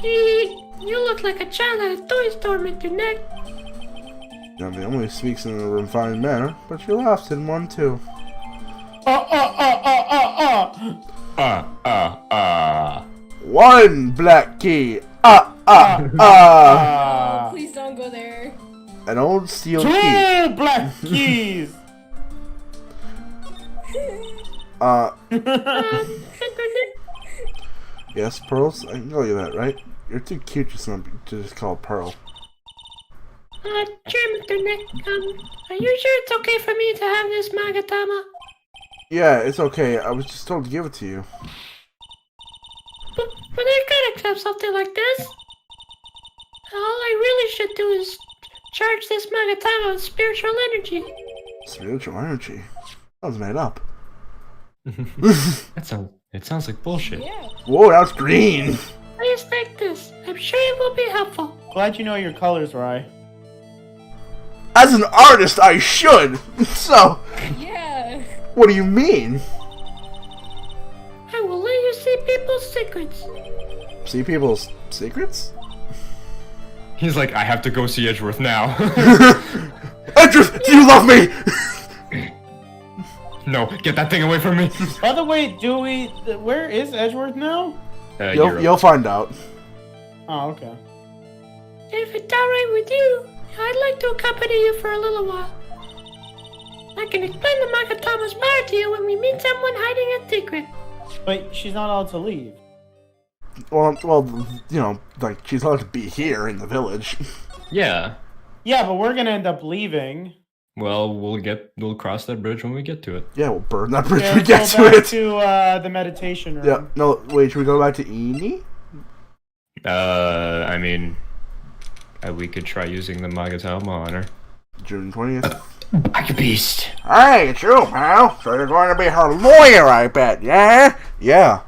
Speaker 5: You look like a child at a toy store, Mr. Nick.
Speaker 1: Now, the only speaks in a refined manner, but she laughs in one too. One black key.
Speaker 9: Oh, please don't go there.
Speaker 1: An old steel key.
Speaker 7: 2 black keys.
Speaker 5: Mr. Nick,
Speaker 1: Yes, Pearls? I can call you that, right? You're too cute to just call Pearl.
Speaker 5: sure, Mr. Nick. Are you sure it's okay for me to have this Magatama?
Speaker 1: Yeah, it's okay. I was just told to give it to you.
Speaker 5: But I can't accept something like this. All I really should do is charge this Magatama with spiritual energy.
Speaker 1: Spiritual energy? Sounds made up.
Speaker 6: It sounds like bullshit.
Speaker 9: Yeah.
Speaker 1: Whoa, that's green!
Speaker 5: Please take this. I'm sure it will be helpful.
Speaker 7: Glad you know your colors, Rye.
Speaker 1: As an artist, I should! So,
Speaker 9: Yeah.
Speaker 1: what do you mean?
Speaker 5: I will let you see people's secrets.
Speaker 1: See people's secrets?
Speaker 6: He's like, I have to go see Edgeworth now.
Speaker 1: Edgeworth, do you love me?
Speaker 6: No, get that thing away from me.
Speaker 7: By the way, where is Edgeworth now?
Speaker 1: You'll find out.
Speaker 7: Oh, okay.
Speaker 5: If it's alright with you, I'd like to accompany you for a little while. I can explain the Magatama's power to you when we meet someone hiding a secret.
Speaker 7: But she's not allowed to leave.
Speaker 1: Well, you know, like, she's allowed to be here in the village.
Speaker 6: Yeah.
Speaker 7: Yeah, but we're gonna end up leaving.
Speaker 6: Well, we'll cross that bridge when we get to it.
Speaker 1: Yeah, we'll burn that bridge
Speaker 7: Yeah,
Speaker 1: when we get
Speaker 7: let's
Speaker 1: to
Speaker 7: go back
Speaker 1: it.
Speaker 7: to the meditation room.
Speaker 1: Yeah, no, wait, should we go back to Eni?
Speaker 6: I mean, we could try using the Magatama on her.
Speaker 1: June 20th.
Speaker 6: Black Beast.
Speaker 1: Hey, it's you, pal. So you're going to be her lawyer, I bet, yeah? Yeah.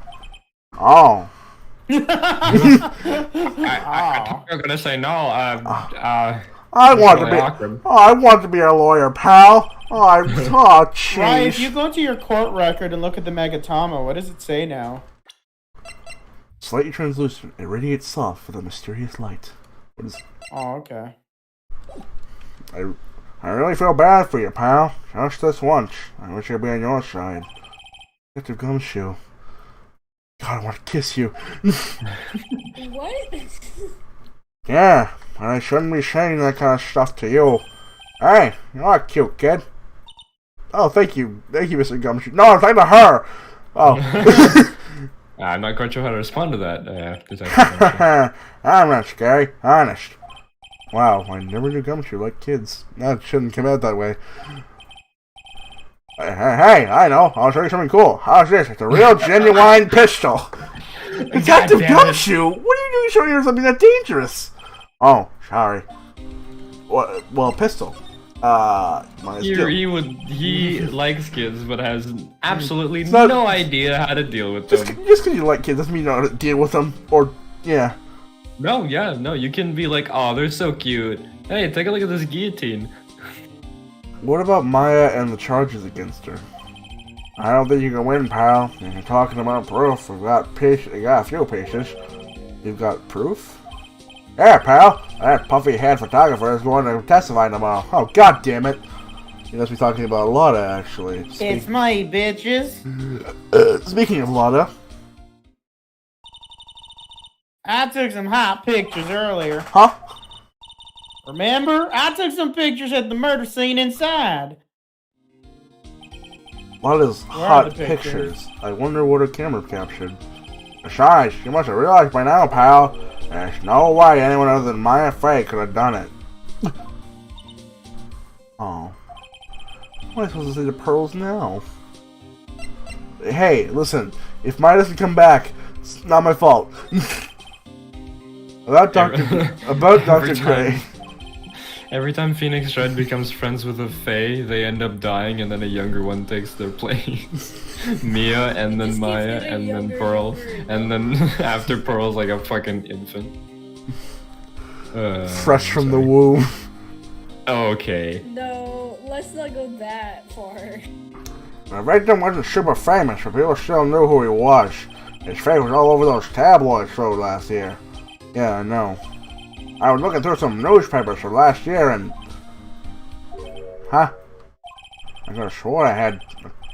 Speaker 1: Oh.
Speaker 6: I thought you were gonna say no.
Speaker 1: I want to
Speaker 6: really
Speaker 1: be.
Speaker 6: awkward.
Speaker 1: Oh, I want to be a lawyer, pal. Oh, jeez.
Speaker 7: Right, if you go to your court record and look at the Megatama, what does it say now?
Speaker 1: Slightly translucent, it radiates soft with a mysterious light. What is?
Speaker 7: Oh, okay.
Speaker 1: I really feel bad for you, pal. Just this once. I wish I'd be on your side. Detective Gumshoe. God, I want to kiss you.
Speaker 9: What?
Speaker 1: Yeah, I shouldn't be saying that kind of stuff to you. Hey, you're a cute kid. Oh, thank you. Thank you, Mr. Gumshoe. No, I'm talking to her. Oh.
Speaker 6: I'm not quite sure how to respond to that.
Speaker 1: I'm not scary. Honest. Wow, I never knew Gumshoe liked kids. That shouldn't come out that way. Hey, I know. I'll show you something cool. How's this? It's a real genuine pistol. Detective Gumshoe? What are you doing showing her something that dangerous? Oh, sorry. Well, pistol.
Speaker 6: He likes kids, but has absolutely
Speaker 1: not,
Speaker 6: no idea how to deal with them.
Speaker 1: Just because you like kids doesn't mean you know how to deal with them. Or, yeah.
Speaker 6: No, you can be like, oh, they're so cute. Hey, take a look at this guillotine.
Speaker 1: What about Maya and the charges against her? I don't think you can win, pal. If you're talking about proof, we got a few pieces. You've got proof? Yeah, pal. That puffy-head photographer is going to testify tomorrow. Oh, god damn it. You must be talking about Lotta, actually.
Speaker 7: It's my bitches.
Speaker 1: Speaking of Lotta.
Speaker 7: I took some hot pictures earlier.
Speaker 1: Huh?
Speaker 7: Remember? I took some pictures at the murder scene inside.
Speaker 1: Lotta's
Speaker 7: Where are
Speaker 1: hot
Speaker 7: the pictures?
Speaker 1: pictures. I wonder what her camera captured. Besides, you must have realized by now, pal. There's no way anyone other than Maya Fey could have done it. Oh. What am I supposed to say to Pearls now? Hey, listen. If Maya doesn't come back, it's not my fault. About Dr. Gray.
Speaker 6: Every time Phoenix Red becomes friends with a Fae, they end up dying, and then a younger one takes their place. Mia, and then
Speaker 9: Just keeps
Speaker 6: Maya,
Speaker 9: getting
Speaker 6: and then
Speaker 9: younger
Speaker 6: Pearl,
Speaker 9: and younger.
Speaker 6: and then after Pearl's like a fucking infant.
Speaker 1: Fresh from the
Speaker 6: sorry.
Speaker 1: womb.
Speaker 6: Okay.
Speaker 9: No, let's not go that far.
Speaker 1: The victim wasn't super famous, but people still knew who he was. His face was all over those tabloids showed last year. Yeah, I know. I was looking through some newspapers from last year and... Huh? I could have swore I had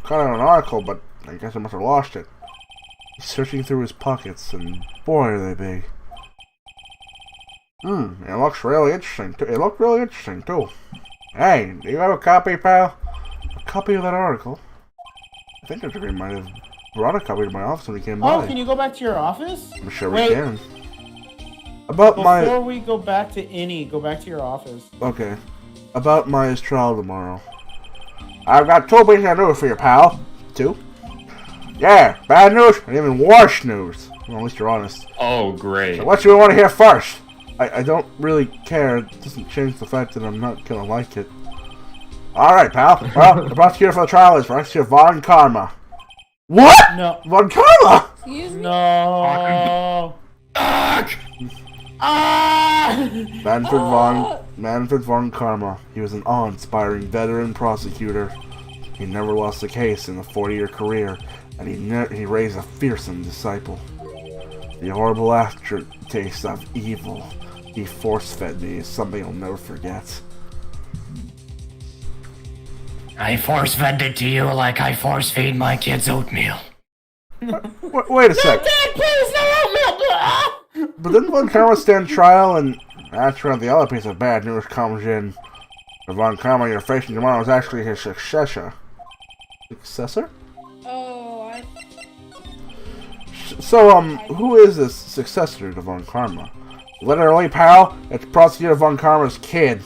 Speaker 1: cut out an article, but I guess I must have lost it. He's searching through his pockets, and boy are they big. It looks really interesting, too. It looked really interesting, too. Hey, do you have a copy, pal? A copy of that article? I think Dr. Green might have brought a copy to my office when he came by.
Speaker 7: Oh, can you go back to your office?
Speaker 1: I'm sure
Speaker 7: Wait.
Speaker 1: we can. About
Speaker 7: Before we go back to go back to your office.
Speaker 1: Okay. About Maya's trial tomorrow. I've got 2 pieces of news for you, pal. 2? Yeah, bad news and even worse news. Well, at least you're honest.
Speaker 6: Oh, great.
Speaker 1: So what do you want to hear first? I don't really care. It doesn't change the fact that I'm not gonna like it. Alright, pal. Well, the prosecutor for the trial is Prosecutor Von Karma. What?
Speaker 7: No.
Speaker 1: Von Karma?
Speaker 9: Excuse me?
Speaker 7: No.
Speaker 1: Manfred von Karma. He was an awe-inspiring veteran prosecutor. He never lost a case in a 40-year career, and he raised a fearsome disciple. The horrible aftertaste of evil he force-fed me is something I'll never forget.
Speaker 2: I force-fed it to you like I force-feed my kids oatmeal.
Speaker 1: Wait a sec.
Speaker 7: Dad, please, no oatmeal.
Speaker 1: But didn't Von Karma stand trial, and that's where the other piece of bad news comes in. The Von Karma you're facing tomorrow is actually his successor. Successor?
Speaker 9: Oh,
Speaker 1: So, who is this successor to Von Karma? Literally, pal, it's Prosecutor Von Karma's kid.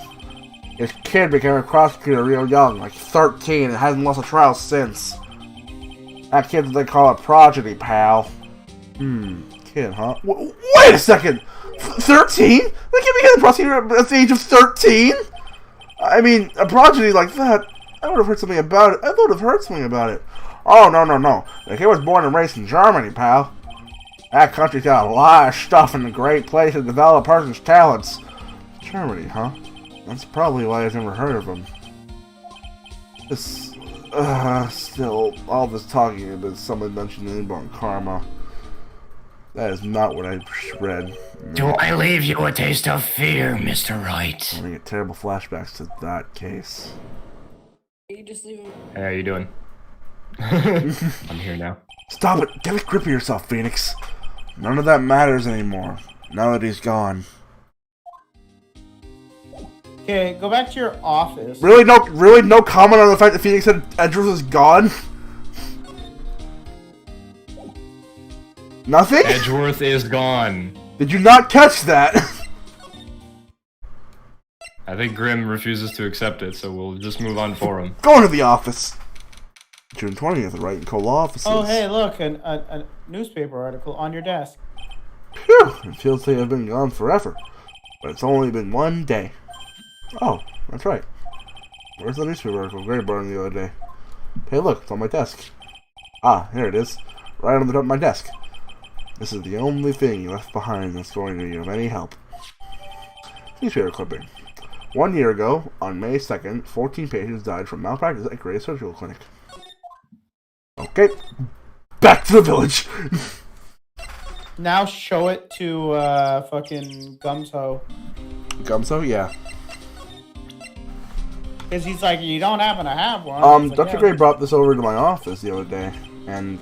Speaker 1: His kid became a prosecutor real young, like 13, and hasn't lost a trial since. That kid's what they call a prodigy, pal. Kid, huh? Wait a second! 13? They can become a prosecutor at the age of 13? I mean, a prodigy like that, I would have heard something about it. I would have heard something about it. Oh, no. The kid was born and raised in Germany, pal. That country's got a lot of stuff and a great place to develop a person's talents. Germany, huh? That's probably why I've never heard of them. Still, all this talking about someone mentioned inborn karma. That is not what I read.
Speaker 2: Do I leave you a taste of fear, Mr. Wright?
Speaker 1: I get terrible flashbacks to that case.
Speaker 9: You just leave him.
Speaker 6: Hey, how you doing? I'm here now.
Speaker 1: Stop it! Get a grip of yourself, Phoenix. None of that matters anymore, now that he's gone.
Speaker 7: Okay, go back to your office.
Speaker 1: Really no comment on the fact that Phoenix said Edgeworth is gone? Nothing?
Speaker 6: Edgeworth is gone.
Speaker 1: Did you not catch that?
Speaker 6: I think Grimm refuses to accept it, so we'll just move on for him.
Speaker 1: Going to the office. June 20th, Wright and Cole offices.
Speaker 7: Oh, hey, look, a newspaper article on your desk.
Speaker 1: Phew, it feels like I've been gone forever. But it's only been one day. Oh, that's right. Where's the newspaper article Gray brought in the other day? Hey, look, it's on my desk. Ah, here it is. Right on the top of my desk. This is the only thing left behind that's going to be of any help. Newspaper clipping. 1 year ago, on May 2nd, 14 patients died from malpractice at Gray's Surgical Clinic. Okay, back to the village.
Speaker 7: Now show it to fucking Gumso.
Speaker 1: Gumso, yeah.
Speaker 7: Because he's like, you don't happen to have one. It's like,
Speaker 1: Dr. Gray brought this over to my office the other day, and...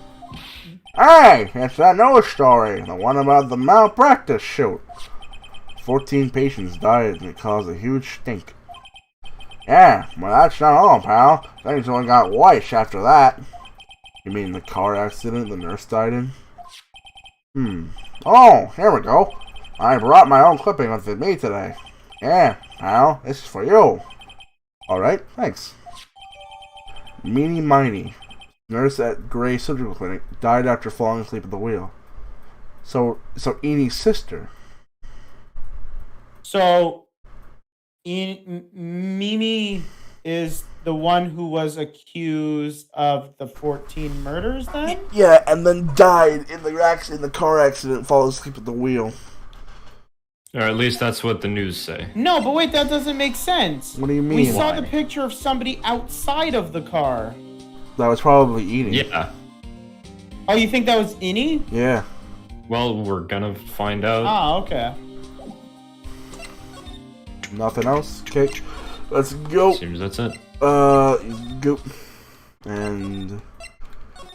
Speaker 1: Hey, it's that newest story, the one about the malpractice shoot. 14 patients died and it caused a huge stink. Yeah, well that's not all, pal. Things only got worse after that. You mean the car accident the nurse died in? Oh, here we go. I brought my own clipping with me today. Yeah, pal, this is for you. Alright, thanks. Meanie Miney, nurse at Gray Surgical Clinic, died after falling asleep at the wheel. So Enie's sister.
Speaker 7: So, Mimi is the one who was accused of the 14 murders then?
Speaker 1: Yeah, and then died in the car accident, falling asleep at the wheel.
Speaker 6: Or at least that's what the news say.
Speaker 7: No, but wait, that doesn't make sense.
Speaker 1: What do you mean?
Speaker 7: We saw the picture of somebody outside of the car.
Speaker 1: That was probably Enie.
Speaker 6: Yeah.
Speaker 7: Oh, you think that was Enie?
Speaker 1: Yeah.
Speaker 6: Well, we're gonna find out.
Speaker 7: Ah, okay.
Speaker 1: Nothing else? Okay. Let's go.
Speaker 6: Seems that's it.
Speaker 1: Go. And...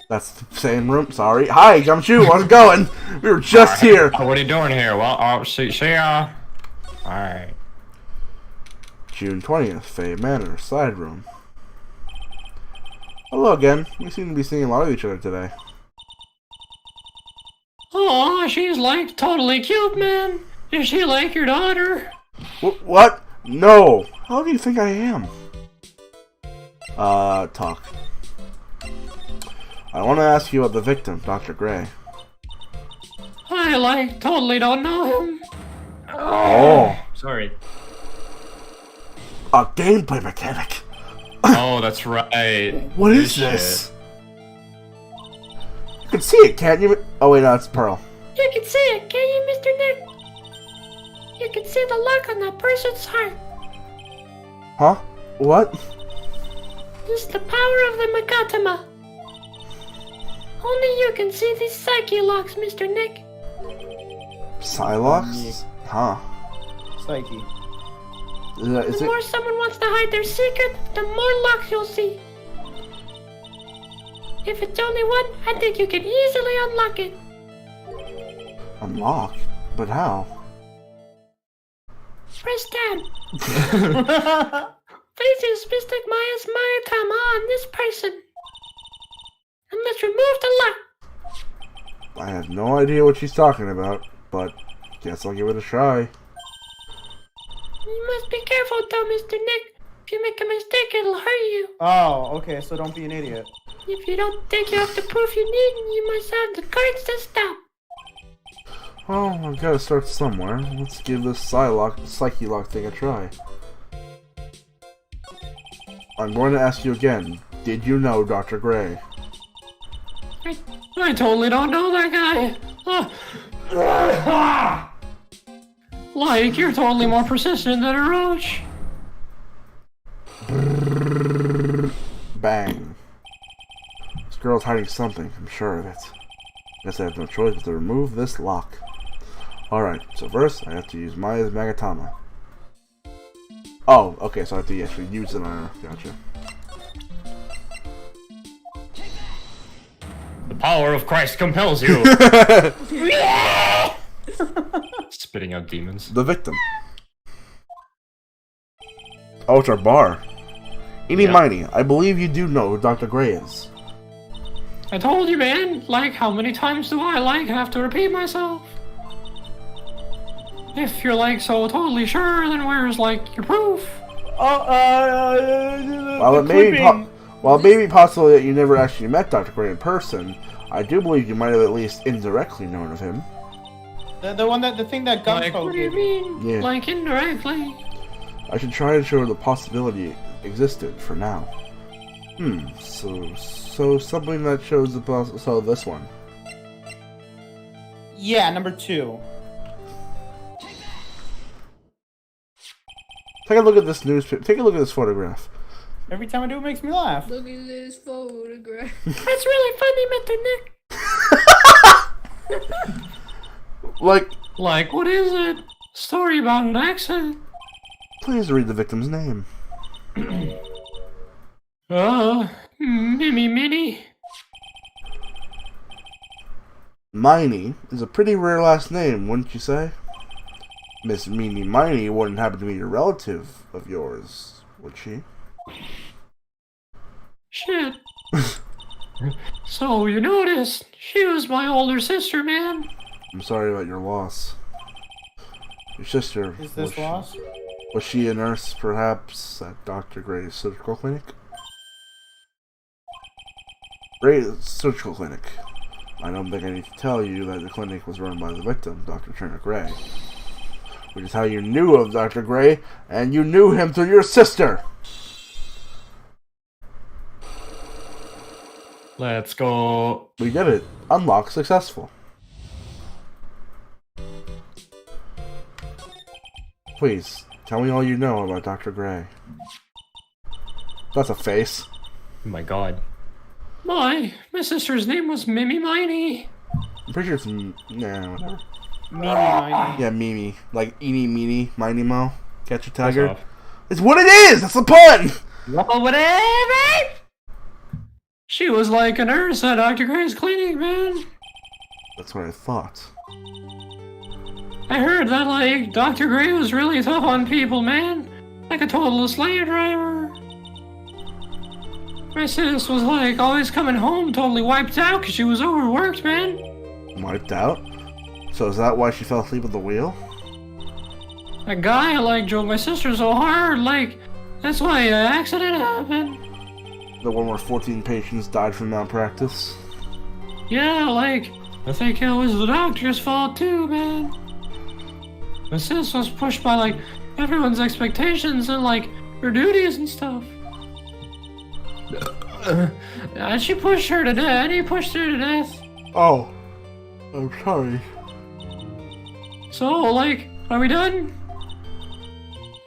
Speaker 1: That's the same room. Sorry. Hi, Gumshoe. How's it going? We were just here.
Speaker 6: What are you doing here? Well, I'll see ya. Alright.
Speaker 1: June 20th, Fay Manor, side room. Hello again. We seem to be seeing a lot of each other today.
Speaker 2: Oh, she's like totally cute, man. Is she like your daughter?
Speaker 1: What? No. How do you think I am? Talk. I want to ask you about the victim, Dr. Gray.
Speaker 2: I like totally don't know him.
Speaker 1: Oh.
Speaker 6: Sorry.
Speaker 1: A gameplay mechanic.
Speaker 6: Oh, that's right.
Speaker 1: What is this? You can see it, can't you? Oh wait, no, it's Pearl.
Speaker 5: You can see it, can you, Mr. Nick? You can see the look on that person's heart.
Speaker 1: Huh? What?
Speaker 5: It's the power of the Magatama. Only you can see these psyche locks, Mr. Nick.
Speaker 1: Psylocks? Huh.
Speaker 7: Psyche.
Speaker 1: Is
Speaker 5: The more someone wants to hide their secret, the more locks you'll see. If it's only one, I think you can easily unlock it.
Speaker 1: unlock? But how?
Speaker 5: Press tab. Please use Mystic Maya's Mayatama on this person. And let's remove the lock.
Speaker 1: I have no idea what she's talking about, but guess I'll give it a try.
Speaker 5: You must be careful though, Mr. Nick. If you make a mistake, it'll hurt you.
Speaker 7: Oh, okay, so don't be an idiot.
Speaker 5: If you don't think you have the proof you need, you must have the cards to stop.
Speaker 1: Well, I've got to start somewhere. Let's give this Psyche Lock thing a try. I'm going to ask you again. Did you know Dr. Gray?
Speaker 2: I totally don't know that guy. Like, you're totally more persistent than a roach.
Speaker 1: Bang. This girl's hiding something, I'm sure of it. Guess I have no choice but to remove this lock. Alright, so first I have to use Maya's Magatama. Oh, okay, so I have to actually use it on her. Gotcha.
Speaker 6: The power of Christ compels you. Spitting out demons.
Speaker 1: The victim. Oh, it's our bar. Eeny Miny, I believe you do know who Dr. Gray is.
Speaker 2: I told you, man. Like, how many times do I, like, have to repeat myself? If you're, like, so totally sure, then where's, like, your proof?
Speaker 1: While it may be possible that you never actually met Dr. Gray in person, I do believe you might have at least indirectly known of him.
Speaker 7: The thing that
Speaker 2: Like,
Speaker 7: Gumpo
Speaker 2: what do you
Speaker 7: gave me.
Speaker 2: mean?
Speaker 1: Yeah.
Speaker 2: Like, indirectly?
Speaker 1: I should try to show the possibility existed for now. So something that shows the so this one.
Speaker 7: Yeah, number 2.
Speaker 1: Take a look at this take a look at this photograph.
Speaker 7: Every time I do, it makes me laugh.
Speaker 9: Look at this photograph.
Speaker 5: That's really funny, Mr. Nick.
Speaker 1: Like,
Speaker 2: what is it? Story about an accident?
Speaker 1: please read the victim's name.
Speaker 2: Minnie.
Speaker 1: Miney is a pretty rare last name, wouldn't you say? Miss Meeny Miney wouldn't happen to be a relative of yours, would she?
Speaker 2: Shit. So, you noticed, she was my older sister, man.
Speaker 1: I'm sorry about your loss. Your sister,
Speaker 7: Is this lost?
Speaker 1: Was she a nurse, perhaps, at Dr. Gray's surgical clinic? Gray's surgical clinic. I don't think I need to tell you that the clinic was run by the victim, Dr. Turner Gray. Which is how you knew of Dr. Gray, and you knew him through your sister!
Speaker 6: Let's go.
Speaker 1: We did it. Unlock successful. Please, tell me all you know about Dr. Gray. That's a face.
Speaker 6: Oh my god.
Speaker 2: My sister's name was Mimi Miney.
Speaker 1: I'm pretty sure it's... Nah, whatever.
Speaker 7: Mimi Miney.
Speaker 1: Yeah, Mimi. Like, eeny, meeny, miny, mo. Catch a
Speaker 6: Piss
Speaker 1: tiger.
Speaker 6: off.
Speaker 1: It's what it is! That's the pun!
Speaker 2: Well, whatever! She was like a nurse at Dr. Gray's clinic, man.
Speaker 1: That's what I thought.
Speaker 2: I heard that, like, Dr. Gray was really tough on people, man. Like a total slave driver. My sis was, like, always coming home totally wiped out because she was overworked, man.
Speaker 1: Wiped out? So is that why she fell asleep at the wheel?
Speaker 2: A guy, like, drove my sister so hard, like, that's why an accident happened.
Speaker 1: The one where 14 patients died from malpractice?
Speaker 2: Yeah, like, I think it was the doctor's fault too, man. My sis was pushed by, like, everyone's expectations and, like, her duties and stuff. And she pushed her to death, and he pushed her to death.
Speaker 1: Oh. I'm sorry.
Speaker 2: So, like, are we done?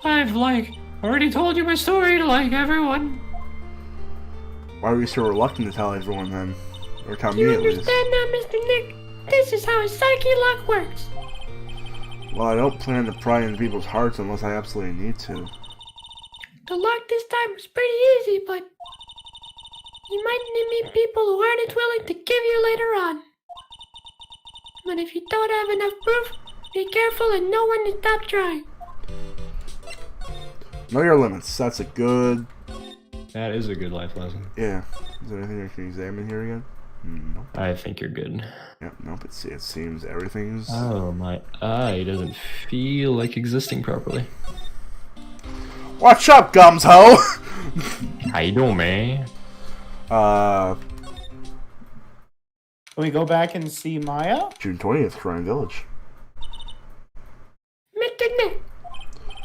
Speaker 2: I've, like, already told you my story to, like, everyone.
Speaker 1: Why were you so reluctant to tell everyone then? Or tell
Speaker 5: You
Speaker 1: me at least?
Speaker 5: understand now, Mr. Nick? This is how a psyche lock works.
Speaker 1: Well, I don't plan to pry into people's hearts unless I absolutely need to.
Speaker 5: The lock this time was pretty easy, but you might meet people who aren't as willing to give you later on. But if you don't have enough proof, be careful and know when to stop trying.
Speaker 1: Know your limits. That's a good...
Speaker 6: That is a good life lesson.
Speaker 1: Yeah. Is there anything I can examine here again? Nope.
Speaker 6: I think you're good.
Speaker 1: Yep, nope. It seems everything's...
Speaker 6: Oh, my eye doesn't feel like existing properly.
Speaker 1: Watch up, gums ho!
Speaker 6: How you doing, man?
Speaker 7: Can we go back and see Maya?
Speaker 1: June 20th, Shrine Village.
Speaker 5: Mr. Nick,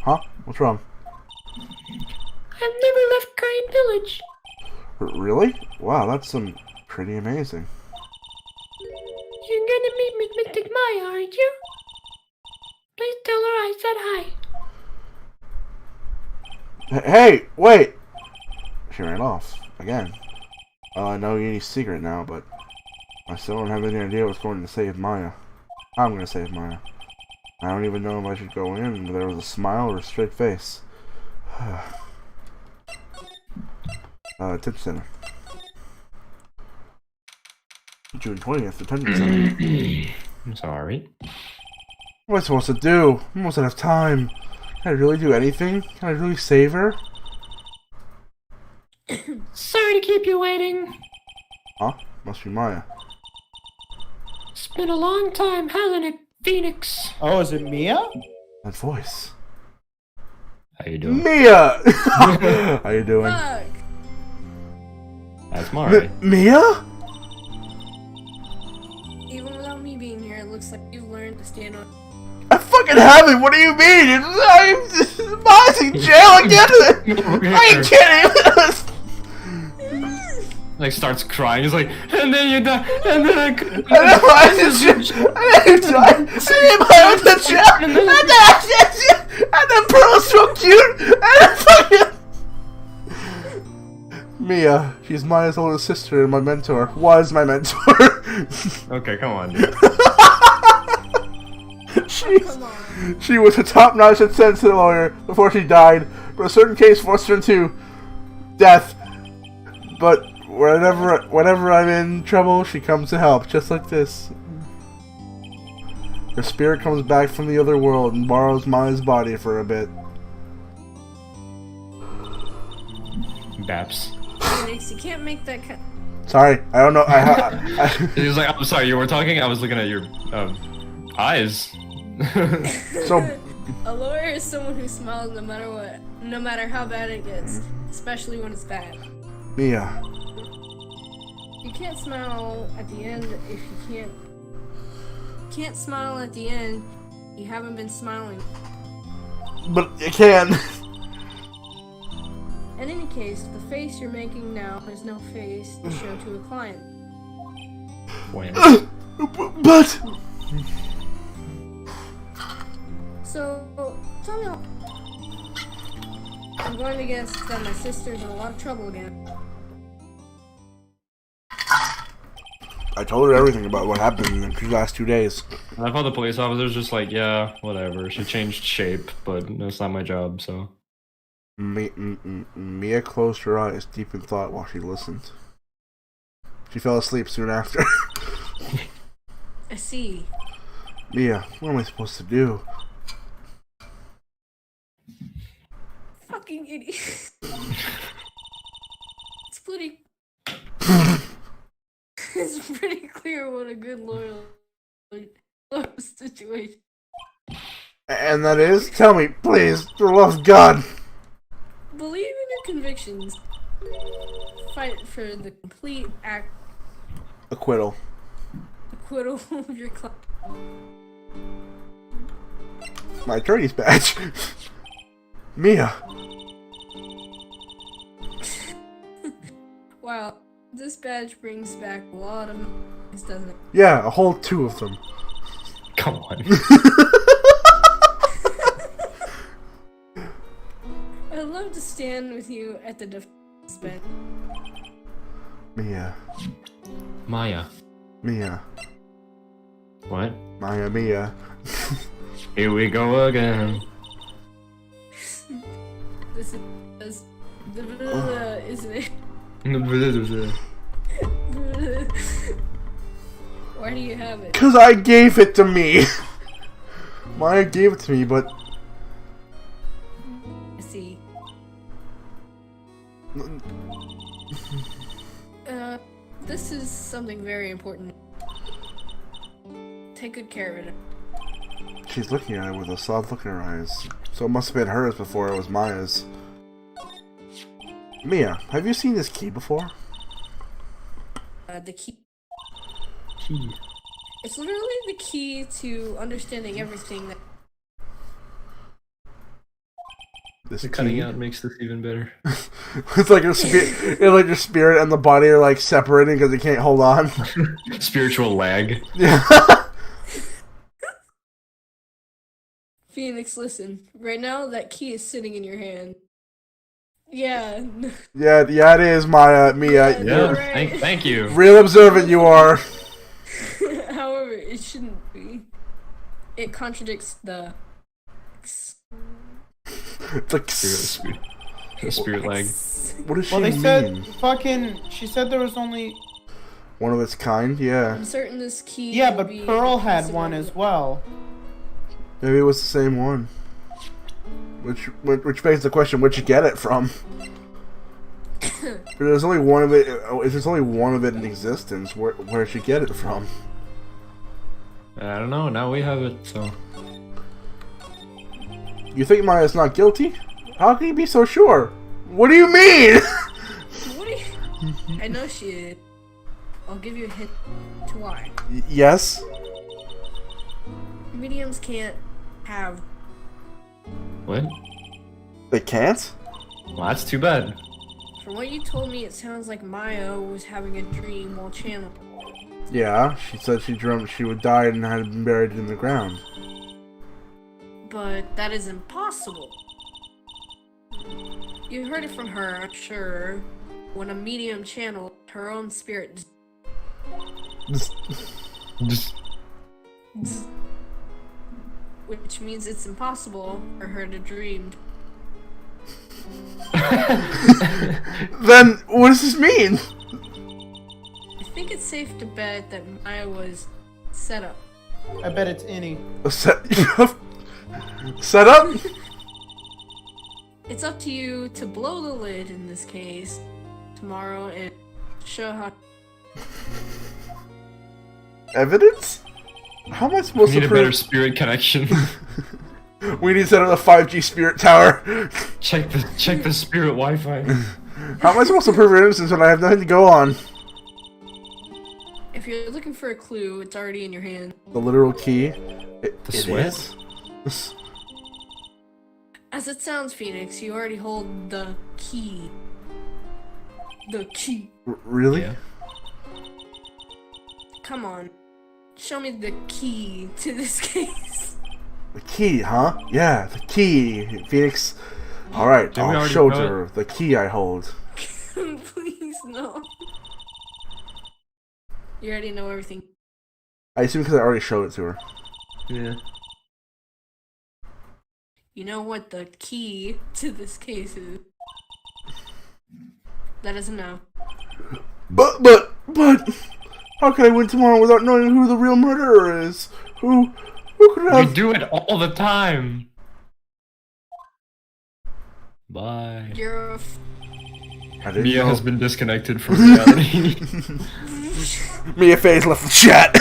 Speaker 1: Huh? What's wrong?
Speaker 5: I've never left Crane Village.
Speaker 1: Really? Wow, that's pretty amazing.
Speaker 5: You're gonna meet with Mr. Maya, aren't you? Please tell her I said hi.
Speaker 1: Hey, wait! She ran off. Again. I know Uni's secret now, but I still don't have any idea what's going to save Maya. I'm going to save Maya. I don't even know if I should go in, whether there was a smile or a straight face. Tip Center. June 20th, Detention Center.
Speaker 6: I'm sorry.
Speaker 1: What am I supposed to do? I'm almost out of time. Can I really do anything? Can I really save her?
Speaker 4: Sorry to keep you waiting.
Speaker 1: Huh? Must be Maya.
Speaker 4: It's been a long time, hasn't it, Phoenix?
Speaker 7: Oh, is it Mia?
Speaker 1: That voice.
Speaker 6: How you doing?
Speaker 1: Mia! How you doing?
Speaker 9: Fuck.
Speaker 6: That's Mari.
Speaker 1: Mia?
Speaker 9: Even without me being here, it looks like you've learned to stand on.
Speaker 1: I fucking haven't! What do you mean? Maya's in jail again? I ain't kidding!
Speaker 6: Like starts crying. He's like, and then you die, and then
Speaker 1: I didn't mind the jail! And then Pearl's so cute! And then fucking... Mia, she's Maya's older sister and my mentor. Was my mentor.
Speaker 6: Okay, come on, dude.
Speaker 1: She was a top-notch and sensitive lawyer before she died, but a certain case forced her into death. But whenever I'm in trouble, she comes to help, just like this. Her spirit comes back from the other world and borrows Maya's body for a bit.
Speaker 6: Baps.
Speaker 9: Phoenix, you can't make that kind.
Speaker 1: Sorry, I don't know.
Speaker 6: He was like, I'm sorry, you were talking? I was looking at your eyes.
Speaker 1: So,
Speaker 9: A lawyer is someone who smiles no matter what, no matter how bad it gets, especially when it's bad.
Speaker 1: Mia.
Speaker 9: You can't smile at the end if you can't smile at the end. You haven't been smiling.
Speaker 1: But you can.
Speaker 9: In any case, the face you're making now is no face to show to a client.
Speaker 1: But
Speaker 9: So, tell me. I'm going to guess that my sister's in a lot of trouble again.
Speaker 1: I told her everything about what happened in the last 2 days.
Speaker 6: I thought the police officer's just like, yeah, whatever. She changed shape, but that's not my job, so.
Speaker 1: Mia closed her eyes deep in thought while she listened. She fell asleep soon after.
Speaker 9: I see.
Speaker 1: Mia, what am I supposed to do?
Speaker 9: Fucking idiot. It's pretty. It's pretty clear what a good lawyer situation.
Speaker 1: And that is? Tell me, please, for the love of God.
Speaker 9: Believe in your convictions. Fight for the complete
Speaker 1: Acquittal.
Speaker 9: acquittal of your client.
Speaker 1: My attorney's badge. Mia.
Speaker 9: Wow, this badge brings back a lot of memories, doesn't it?
Speaker 1: Yeah, a whole 2 of them.
Speaker 6: Come on.
Speaker 9: I'd love to stand with you at the defense bench.
Speaker 1: Mia.
Speaker 6: Maya.
Speaker 1: Mia.
Speaker 6: What?
Speaker 1: Mia.
Speaker 6: Here we go again.
Speaker 9: This is isn't it? Why do you have it?
Speaker 1: Because I gave it to me. Maya gave it to me, but...
Speaker 9: I see. This is something very important. Take good care of it.
Speaker 1: She's looking at it with a soft look in her eyes. So it must have been hers before it was Maya's. Mia, have you seen this key before?
Speaker 9: The key.
Speaker 6: Key.
Speaker 9: It's literally the key to understanding everything that.
Speaker 1: This
Speaker 6: The
Speaker 1: key?
Speaker 6: cutting out makes this even better.
Speaker 1: It's like your your spirit and the body are like separating because they can't hold on.
Speaker 6: Spiritual lag.
Speaker 1: Yeah.
Speaker 9: Phoenix, listen. Right now, that key is sitting in your hand. Yeah.
Speaker 1: Yeah, it is, Mia.
Speaker 6: Yeah,
Speaker 9: Right.
Speaker 6: thank you.
Speaker 1: Real observant you are.
Speaker 9: However, it shouldn't be. It contradicts the.
Speaker 6: Spirit leg.
Speaker 1: What does she
Speaker 7: Well, they
Speaker 1: mean?
Speaker 7: said fucking. She said there was only.
Speaker 1: One of its kind? Yeah.
Speaker 9: I'm certain this key.
Speaker 7: Yeah,
Speaker 9: will
Speaker 7: but
Speaker 9: be
Speaker 7: Pearl had
Speaker 9: possible.
Speaker 7: one as well.
Speaker 1: Maybe it was the same one. Which begs the question, where'd you get it from? If there's only one of it. If there's only one of it in existence, where'd she get it from?
Speaker 6: I don't know. Now we have it, so.
Speaker 1: You think Maya's not guilty? How can you be so sure? What do you mean?
Speaker 9: What do you... I know she is. I'll give you a hint to why.
Speaker 1: Yes.
Speaker 9: Mediums can't have.
Speaker 6: What?
Speaker 1: They can't?
Speaker 6: Well, that's too bad.
Speaker 9: From what you told me, it sounds like Maya was having a dream while channeling.
Speaker 1: Yeah, she said she dreamt she would die and had been buried in the ground.
Speaker 9: But that is impossible. You heard it from her, I'm sure. When a medium channeled, her own spirit.
Speaker 6: Just
Speaker 9: Which means it's impossible for her to dream.
Speaker 1: Then, what does this mean?
Speaker 9: I think it's safe to bet that Maya was set up.
Speaker 7: I bet it's any.
Speaker 1: Set up?
Speaker 9: It's up to you to blow the lid in this case tomorrow and show how.
Speaker 1: Evidence? How am I supposed
Speaker 6: need
Speaker 1: to
Speaker 6: a better
Speaker 1: prove?
Speaker 6: spirit connection.
Speaker 1: We need to set up a 5G spirit tower.
Speaker 6: check the spirit Wi-Fi.
Speaker 1: How am I supposed to prove her innocence when I have nothing to go on?
Speaker 9: If you're looking for a clue, it's already in your hand.
Speaker 1: The literal key.
Speaker 6: The
Speaker 1: It
Speaker 6: sweat?
Speaker 1: is?
Speaker 9: As it sounds, Phoenix, you already hold the key. The key.
Speaker 1: Really?
Speaker 6: Yeah.
Speaker 9: Come on. Show me the key to this case.
Speaker 1: The key, huh? Yeah, the key. Phoenix. Alright,
Speaker 6: Didn't we
Speaker 1: I'll
Speaker 6: already
Speaker 1: show
Speaker 6: know
Speaker 1: her the key I hold.
Speaker 9: Please, no. You already know everything.
Speaker 1: I assume because I already showed it to her.
Speaker 6: Yeah.
Speaker 9: You know what the key to this case is. That is a no.
Speaker 1: But, how can I win tomorrow without knowing who the real murderer is? Who could
Speaker 6: You
Speaker 1: have...
Speaker 6: do it all the time. Bye.
Speaker 9: You're a
Speaker 1: I didn't
Speaker 6: Mia
Speaker 1: know.
Speaker 6: has been disconnected from reality.
Speaker 1: Mia Faye's left the chat.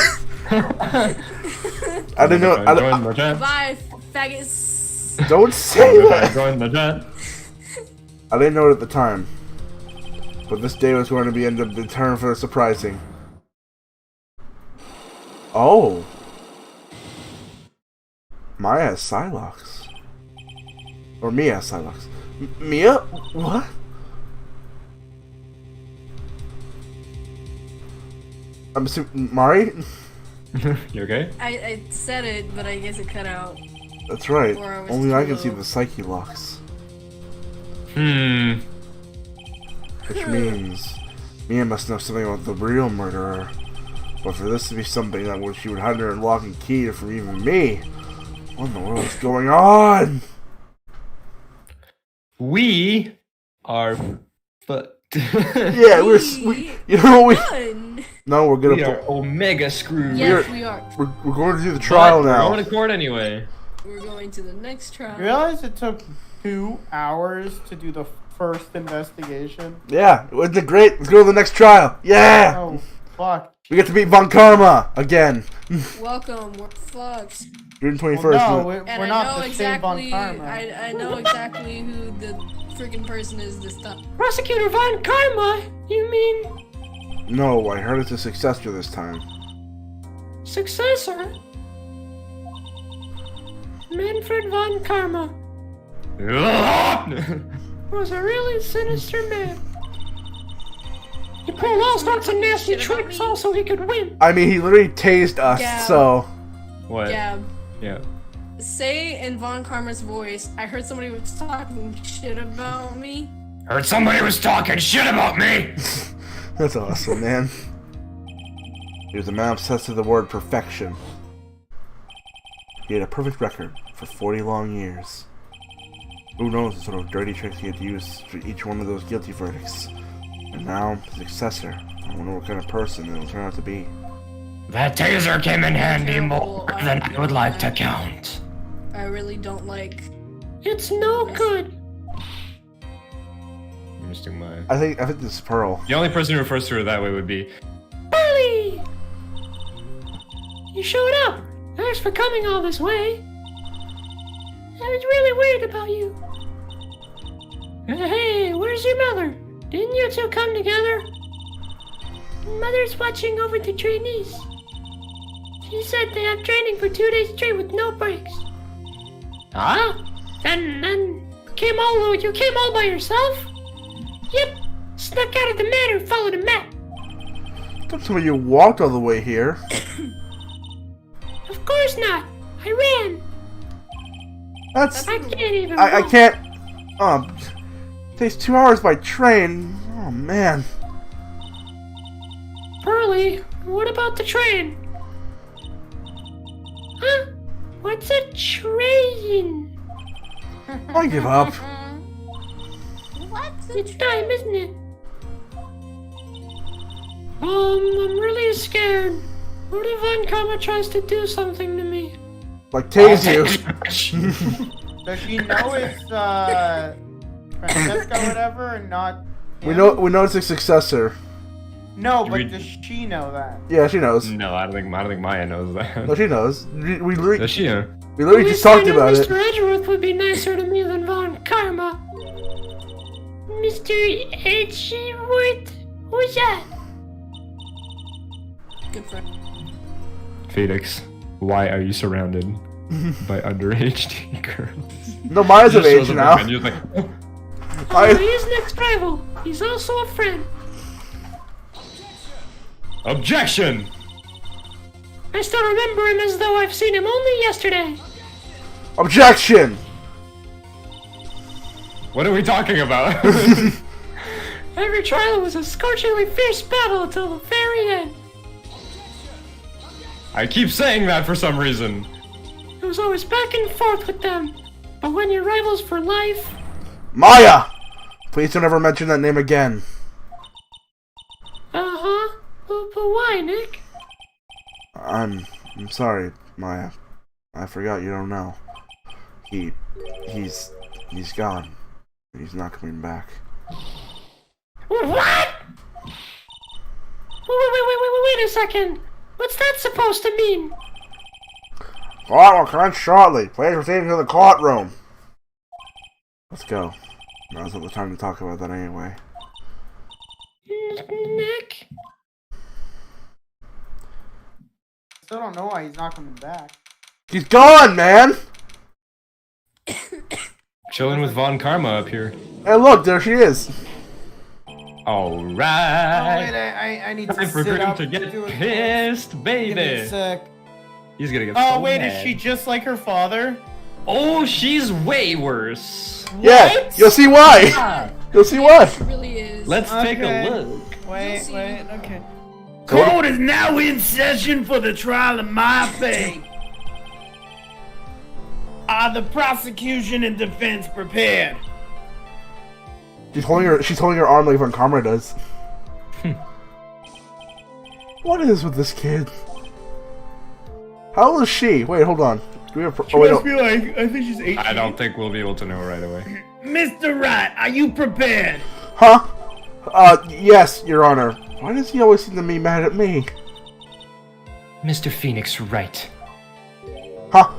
Speaker 1: I didn't know...
Speaker 6: Join the chat.
Speaker 9: Bye, faggots.
Speaker 1: Don't say that!
Speaker 6: Join the chat.
Speaker 1: I didn't know it at the time. But this day was going to be end up the turn for the surprising. Oh. Maya has Psylocks. Or Mia has Psylocks. Mia? What? I'm assuming... Mari?
Speaker 6: You okay?
Speaker 9: I said it, but I guess it cut out.
Speaker 1: That's right.
Speaker 9: Or I was
Speaker 1: Only
Speaker 9: too
Speaker 1: I can see
Speaker 9: low.
Speaker 1: the Psyche locks. Which means Mia must know something about the real murderer. But for this to be something that she would hide her lock and key from even me, what in the world is going on?
Speaker 6: We are fucked.
Speaker 1: Yeah, you know we.
Speaker 9: Done.
Speaker 1: No, we're
Speaker 6: We
Speaker 1: gonna.
Speaker 6: are omega screwed.
Speaker 9: Yes, we are.
Speaker 1: We're going to do the trial
Speaker 6: But
Speaker 1: now.
Speaker 6: We're going to court anyway.
Speaker 9: We're going to the next trial.
Speaker 7: You realize it took 2 hours to do the first investigation?
Speaker 1: Yeah, isn't it great? Let's go to the next trial. Yeah,
Speaker 7: Oh, fuck.
Speaker 1: we get to meet Von Karma again.
Speaker 9: Welcome. We're fucked.
Speaker 1: June 21st.
Speaker 7: Well, no,
Speaker 9: And
Speaker 7: we're
Speaker 9: I
Speaker 7: not
Speaker 9: know
Speaker 7: the same Von
Speaker 9: exactly.
Speaker 7: Karma.
Speaker 9: I know exactly who the freaking person is this time.
Speaker 4: Prosecutor Von Karma, you mean
Speaker 1: No, I heard it's a successor this time.
Speaker 4: successor? Manfred Von Karma was a really sinister man. He pulled all sorts of nasty
Speaker 9: Shit about
Speaker 4: tricks
Speaker 9: me.
Speaker 4: all so he could win.
Speaker 1: I mean, he literally tased us,
Speaker 9: Yeah.
Speaker 1: so
Speaker 6: What?
Speaker 9: Gab.
Speaker 6: Yeah.
Speaker 9: say in Von Karma's voice, I heard somebody was talking shit about me.
Speaker 2: Heard somebody was talking shit about me!
Speaker 1: That's awesome, man. He was a man obsessed with the word perfection. He had a perfect record for 40 long years. Who knows the sort of dirty tricks he had used for each one of those guilty verdicts. And now, his successor. I wonder what kind of person it'll turn out to be.
Speaker 2: That taser came in handy more than I would like to count.
Speaker 9: I really don't like.
Speaker 5: It's no good.
Speaker 6: I'm just doing my.
Speaker 1: I think this is Pearl.
Speaker 6: The only person who refers to her that way would be.
Speaker 5: Pearly! You showed up. Thanks for coming all this way. I was really worried about you. Hey, where's your mother? Didn't you two come together? Mother's watching over the trainees. She said they have training for 2 days straight with no breaks.
Speaker 2: Huh?
Speaker 5: And then you came all by yourself? Yep. Snuck out of the manor and followed a map.
Speaker 1: Don't tell me you walked all the way here.
Speaker 5: Of course not. I ran.
Speaker 1: That's...
Speaker 5: I can't even
Speaker 1: I
Speaker 5: walk.
Speaker 1: can't... Takes 2 hours by train. Oh, man.
Speaker 5: Pearly, what about the train? Huh? What's a train?
Speaker 1: I give up.
Speaker 9: What's
Speaker 5: It's time, isn't it? I'm really scared. What if Von Karma tries to do something to me?
Speaker 1: Like, tase you.
Speaker 7: Does she know it's Francesca or whatever, and not?
Speaker 1: We
Speaker 7: him?
Speaker 1: know it's a successor.
Speaker 7: No, but
Speaker 6: We-
Speaker 7: does she know that?
Speaker 1: Yeah, she knows.
Speaker 6: No, I don't think Maya knows that.
Speaker 1: No, she knows. We literally
Speaker 6: Does she?
Speaker 1: just talked about it.
Speaker 5: Mr. Edgeworth would be nicer to me than Von Karma. Mr. Edgeworth? Who's that?
Speaker 9: good friend?
Speaker 6: Felix, why are you surrounded by underage girls?
Speaker 1: No, Maya's of
Speaker 6: Just shows
Speaker 1: age
Speaker 6: up
Speaker 1: now.
Speaker 6: and you're like,
Speaker 5: Oh, he's next rival. He's also a friend.
Speaker 6: objection!
Speaker 5: I still remember him as though I've seen him only yesterday.
Speaker 1: Objection!
Speaker 6: What are we talking about?
Speaker 5: Every trial was a scorchingly fierce battle until the very end.
Speaker 6: I keep saying that for some reason.
Speaker 5: It was always back and forth with them. But when you're rivals for life...
Speaker 1: Maya! Please don't ever mention that name again.
Speaker 5: Uh-huh. But why, Nick?
Speaker 1: I'm sorry, Maya. I forgot you don't know. He's gone. He's not coming back.
Speaker 5: What? Wait a second. What's that supposed to mean?
Speaker 1: Court will commence shortly. Please proceed to the courtroom. Let's go. Now's not the time to talk about that anyway.
Speaker 5: Nick?
Speaker 7: Still don't know why he's not coming back.
Speaker 1: He's gone, man!
Speaker 6: Chilling with Von Karma up here.
Speaker 1: Hey, look, there she is.
Speaker 7: Oh wait,
Speaker 6: Alright.
Speaker 7: I need to
Speaker 6: Time for
Speaker 7: sit
Speaker 6: him
Speaker 7: up.
Speaker 6: to get
Speaker 7: do it.
Speaker 6: pissed,
Speaker 7: Give me a
Speaker 6: baby.
Speaker 7: sec.
Speaker 6: He's gonna get
Speaker 7: Oh
Speaker 6: so
Speaker 7: wait,
Speaker 6: mad.
Speaker 7: is she just like her father?
Speaker 6: Oh, she's way worse.
Speaker 1: Yeah,
Speaker 7: What?
Speaker 1: you'll see why. You'll see why.
Speaker 9: She really is.
Speaker 6: Let's take
Speaker 7: Okay.
Speaker 6: a look.
Speaker 7: Wait,
Speaker 9: see.
Speaker 7: wait, okay.
Speaker 3: Court is now in session for the trial of my fate. Are the prosecution and defense prepared?
Speaker 1: She's holding her arm like Von Karma does. What is with this kid? How old is she? Wait, hold on. Do we have?
Speaker 3: She
Speaker 1: Oh wait,
Speaker 3: must
Speaker 1: no.
Speaker 3: be like, I think she's 18.
Speaker 6: I don't think we'll be able to know right away.
Speaker 3: Mr. Wright, are you prepared?
Speaker 1: Huh? Yes, Your Honor. Why does he always seem to be mad at me?
Speaker 2: Mr. Phoenix Wright,
Speaker 1: Huh?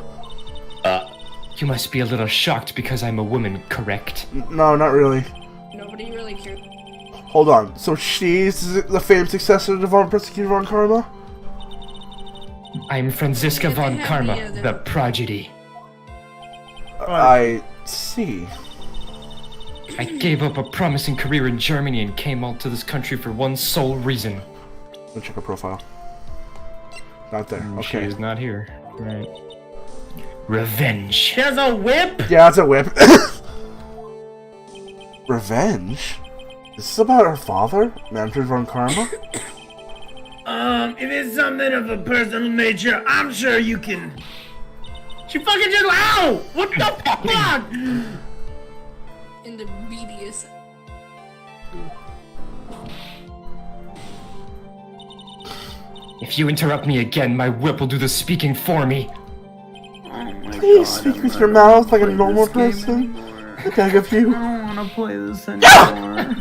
Speaker 2: you must be a little shocked because I'm a woman, correct?
Speaker 1: No, not really.
Speaker 9: Nobody really cares.
Speaker 1: Hold on. So she's the famed successor to Prosecutor Von Karma?
Speaker 2: I'm Franziska
Speaker 9: Yeah, they
Speaker 2: von
Speaker 9: have
Speaker 2: Karma,
Speaker 9: the,
Speaker 2: the prodigy.
Speaker 1: I see.
Speaker 2: I gave up a promising career in Germany and came out to this country for one sole reason.
Speaker 1: Let me check her profile. Not there. Okay.
Speaker 6: She's not here. Right.
Speaker 8: Revenge.
Speaker 7: She has a whip?
Speaker 1: Yeah, it's a whip. Revenge? Is this about her father, Manfred von Karma?
Speaker 7: If it's something of a personal nature, I'm sure you can. She fucking just. Ow! What the fuck?
Speaker 9: In the BDS.
Speaker 8: If you interrupt me again, my whip will do the speaking for me.
Speaker 1: Please speak with your mouth like a normal person. I beg of you.
Speaker 7: I don't want to play this anymore.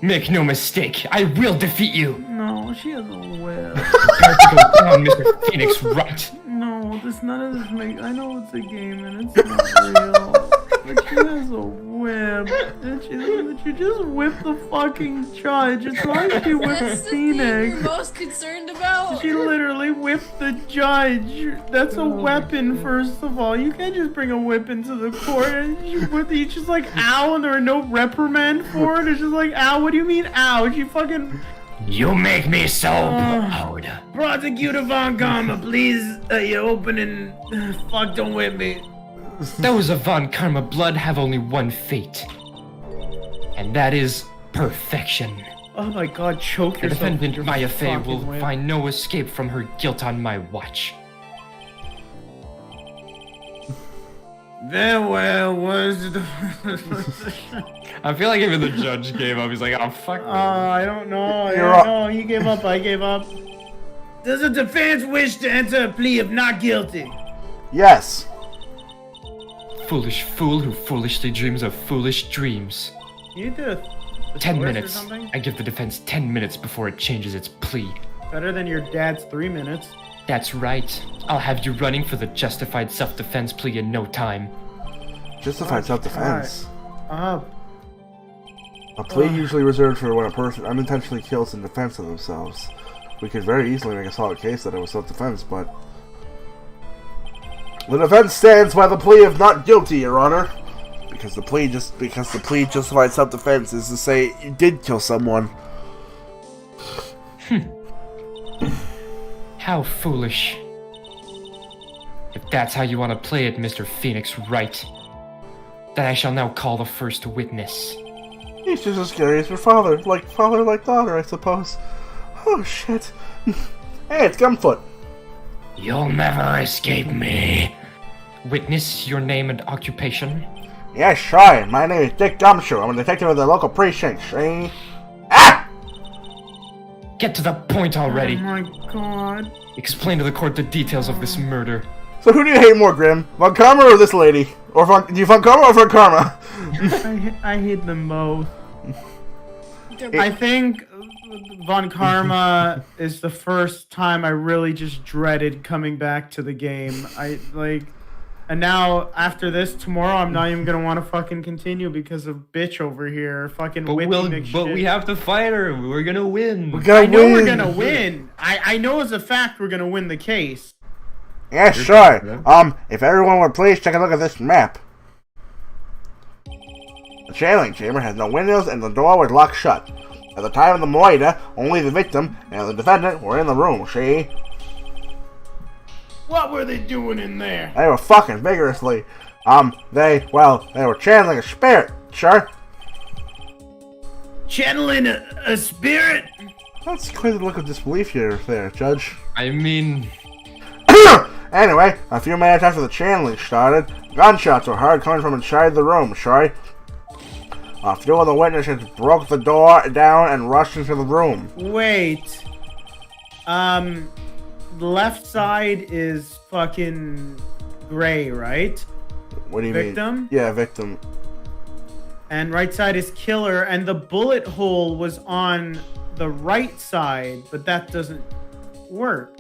Speaker 8: Make no mistake, I will defeat you.
Speaker 7: No, she has a whip.
Speaker 8: Prepare to go down, Mr. Phoenix Wright.
Speaker 7: No, none of this makes. I know it's a game and it's not real. But she has a whip. And she just whipped the fucking judge. It's not like she whipped
Speaker 9: That's the thing
Speaker 7: Phoenix.
Speaker 9: you're most concerned about.
Speaker 7: She literally whipped the judge. That's a weapon, first of all. You can't just bring a whip into the court and you just like, ow, and there are no reprimand for it. It's just like, ow, what do you mean, ow? She fucking...
Speaker 8: You make me so proud.
Speaker 7: Prosecutor Von Karma, please, you open and... Fuck, don't whip me.
Speaker 8: Those of Von Karma blood have only one fate. And that is perfection.
Speaker 7: Oh my god, choke
Speaker 8: The
Speaker 7: yourself.
Speaker 8: defendant Maya Fey
Speaker 7: fucking
Speaker 8: will
Speaker 7: whip.
Speaker 8: find no escape from her guilt on my watch.
Speaker 7: There was the...
Speaker 6: I feel like even the judge gave up. He's like, oh, fuck.
Speaker 7: I don't know. I
Speaker 1: You're
Speaker 7: don't
Speaker 1: up.
Speaker 7: know. He gave up. I gave up. Does the defense wish to enter a plea of not guilty?
Speaker 1: Yes.
Speaker 8: Foolish fool who foolishly dreams of foolish dreams.
Speaker 7: You did.
Speaker 8: 10 minutes. I give the defense 10 minutes before it changes its plea.
Speaker 7: Better than your dad's 3 minutes.
Speaker 8: That's right. I'll have you running for the justified self-defense plea in no time.
Speaker 1: Justified self-defense.
Speaker 7: Up.
Speaker 1: A plea usually reserved for when a person unintentionally kills in defense of themselves. We could very easily make a solid case that it was self-defense, but... The defense stands by the plea of not guilty, Your Honor. Because the plea justified self-defense is to say you did kill someone.
Speaker 8: How foolish. If that's how you want to play it, Mr. Phoenix Wright, then I shall now call the first witness.
Speaker 1: He's just as scary as your father. Like daughter, I suppose. Oh, shit. Hey, it's Gumfoot.
Speaker 8: You'll never escape me. Witness, your name and occupation?
Speaker 1: Yes, sure. My name is Dick Gumshoe. I'm a detective of the local precinct, see? Ah!
Speaker 8: Get to the point already.
Speaker 7: Oh my god.
Speaker 8: Explain to the court the details of this murder.
Speaker 1: So who do you hate more, Grim? Von Karma or this lady? Or do you Von Karma or Von Karma?
Speaker 7: I hate them both. I think Von Karma is the first time I really just dreaded coming back to the game. And now after this, tomorrow I'm not even gonna want to fucking continue because of bitch over here fucking whipping the shit.
Speaker 6: But we have to fight her. We're gonna win.
Speaker 7: I know we're gonna win. I know as a fact we're gonna win the case.
Speaker 1: Yes, sure. If everyone would please take a look at this map. The channeling chamber has no windows and the door was locked shut. At the time of the moida, only the victim and the defendant were in the room, see?
Speaker 7: What were they doing in there?
Speaker 1: They were fucking vigorously. They were channeling a spirit, sure.
Speaker 7: Channeling a spirit?
Speaker 1: That's quite the look of disbelief here, there, Judge.
Speaker 6: I mean...
Speaker 1: Anyway, a few minutes after the channeling started, gunshots were heard coming from inside the room, sure. A few of the witnesses broke the door down and rushed into the room.
Speaker 7: Wait. The left side is fucking gray, right?
Speaker 1: What do you
Speaker 7: Victim?
Speaker 1: mean? Yeah, victim.
Speaker 7: And right side is killer, and the bullet hole was on the right side, but that doesn't work.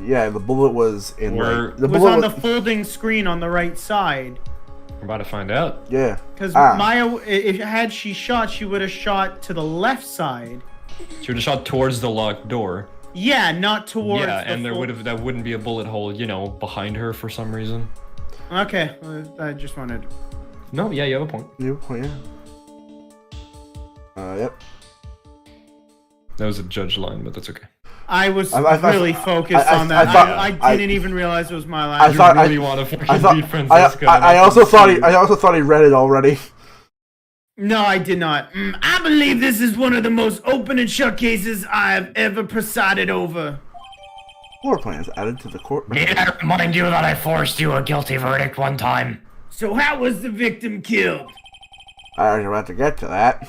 Speaker 1: Yeah, the bullet was in
Speaker 6: We're-
Speaker 1: the
Speaker 7: It was
Speaker 1: bullet
Speaker 7: on the folding screen on the right side.
Speaker 6: We're about to find out.
Speaker 1: Yeah.
Speaker 7: Because Maya, if had she shot, she would have shot to the left side.
Speaker 6: She would have shot towards the locked door.
Speaker 7: Yeah, not towards.
Speaker 6: Yeah,
Speaker 7: the
Speaker 6: and that wouldn't be a bullet hole, behind her for some reason.
Speaker 7: Okay, I just wanted.
Speaker 6: No, yeah, you have a point.
Speaker 1: Yeah. Yep.
Speaker 6: That was a judge line, but that's okay.
Speaker 7: I was
Speaker 1: I-
Speaker 7: really focused
Speaker 1: I-
Speaker 7: on that.
Speaker 1: I thought-
Speaker 7: I didn't even realize it was my line.
Speaker 1: I thought
Speaker 6: really want to
Speaker 1: I
Speaker 6: fucking
Speaker 1: thought
Speaker 6: beat Francisco.
Speaker 1: I also thought he read it already.
Speaker 7: No, I did not. I believe this is one of the most open and shut cases I have ever presided over.
Speaker 1: Floor plans added to the court.
Speaker 8: Need I remind you that I forced you a guilty verdict one time?
Speaker 7: So how was the victim killed?
Speaker 1: I was about to get to that.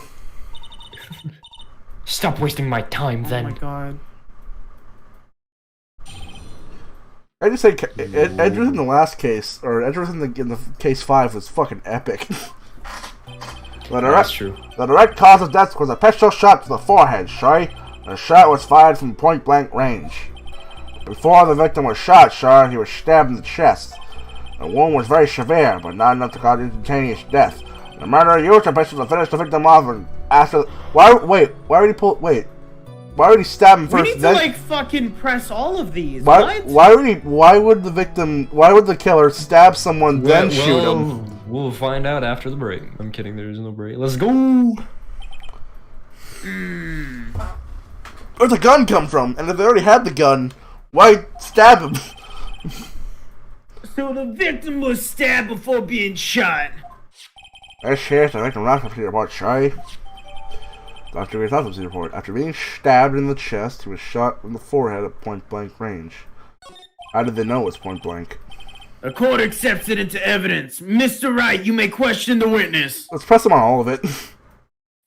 Speaker 8: Stop wasting my time,
Speaker 7: Oh
Speaker 8: then.
Speaker 7: my god.
Speaker 1: I just say Edgeworth in the last case, or Edgeworth in the case 5 was fucking epic.
Speaker 6: That's true.
Speaker 1: The direct cause of death was a pistol shot to the forehead, sir. The shot was fired from point-blank range. Before the victim was shot, sir, he was stabbed in the chest. The wound was very severe, but not enough to cause instantaneous death. The murderer used the pistol to finish the victim off, and after... Why would he stab him
Speaker 7: We
Speaker 1: first?
Speaker 7: need to
Speaker 1: then,
Speaker 7: like fucking press all of these.
Speaker 1: why would the killer stab someone, then shoot him?
Speaker 6: We'll find out after the break. I'm kidding, there's no break. Let's go!
Speaker 1: Where'd the gun come from? And if they already had the gun, why stab him?
Speaker 7: So the victim was stabbed before being shot.
Speaker 1: This here's the victim autopsy report, shy. Dr. Gray's autopsy report. After being stabbed in the chest, he was shot in the forehead at point-blank range. How did they know it was point-blank?
Speaker 7: The court accepts it into evidence. Mr. Wright, you may question the witness.
Speaker 1: Let's press him on all of it.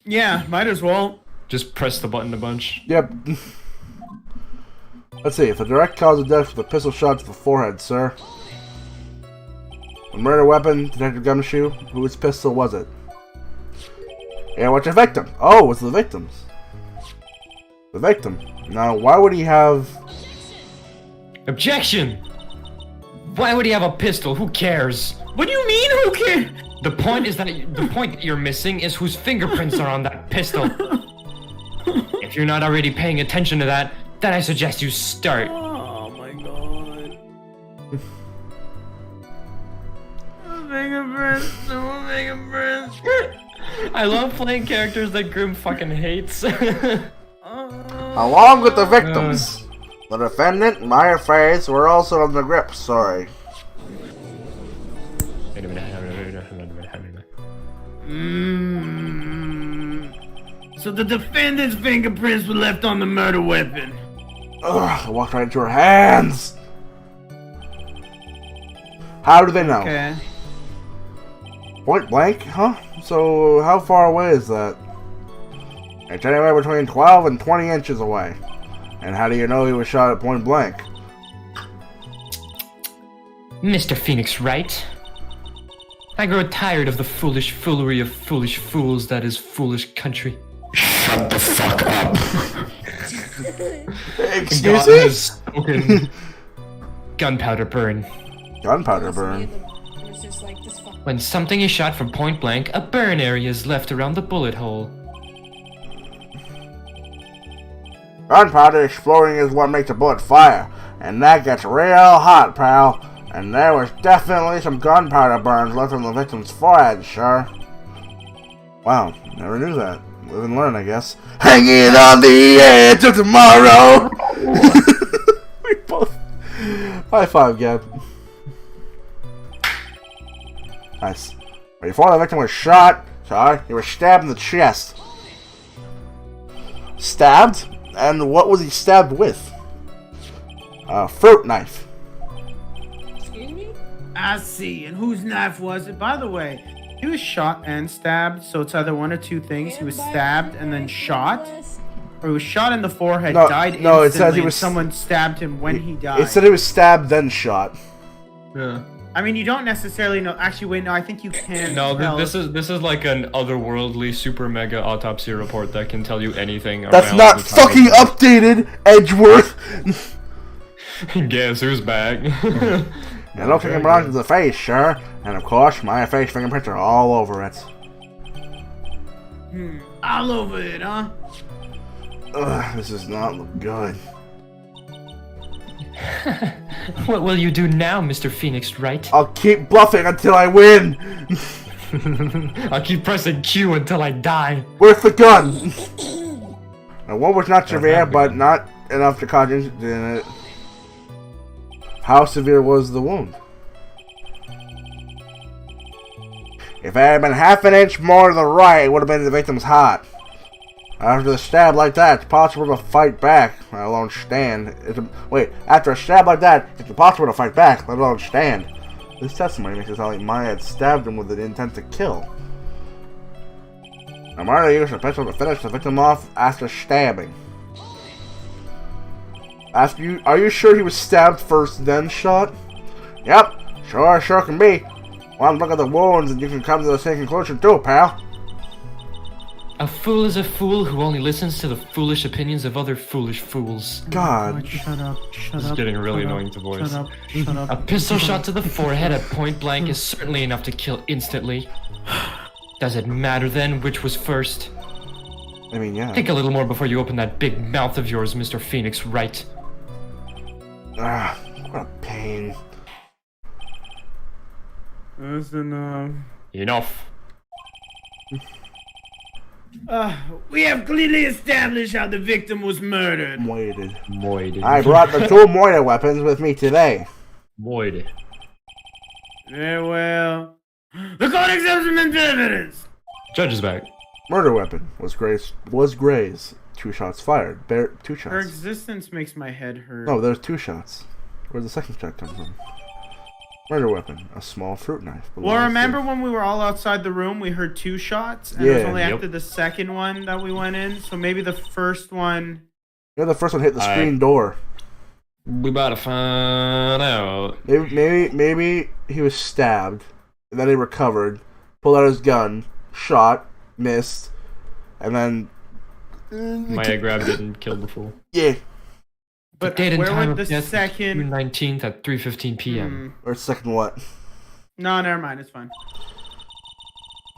Speaker 7: Yeah, might as well.
Speaker 6: Just press the button a bunch.
Speaker 1: Yep. Let's see. If the direct cause of death was a pistol shot to the forehead, sir. A murder weapon, Detective Gumshoe. Whose pistol was it? Yeah, what's your victim? Oh, it's the victim's. The victim. Now, why would he have...
Speaker 8: Objection! Why would he have a pistol? Who cares?
Speaker 7: What do you mean, who cares?
Speaker 8: The point that you're missing is whose fingerprints are on that pistol. If you're not already paying attention to that, then I suggest you start.
Speaker 7: Oh my god. Fingerprints, no fingerprints.
Speaker 8: I love playing characters that Grim fucking hates.
Speaker 1: Along with the victims. The defendant and Maya Faith were also in the grip, sorry.
Speaker 7: So the defendant's fingerprints were left on the murder weapon.
Speaker 1: Ugh, I walked right into her hands! How do they know?
Speaker 7: Okay.
Speaker 1: Point blank, huh? So, how far away is that? It's anywhere between 12 and 20 inches away. And how do you know he was shot at point blank?
Speaker 8: Mr. Phoenix Wright, I grow tired of the foolish foolery of foolish fools that is foolish country. Shut the fuck up.
Speaker 1: Excuse me?
Speaker 8: Gunpowder burn.
Speaker 1: Gunpowder burn.
Speaker 9: It was just like this fucking.
Speaker 8: When something is shot from point blank, a burn area is left around the bullet hole.
Speaker 1: Gunpowder exploding is what makes a bullet fire. And that gets real hot, pal. And there was definitely some gunpowder burns left on the victim's forehead, sure. Wow, never knew that. Live and learn, I guess. Hanging on the edge of tomorrow! We both... High five, Gab. Nice. Before the victim was shot, he was stabbed in the chest. Stabbed? And what was he stabbed with? A fruit knife.
Speaker 9: Excuse me?
Speaker 7: I see. And whose knife was it? By the way, he was shot and stabbed, so it's either one or two things. He was stabbed and then shot, or he was shot in the forehead, died instantly,
Speaker 1: no, it says he was...
Speaker 7: someone stabbed him when he died.
Speaker 1: It said he was stabbed, then shot.
Speaker 6: Yeah.
Speaker 7: I mean, you don't necessarily know. Actually, wait, no, I think you can.
Speaker 6: No,
Speaker 7: tell.
Speaker 6: this is like an otherworldly super mega autopsy report that can tell you anything.
Speaker 1: That's
Speaker 6: around
Speaker 1: not
Speaker 6: the time
Speaker 1: fucking
Speaker 6: of-
Speaker 1: updated, Edgeworth!
Speaker 6: Guess who's back?
Speaker 1: It looks like it belongs to the face, sure. And of course, my face fingerprints are all over it.
Speaker 7: All over it, huh?
Speaker 1: Ugh, this does not look good.
Speaker 8: What will you do now, Mr. Phoenix Wright?
Speaker 1: I'll keep bluffing until I win!
Speaker 8: I'll keep pressing Q until I die.
Speaker 1: Where's the gun? The one was not severe, but not enough to cause injury in it. How severe was the wound? If it had been half an inch more to the right, it would have been the victim's heart. After the stab like that, it's possible to fight back, let alone stand. After a stab like that, it's impossible to fight back, let alone stand. This testimony makes it sound like Maya had stabbed him with the intent to kill. Now, Maya used a pistol to finish the victim off after stabbing. Are you sure he was stabbed first, then shot? Yep, sure can be. One look at the wounds and you can come to the same conclusion too, pal.
Speaker 8: A fool is a fool who only listens to the foolish opinions of other foolish fools.
Speaker 1: God.
Speaker 3: Shut up.
Speaker 6: This is getting really annoying to voice.
Speaker 3: Shut up.
Speaker 8: A pistol shot to the forehead at point blank is certainly enough to kill instantly. Does it matter then which was first?
Speaker 1: I mean, yeah.
Speaker 8: Think a little more before you open that big mouth of yours, Mr. Phoenix Wright.
Speaker 1: What a pain.
Speaker 7: That's enough.
Speaker 6: Enough.
Speaker 7: We have clearly established how the victim was murdered.
Speaker 6: Moided.
Speaker 1: I brought the two Moida weapons with me today.
Speaker 6: Moided.
Speaker 7: Very well. The court accepts them into evidence.
Speaker 6: Judge is back.
Speaker 1: Murder weapon was Gray's. 2 shots fired. 2 shots.
Speaker 7: Her existence makes my head hurt.
Speaker 1: No, there's 2 shots. Where'd the second shot come from? Murder weapon, a small fruit knife.
Speaker 7: Well, remember when we were all outside the room, we heard 2 shots? And it was only after the second one that we went in, so maybe the first one...
Speaker 1: Yeah, the first one hit the screen door.
Speaker 6: We about to find out.
Speaker 1: Maybe he was stabbed, and then he recovered, pulled out his gun, shot, missed, and then...
Speaker 6: Maya grabbed it and killed the fool.
Speaker 1: Yeah.
Speaker 7: But
Speaker 8: date and
Speaker 7: where
Speaker 8: time
Speaker 7: would
Speaker 8: of
Speaker 7: the
Speaker 8: death
Speaker 7: second...
Speaker 8: June 19th at 3:15 p.m.
Speaker 1: Or second what?
Speaker 7: No, never mind, it's fine.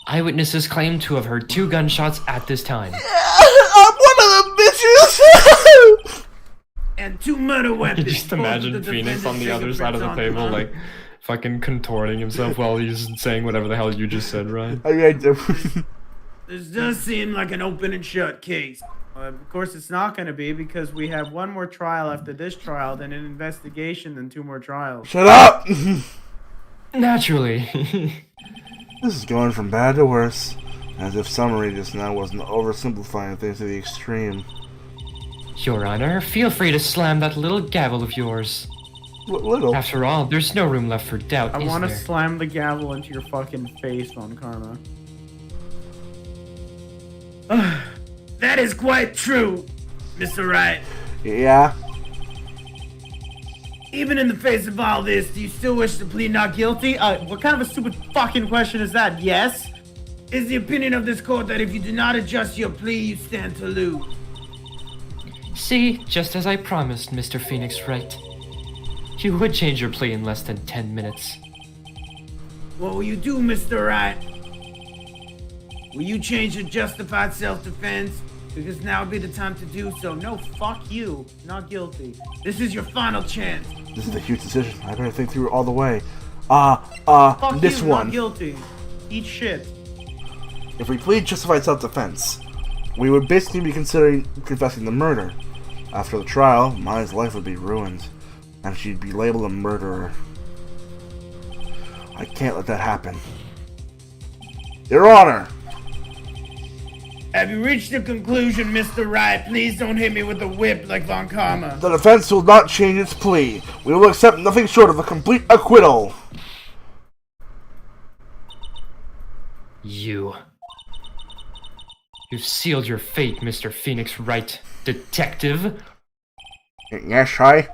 Speaker 8: Eyewitnesses claim to have heard 2 gunshots at this time.
Speaker 1: I'm one of them bitches!
Speaker 7: And 2 murder weapons.
Speaker 6: Just imagine Phoenix on the other side of the table, like, fucking contorting himself while he's saying whatever the hell you just said, Ryan.
Speaker 7: This does seem like an open and shut case. Of course, it's not going to be because we have 1 more trial after this trial, then an investigation, then 2 more trials.
Speaker 1: Shut up!
Speaker 8: Naturally.
Speaker 1: This is going from bad to worse. As if summary just now wasn't oversimplifying things to the extreme.
Speaker 8: Your Honor, feel free to slam that little gavel of yours.
Speaker 1: Little?
Speaker 8: After all, there's no room left for doubt,
Speaker 7: I
Speaker 8: is
Speaker 7: want to
Speaker 8: there?
Speaker 7: slam the gavel into your fucking face, Von Karma. That is quite true, Mr. Wright.
Speaker 1: Yeah?
Speaker 7: Even in the face of all this, do you still wish to plead not guilty? What kind of a stupid fucking question is that? Yes? Is the opinion of this court that if you do not adjust your plea, you stand to lose?
Speaker 8: See, just as I promised, Mr. Phoenix Wright. You would change your plea in less than 10 minutes.
Speaker 7: What will you do, Mr. Wright? Will you change your justified self-defense? Because now would be the time to do so. No, fuck you. Not guilty. This is your final chance.
Speaker 1: This is a huge decision. I better think through it all the way.
Speaker 7: Fuck
Speaker 1: this
Speaker 7: you,
Speaker 1: one.
Speaker 7: Not guilty. Eat shit.
Speaker 1: If we plead justified self-defense, we would basically be considering confessing the murder. After the trial, Maya's life would be ruined, and she'd be labeled a murderer. I can't let that happen. Your Honor!
Speaker 7: Have you reached a conclusion, Mr. Wright? Please don't hit me with a whip like Von Karma.
Speaker 1: The defense will not change its plea. We will accept nothing short of a complete acquittal.
Speaker 8: You've sealed your fate, Mr. Phoenix Wright, detective.
Speaker 1: Yes, I?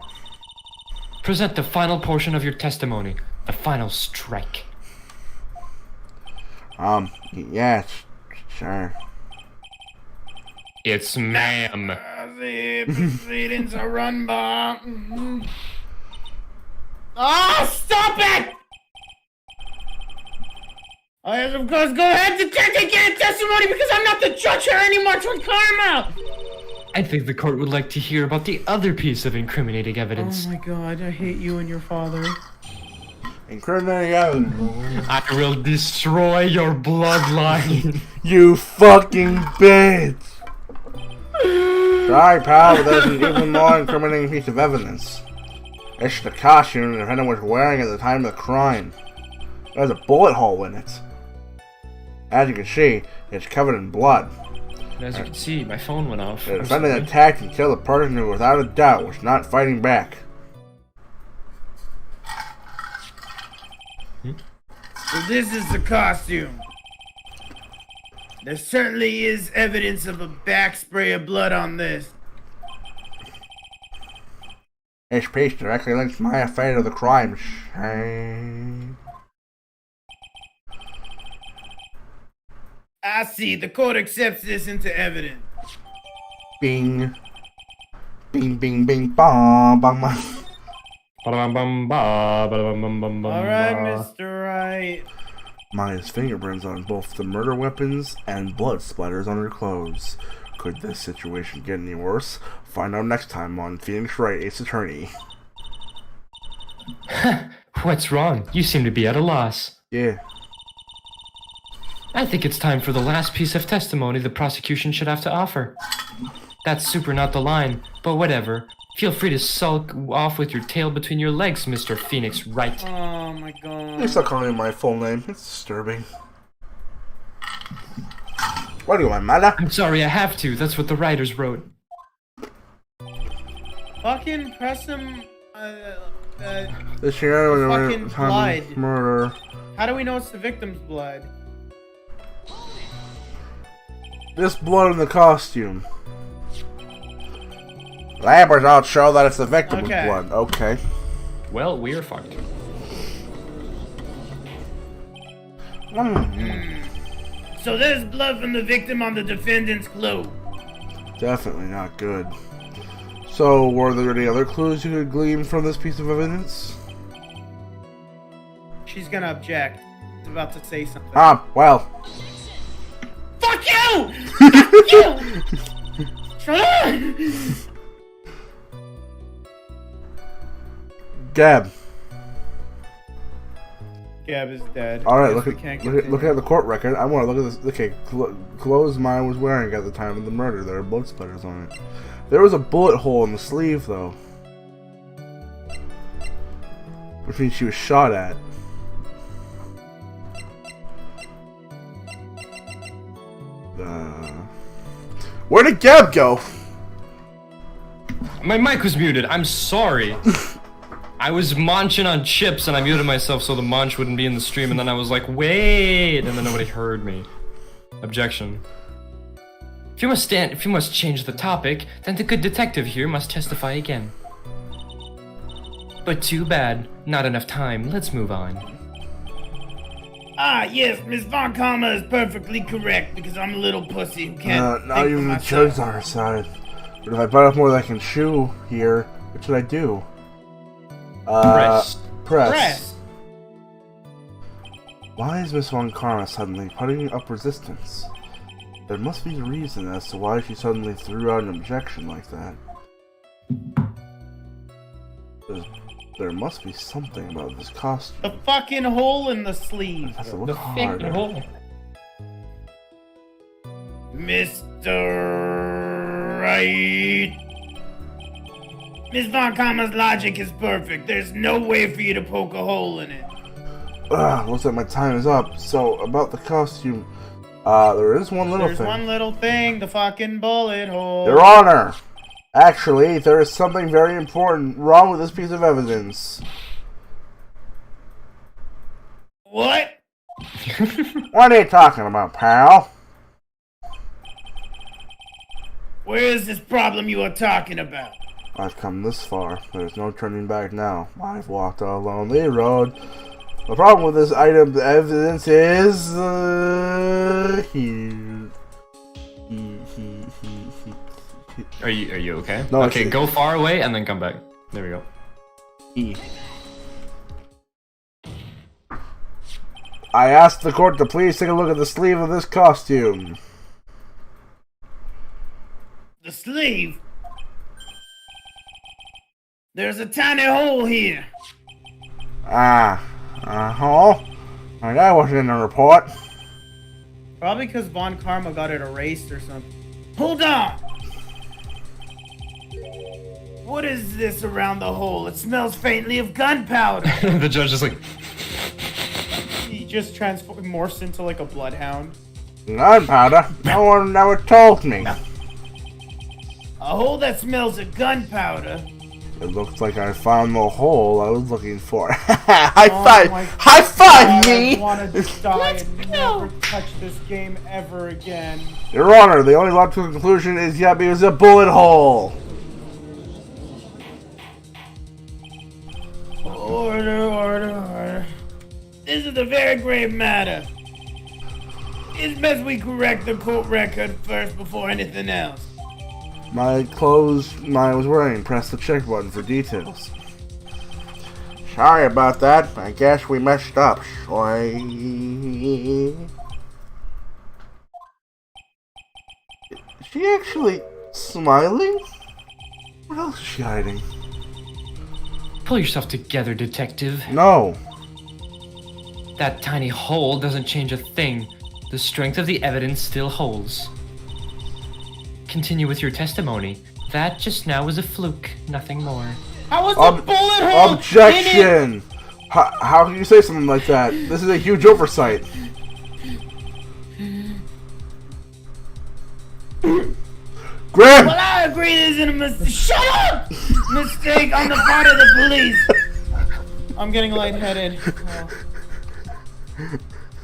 Speaker 8: Present the final portion of your testimony, the final strike.
Speaker 1: Yes, sure.
Speaker 6: It's ma'am.
Speaker 7: The proceedings are run by... Oh, stop it! Oh, yes, of course, go ahead to take testimony because I'm not the judge here anymore, Von Karma!
Speaker 8: I think the court would like to hear about the other piece of incriminating evidence.
Speaker 7: Oh my god, I hate you and your father.
Speaker 1: Incriminating evidence.
Speaker 8: I will destroy your bloodline.
Speaker 1: You fucking bitch! Sorry, pal, but there's an even more incriminating piece of evidence. It's the costume the defendant was wearing at the time of the crime. There's a bullet hole in it. As you can see, it's covered in blood.
Speaker 8: As you can see, my phone went off.
Speaker 1: The defendant attacked and killed a person who, without a doubt, was not fighting back.
Speaker 7: So this is the costume. There certainly is evidence of a back spray of blood on this.
Speaker 1: This piece directly links my affair to the crime.
Speaker 7: I see. The court accepts this into evidence.
Speaker 1: Bing. Bing, bing, bing, bong, bong, bong.
Speaker 7: Alright, Mr. Wright.
Speaker 1: Maya's fingerprints on both the murder weapons and blood splatters on her clothes. Could this situation get any worse? Find out next time on Phoenix Wright, Ace Attorney.
Speaker 8: What's wrong? You seem to be at a loss.
Speaker 1: Yeah.
Speaker 8: I think it's time for the last piece of testimony the prosecution should have to offer. That's super not the line, but whatever. Feel free to sulk off with your tail between your legs, Mr. Phoenix Wright.
Speaker 7: Oh my god.
Speaker 1: Please stop calling me my full name. It's disturbing. What do you want, mother?
Speaker 8: I'm sorry, I have to. That's what the writers wrote.
Speaker 7: Fucking press him.
Speaker 1: This year,
Speaker 7: fucking blood.
Speaker 1: Murder.
Speaker 7: How do we know it's the victim's blood?
Speaker 1: This blood in the costume. Lab results show that it's the victim's blood. Okay.
Speaker 6: Well, we are fucked.
Speaker 7: So there's blood from the victim on the defendant's clothes.
Speaker 1: Definitely not good. So, were there any other clues you could glean from this piece of evidence?
Speaker 7: She's gonna object. She's about to say something.
Speaker 1: Well.
Speaker 7: Fuck you! Fuck you! Shut up!
Speaker 1: Gab.
Speaker 7: Gab is dead.
Speaker 1: Alright, look at the court record. I want to look at this. Okay, clothes Maya was wearing at the time of the murder. There are blood splatters on it. There was a bullet hole in the sleeve, though. Which means she was shot at. Where did Gab go?
Speaker 6: My mic was muted. I'm sorry. I was munching on chips and I muted myself so the munch wouldn't be in the stream, and then I was like, wait, and then nobody heard me. Objection.
Speaker 8: If you must change the topic, then the good detective here must testify again. But too bad. Not enough time. Let's move on.
Speaker 7: Yes, Miss Von Karma is perfectly correct because I'm a little pussy who can't
Speaker 1: not even the judge's on her side. But if I bite off more than I can chew here, what should I do? Press. Why is Miss Von Karma suddenly putting up resistance? There must be a reason as to why she suddenly threw out an objection like that. There must be something about this costume.
Speaker 7: The fucking hole in the sleeve.
Speaker 1: I have to look harder.
Speaker 7: Mr. Wright. Miss Von Karma's logic is perfect. There's no way for you to poke a hole in it.
Speaker 1: Looks like my time is up. So, about the costume, there is one little thing.
Speaker 7: There's one little thing, the fucking bullet hole.
Speaker 1: Your Honor! Actually, there is something very important wrong with this piece of evidence.
Speaker 7: What?
Speaker 1: What are you talking about, pal?
Speaker 7: Where is this problem you are talking about?
Speaker 1: I've come this far. There's no turning back now. I've walked a lonely road. The problem with this item of evidence is here.
Speaker 6: Are you okay?
Speaker 1: No,
Speaker 6: okay, go far away and then come back. There we go.
Speaker 1: E. I asked the court to please take a look at the sleeve of this costume.
Speaker 7: The sleeve? There's a tiny hole here.
Speaker 1: That wasn't in the report.
Speaker 7: Probably because Von Karma got it erased or something. Hold on! What is this around the hole? It smells faintly of gunpowder.
Speaker 6: The judge is like,
Speaker 7: He just morphs into like a bloodhound.
Speaker 1: Gunpowder? No one never told me.
Speaker 7: A hole that smells of gunpowder.
Speaker 1: It looks like I found the hole I was looking for. High
Speaker 7: Oh
Speaker 1: five!
Speaker 7: my
Speaker 1: High five,
Speaker 7: God,
Speaker 1: me!
Speaker 7: I want to die and never touch this game ever again.
Speaker 1: Your Honor, the only logical conclusion is Yappy was a bullet hole.
Speaker 7: Order. This is a very grave matter. It's best we correct the court record first before anything else.
Speaker 1: My clothes I was wearing. Press the check button for details. Sorry about that. I guess we messed up. Sorry. Is she actually smiling? What else is she hiding?
Speaker 8: Pull yourself together, detective.
Speaker 1: No.
Speaker 8: That tiny hole doesn't change a thing. The strength of the evidence still holds. Continue with your testimony. That just now was a fluke, nothing more.
Speaker 7: How was the bullet hole?
Speaker 1: Objection! How can you say something like that? This is a huge oversight. Graham!
Speaker 7: Well, I agree this is a mistake. Shut up! Mistake on the part of the police. I'm getting lightheaded. Oh.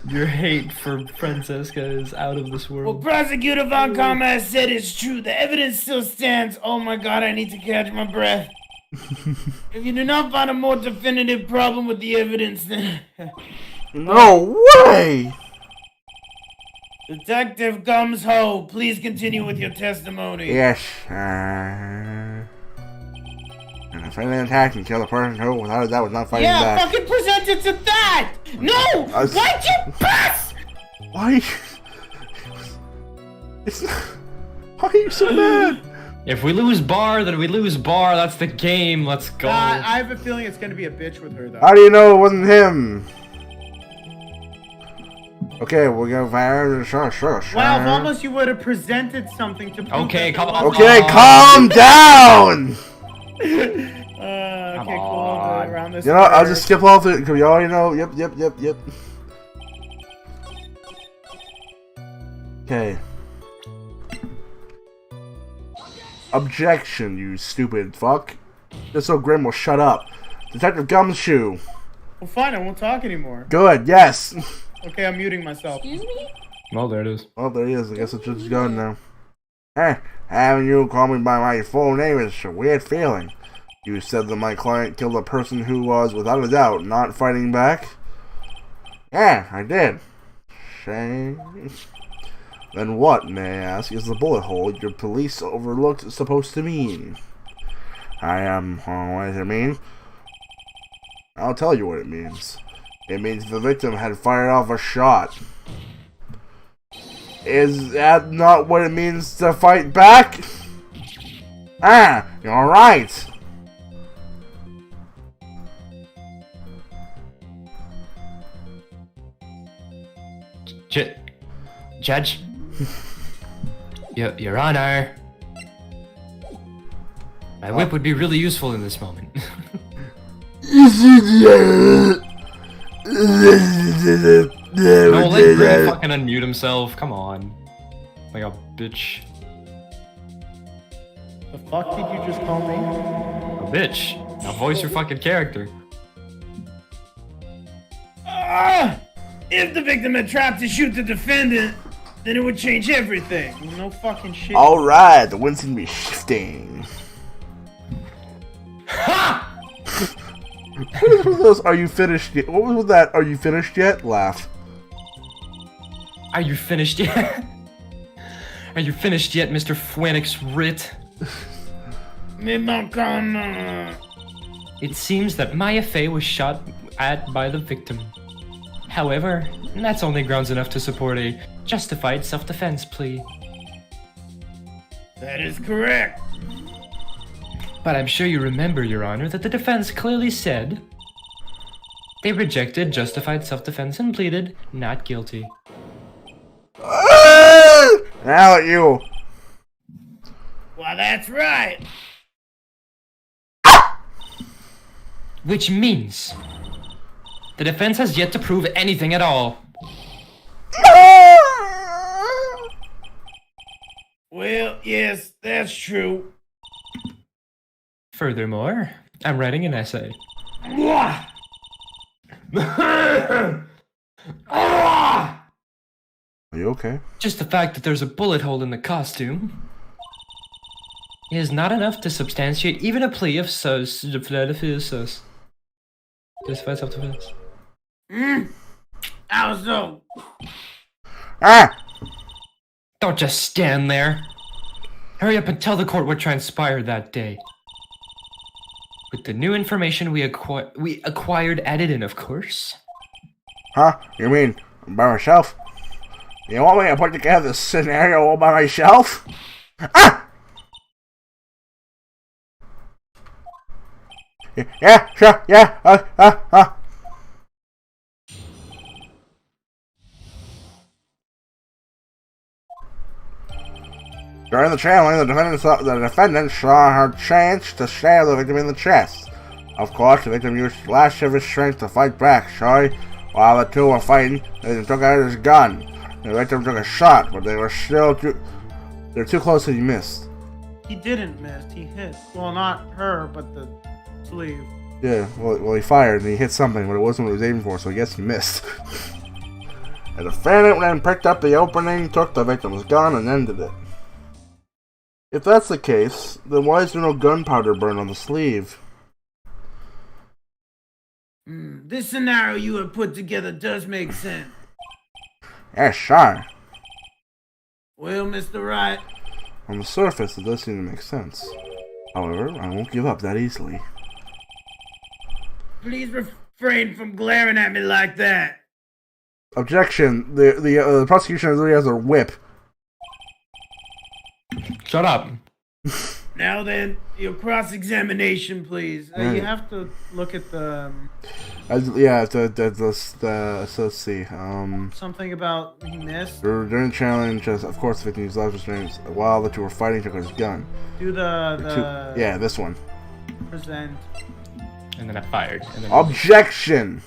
Speaker 6: your hate for Francesca is out of this
Speaker 7: Well,
Speaker 6: world.
Speaker 7: Prosecutor Von Karma has said it's true. The evidence still stands. Oh my god, I need to catch my breath. If you do not find a more definitive problem with the evidence, then...
Speaker 1: No way!
Speaker 7: Detective Gums Ho, please continue with your testimony.
Speaker 1: Yes, and if any attack and kill the person who, without a doubt, was not fighting
Speaker 7: Yeah,
Speaker 1: back.
Speaker 7: fucking present it to that! No! Why'd you pass?
Speaker 1: Why? It's not... Why are you so mad?
Speaker 6: If we lose Bar, then we lose Bar. That's the game. Let's go.
Speaker 7: I have a feeling it's gonna be a bitch with her, though.
Speaker 1: How do you know it wasn't him? Okay, we're gonna fire. Sure.
Speaker 7: Wow, if almost you would have presented something to prove
Speaker 6: Okay,
Speaker 7: that
Speaker 6: come
Speaker 7: it
Speaker 6: on.
Speaker 7: wasn't-
Speaker 1: Okay, calm down!
Speaker 7: Okay, cool. I'll do it around this.
Speaker 1: You know, I'll
Speaker 7: corner.
Speaker 1: just skip all the. Cause you already know. Yep. Okay. Objection, you stupid fuck. Just so Grim will shut up. Detective Gumshoe.
Speaker 7: Well, fine, I won't talk anymore.
Speaker 1: Good, yes.
Speaker 7: Okay, I'm muting myself.
Speaker 9: Excuse me?
Speaker 6: Well, there it is.
Speaker 1: Oh, there he is. I guess it's just gone now. Hey, having you call me by my full name is a weird feeling. You said that my client killed a person who was, without a doubt, not fighting back? Yeah, I did. Shame. Then what, may I ask, is the bullet hole your police overlooked supposed to mean? What does it mean? I'll tell you what it means. It means the victim had fired off a shot. Is that not what it means to fight back? Ah, you're right.
Speaker 8: Judge? Your Honor. My whip would be really useful in this moment.
Speaker 6: No, let Grim fucking unmute himself. Come on. Like a bitch.
Speaker 7: The fuck did you just call me?
Speaker 6: A bitch. Now voice your fucking character.
Speaker 7: If the victim had tried to shoot the defendant, then it would change everything. No fucking shit.
Speaker 1: Alright, the wind's gonna be shifting. What was those are you finished yet? What was with that are you finished yet? Laugh.
Speaker 8: Are you finished yet? Are you finished yet, Mr. Phoenix Writ? It seems that Maya Fey was shot at by the victim. However, that's only grounds enough to support a justified self-defense plea.
Speaker 7: That is correct.
Speaker 8: But I'm sure you remember, Your Honor, that the defense clearly said they rejected justified self-defense and pleaded not guilty.
Speaker 1: Now at you.
Speaker 7: Well, that's right.
Speaker 8: Which means the defense has yet to prove anything at all.
Speaker 7: Well, yes, that's true.
Speaker 8: Furthermore, I'm writing an essay.
Speaker 1: Are you okay?
Speaker 8: Just the fact that there's a bullet hole in the costume is not enough to substantiate even a plea of self-defense. Justify self-defense.
Speaker 7: How so?
Speaker 1: Ah!
Speaker 8: Don't just stand there. Hurry up and tell the court what transpired that day. With the new information we acquired added in, of course.
Speaker 1: Huh? You mean by myself? You want me to put together this scenario all by myself? Ah! Yeah, sure, yeah, During the trailing, the defendant saw her chance to stab the victim in the chest. Of course, the victim used the last of his strength to fight back, sorry. While the two were fighting, the victim took out his gun. The victim took a shot, but they were still they're too close and he missed.
Speaker 7: He didn't miss. He hit. Well, not her, but the sleeve.
Speaker 1: Yeah, well, he fired and he hit something, but it wasn't what he was aiming for, so I guess he missed. The defendant then picked up the opening, took the victim's gun, and ended it. If that's the case, then why is there no gunpowder burn on the sleeve?
Speaker 7: This scenario you have put together does make sense.
Speaker 1: Yeah, sure.
Speaker 7: Well, Mr. Wright.
Speaker 1: On the surface, it does seem to make sense. However, I won't give up that easily.
Speaker 7: Please refrain from glaring at me like that.
Speaker 1: Objection. The prosecution really has a whip.
Speaker 8: Shut up.
Speaker 7: Now then, your cross-examination, please.
Speaker 1: Right.
Speaker 7: You have to look at the...
Speaker 1: let's see.
Speaker 7: Something about he missed.
Speaker 1: During the challenge, of course, the victim used life restraints while the two were fighting, took out his gun.
Speaker 7: Do
Speaker 1: Yeah, this one.
Speaker 7: Present.
Speaker 8: And then I fired. And then
Speaker 1: Objection!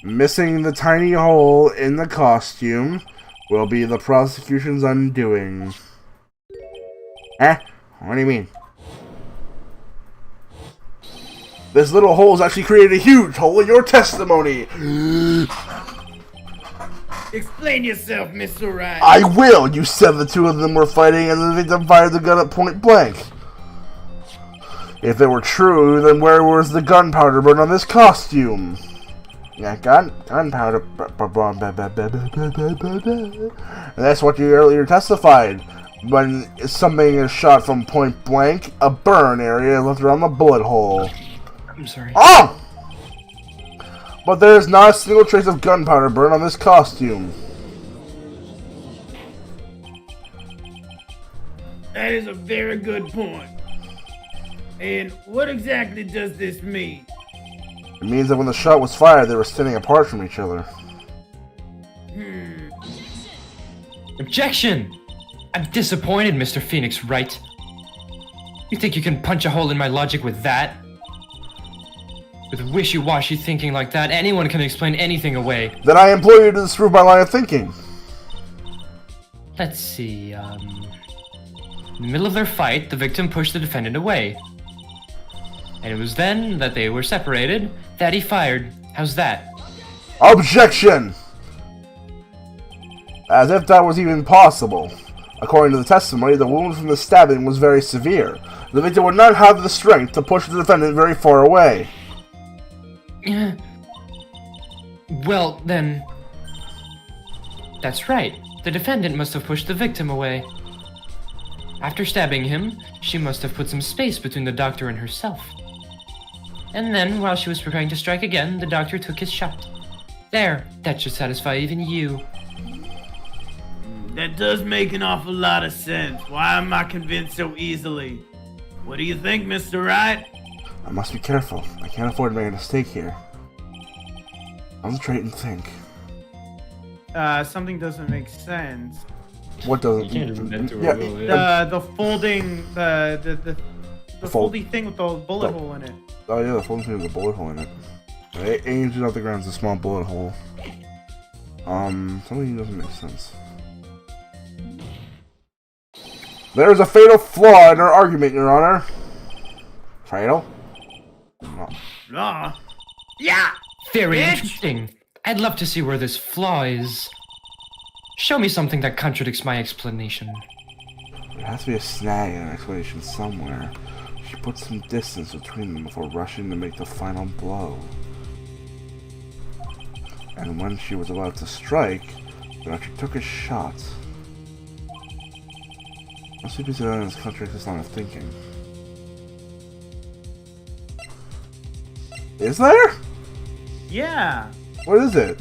Speaker 1: Missing the tiny hole in the costume will be the prosecution's undoing. Eh? What do you mean? This little hole's actually created a huge hole in your testimony!
Speaker 7: Explain yourself, Mr. Wright.
Speaker 1: I will! You said the two of them were fighting and the victim fired the gun at point blank. If it were true, then where was the gunpowder burn on this costume? Yeah, gunpowder. And that's what you earlier testified. When something is shot from point blank, a burn area is left around the bullet hole.
Speaker 8: I'm sorry.
Speaker 1: Oh! But there is not a single trace of gunpowder burn on this costume.
Speaker 7: That is a very good point. And what exactly does this mean?
Speaker 1: It means that when the shot was fired, they were standing apart from each other.
Speaker 8: Objection! I'm disappointed, Mr. Phoenix Wright. You think you can punch a hole in my logic with that? With wishy-washy thinking like that, anyone can explain anything away.
Speaker 1: Then I implore you to disprove my line of thinking.
Speaker 8: Let's see, in the middle of their fight, the victim pushed the defendant away. And it was then that they were separated that he fired. How's that?
Speaker 1: Objection! As if that was even possible. According to the testimony, the wound from the stabbing was very severe. The victim would not have the strength to push the defendant very far away.
Speaker 8: Well, then... That's right. The defendant must have pushed the victim away. After stabbing him, she must have put some space between the doctor and herself. And then, while she was preparing to strike again, the doctor took his shot. There, that should satisfy even you.
Speaker 7: That does make an awful lot of sense. Why am I convinced so easily? What do you think, Mr. Wright?
Speaker 1: I must be careful. I can't afford to make a mistake here. Concentrate and think.
Speaker 7: Something doesn't make sense.
Speaker 1: What doesn't?
Speaker 6: You can't just bend to
Speaker 1: Yeah.
Speaker 6: her will, yeah.
Speaker 7: The folding, the foldy thing with the bullet hole in it.
Speaker 1: Oh yeah, the folding screen with a bullet hole in it. 8 inches off the ground is a small bullet hole. Something doesn't make sense. There's a fatal flaw in our argument, Your Honor. Fatal?
Speaker 7: No. Yeah!
Speaker 8: Very
Speaker 7: Bitch!
Speaker 8: interesting. I'd love to see where this flaw is. Show me something that contradicts my explanation.
Speaker 1: There has to be a snag in an explanation somewhere. She put some distance between them before rushing to make the final blow. And when she was about to strike, the doctor took a shot. Must be because this contradicts this line of thinking. Is there?
Speaker 7: Yeah.
Speaker 1: What is it?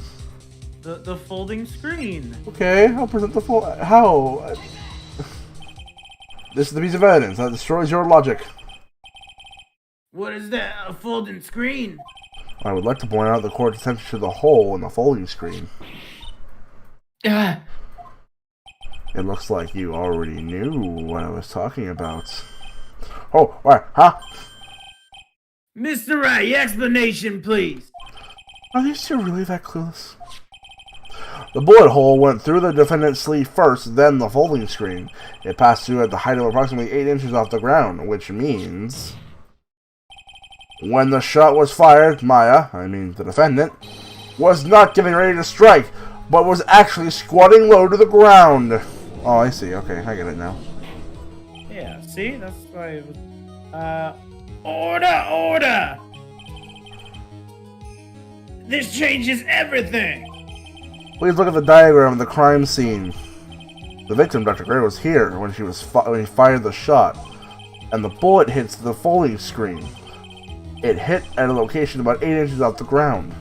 Speaker 7: The folding screen.
Speaker 1: Okay, I'll present the full. How? This is the piece of evidence that destroys your logic.
Speaker 7: What is that? A folding screen?
Speaker 1: I would like to point out the court's attention to the hole in the folding screen.
Speaker 8: Ah,
Speaker 1: It looks like you already knew what I was talking about. Oh, what? Huh?
Speaker 7: Mr. Wright, explanation, please.
Speaker 1: Are these two really that clueless? The bullet hole went through the defendant's sleeve first, then the folding screen. It passed through at the height of approximately 8 inches off the ground, which means... when the shot was fired, Maya, I mean the defendant, was not getting ready to strike, but was actually squatting low to the ground. Oh, I see. Okay, I get it now.
Speaker 7: Yeah, see? That's why it was... Order! This changes everything!
Speaker 1: Please look at the diagram of the crime scene. The victim, Dr. Gray, was here when when he fired the shot, and the bullet hits the folding screen. It hit at a location about 8 inches off the ground.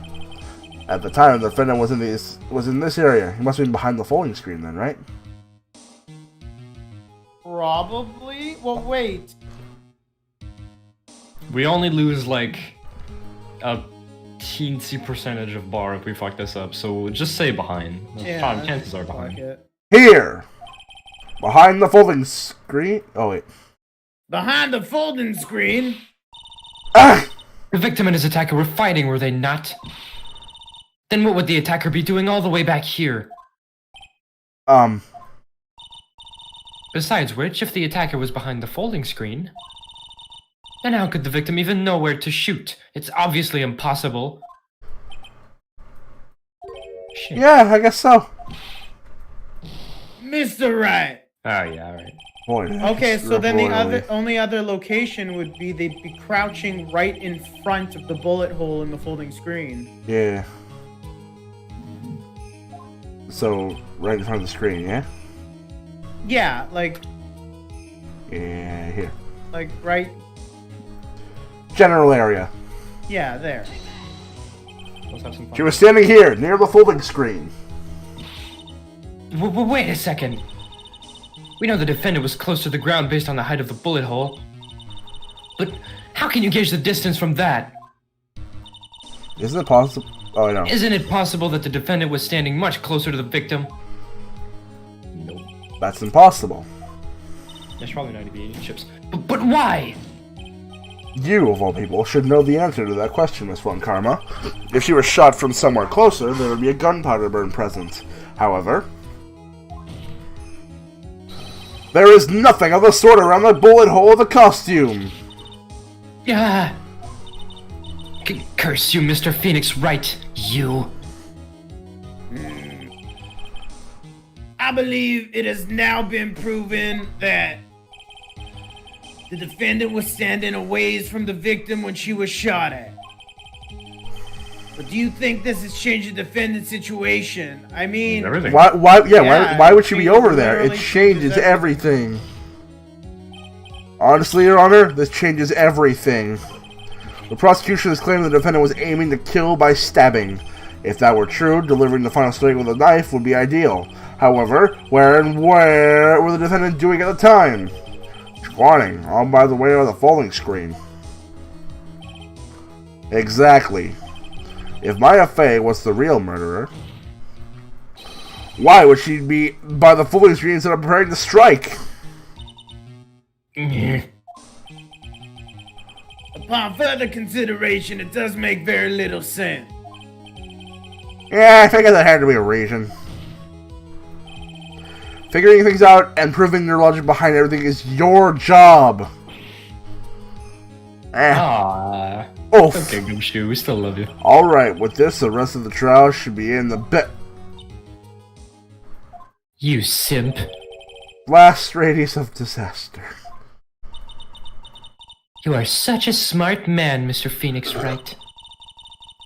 Speaker 1: At the time, the defendant was in this area. He must have been behind the folding screen then, right?
Speaker 7: Probably? Well, wait.
Speaker 6: We only lose like a teensy percentage of bar if we fuck this up, so just say behind. Chances are behind.
Speaker 1: Here! Behind the folding screen? Oh, wait.
Speaker 7: Behind the folding screen?
Speaker 1: Ah!
Speaker 8: the victim and his attacker were fighting, were they not? Then what would the attacker be doing all the way back here? Besides which, if the attacker was behind the folding screen, then how could the victim even know where to shoot? It's obviously impossible. Shit.
Speaker 1: Yeah, I guess so.
Speaker 7: Mr. Wright!
Speaker 6: Oh yeah, alright.
Speaker 1: Boy,
Speaker 7: Okay, so then the
Speaker 1: royally.
Speaker 7: only other location would be they'd be crouching right in front of the bullet hole in the folding screen.
Speaker 1: Yeah. So, right in front of the screen, yeah?
Speaker 7: Yeah, like
Speaker 1: Yeah, here.
Speaker 7: right.
Speaker 1: General area.
Speaker 7: Yeah, there.
Speaker 6: Let's have some fun.
Speaker 1: She was standing here, near the folding screen.
Speaker 8: Wait a second. We know the defendant was close to the ground based on the height of the bullet hole. But how can you gauge the distance from that?
Speaker 1: Isn't it possible? Oh, no.
Speaker 8: Isn't it possible that the defendant was standing much closer to the victim?
Speaker 6: Nope.
Speaker 1: That's impossible.
Speaker 6: That's probably not even eating chips.
Speaker 8: But why?
Speaker 1: You, of all people, should know the answer to that question, Miss Von Karma. If she was shot from somewhere closer, there would be a gunpowder burn present. However, there is nothing of the sort around the bullet hole of the costume.
Speaker 8: Yeah. Curse you, Mr. Phoenix Wright. You.
Speaker 7: I believe it has now been proven that the defendant was standing a ways from the victim when she was shot at. But do you think this has changed the defendant's situation? I mean,
Speaker 6: Everything.
Speaker 1: Why would she be
Speaker 7: she
Speaker 1: over there? It
Speaker 7: literally
Speaker 1: changes
Speaker 7: changes
Speaker 1: everything. Honestly, Your Honor, this changes everything. The prosecution is claiming the defendant was aiming to kill by stabbing. If that were true, delivering the final strike with a knife would be ideal. However, where were the defendant doing at the time? Squatting, all by the way of the folding screen. Exactly. If Maya Fey was the real murderer, why would she be by the folding screen instead of preparing to strike?
Speaker 7: Upon further consideration, it does make very little sense.
Speaker 1: Yeah, I figured that had to be a reason. Figuring things out and proving your logic behind everything is your job.
Speaker 6: Ah.
Speaker 1: Oof.
Speaker 6: Okay, Gumshoe, we still love you.
Speaker 1: Alright, with this, the rest of the trial should be in the
Speaker 8: You simp.
Speaker 1: blast radius of disaster.
Speaker 8: You are such a smart man, Mr. Phoenix Wright.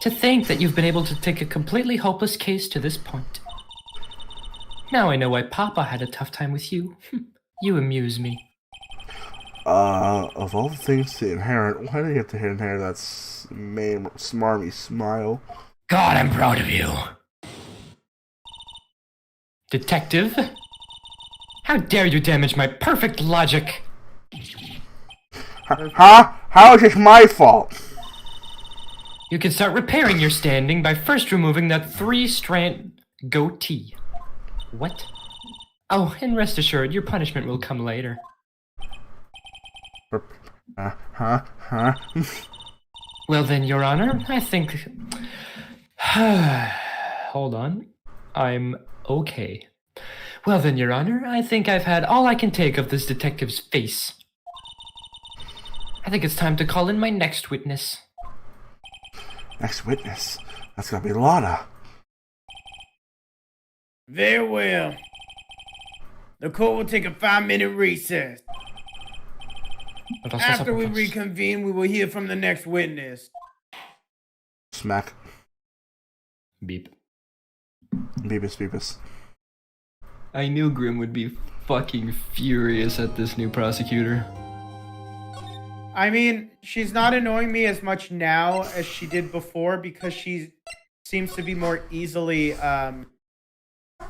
Speaker 8: To think that you've been able to take a completely hopeless case to this point. Now I know why Papa had a tough time with you. You amuse me.
Speaker 1: Of all the things to inherit, why do you have to inherit that smarmy smile?
Speaker 8: God, I'm proud of you. Detective? How dare you damage my perfect logic?
Speaker 1: Huh? How is this my fault?
Speaker 8: You can start repairing your standing by first removing that 3-strand goatee. What? Oh, and rest assured, your punishment will come later.
Speaker 1: Huh?
Speaker 8: Well then, Your Honor, I think... Hold on. I'm okay. Well then, Your Honor, I think I've had all I can take of this detective's face. I think it's time to call in my next witness.
Speaker 1: Next witness? That's gonna be Lana.
Speaker 7: Very well. The court will take a 5-minute recess. After we reconvene, we will hear from the next witness.
Speaker 1: Smack.
Speaker 6: Beep.
Speaker 1: Beepus.
Speaker 6: I knew Grim would be fucking furious at this new prosecutor.
Speaker 7: I mean, she's not annoying me as much now as she did before because she seems to be more easily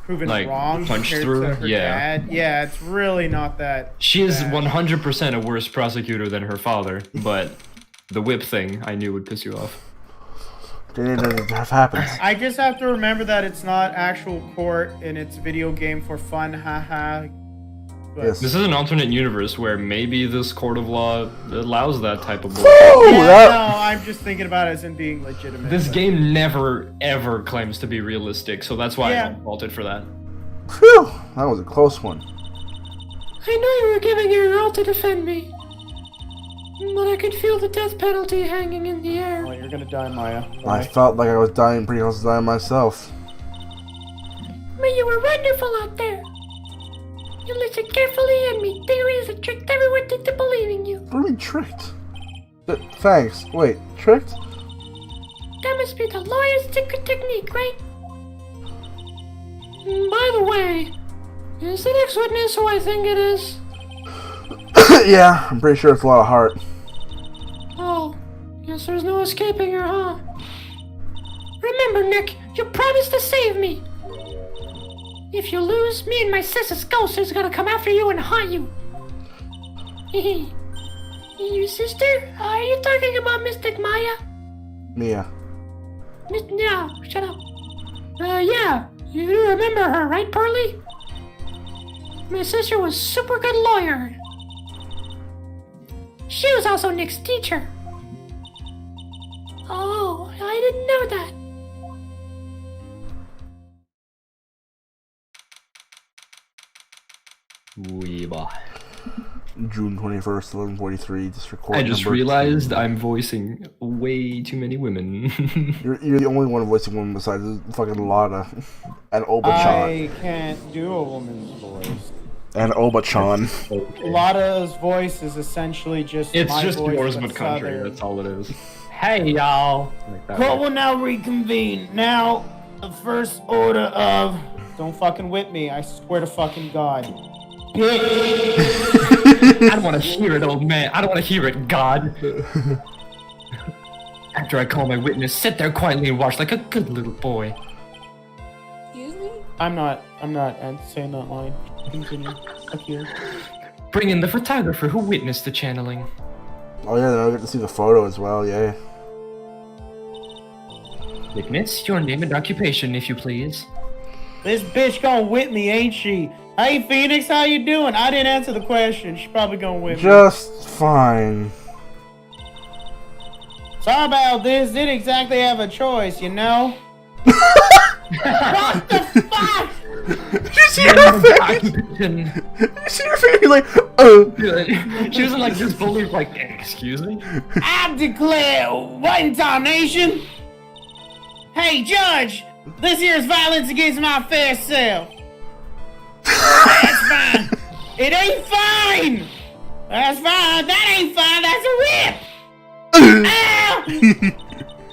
Speaker 7: proven
Speaker 6: Like,
Speaker 7: wrong
Speaker 6: punched
Speaker 7: compared
Speaker 6: through?
Speaker 7: to her
Speaker 6: Yeah.
Speaker 7: dad. Yeah, it's really not that.
Speaker 6: She is
Speaker 7: bad.
Speaker 6: 100% a worse prosecutor than her father, but the whip thing I knew would piss you off.
Speaker 1: That happens.
Speaker 7: I just have to remember that it's not actual court and it's video game for fun, haha. But
Speaker 1: Yes.
Speaker 6: This is an alternate universe where maybe this court of law allows that type of bullshit.
Speaker 1: Woo!
Speaker 7: yeah,
Speaker 1: That-
Speaker 7: no, I'm just thinking about it as in being legitimate.
Speaker 6: This
Speaker 7: but-
Speaker 6: game never, ever claims to be realistic, so that's why
Speaker 7: Yeah.
Speaker 6: I don't fault it for that.
Speaker 1: Phew! That was a close one.
Speaker 4: I know you were giving your all to defend me, but I could feel the death penalty hanging in the air.
Speaker 7: Oh, you're gonna die, Maya.
Speaker 1: I felt like I was dying, pretty close to dying myself.
Speaker 5: But you were wonderful out there. You listened carefully and made theories that tricked everyone into believing you.
Speaker 1: What are we tricked? Thanks. Wait, tricked?
Speaker 5: That must be the lawyer's secret technique, right?
Speaker 4: By the way, is the next witness who I think it is?
Speaker 1: Yeah, I'm pretty sure it's a lot of heart.
Speaker 4: Oh, guess there's no escaping her, huh?
Speaker 5: Remember, Nick, you promised to save me. If you lose, me and my sister's ghost is gonna come after you and haunt you. Your sister? Are you talking about Mystic Maya?
Speaker 1: Mia.
Speaker 5: No, shut up.
Speaker 4: Yeah, you do remember her, right, Pearly? My sister was super good lawyer.
Speaker 5: She was also Nick's teacher. Oh, I didn't know that.
Speaker 6: Weeba.
Speaker 1: June 21st, 11:43. Just record.
Speaker 6: I just realized I'm voicing way too many women.
Speaker 1: You're the only one voicing woman besides fucking Lana and Oba-chan.
Speaker 7: I can't do a woman's voice.
Speaker 1: And Oba-chan.
Speaker 7: Lada's voice is essentially just
Speaker 6: It's
Speaker 7: my
Speaker 6: just
Speaker 7: voice,
Speaker 6: yours
Speaker 7: but
Speaker 6: but country,
Speaker 7: southern.
Speaker 6: that's all it is.
Speaker 8: Hey, y'all.
Speaker 6: Like that
Speaker 7: Court
Speaker 6: way.
Speaker 7: will now reconvene. Now, the first order of... Don't fucking whip me, I swear to fucking God.
Speaker 8: I don't want to hear it, old man. I don't want to hear it, God. After I call my witness, sit there quietly and watch like a good little boy.
Speaker 9: Excuse me?
Speaker 7: I'm not saying that line. Continue. Fuck you.
Speaker 8: Bring in the photographer who witnessed the channeling.
Speaker 1: Oh yeah, then I get to see the photo as well, yeah.
Speaker 8: Witness, your name and occupation, if you please.
Speaker 7: This bitch gonna whip me, ain't she? Hey, Phoenix, how you doing? I didn't answer the question. She's probably gonna whip me.
Speaker 1: Just fine.
Speaker 7: Sorry about this. Didn't exactly have a choice, you know? What the fuck?
Speaker 1: Did you see her face? Did you see her face? Like,
Speaker 6: She wasn't like this bully, like, excuse me?
Speaker 7: I declare what in tarnation? Hey, Judge! This here is violence against my fair self. That's fine. It ain't fine! That's fine. That ain't fine. That's a whip! Ow!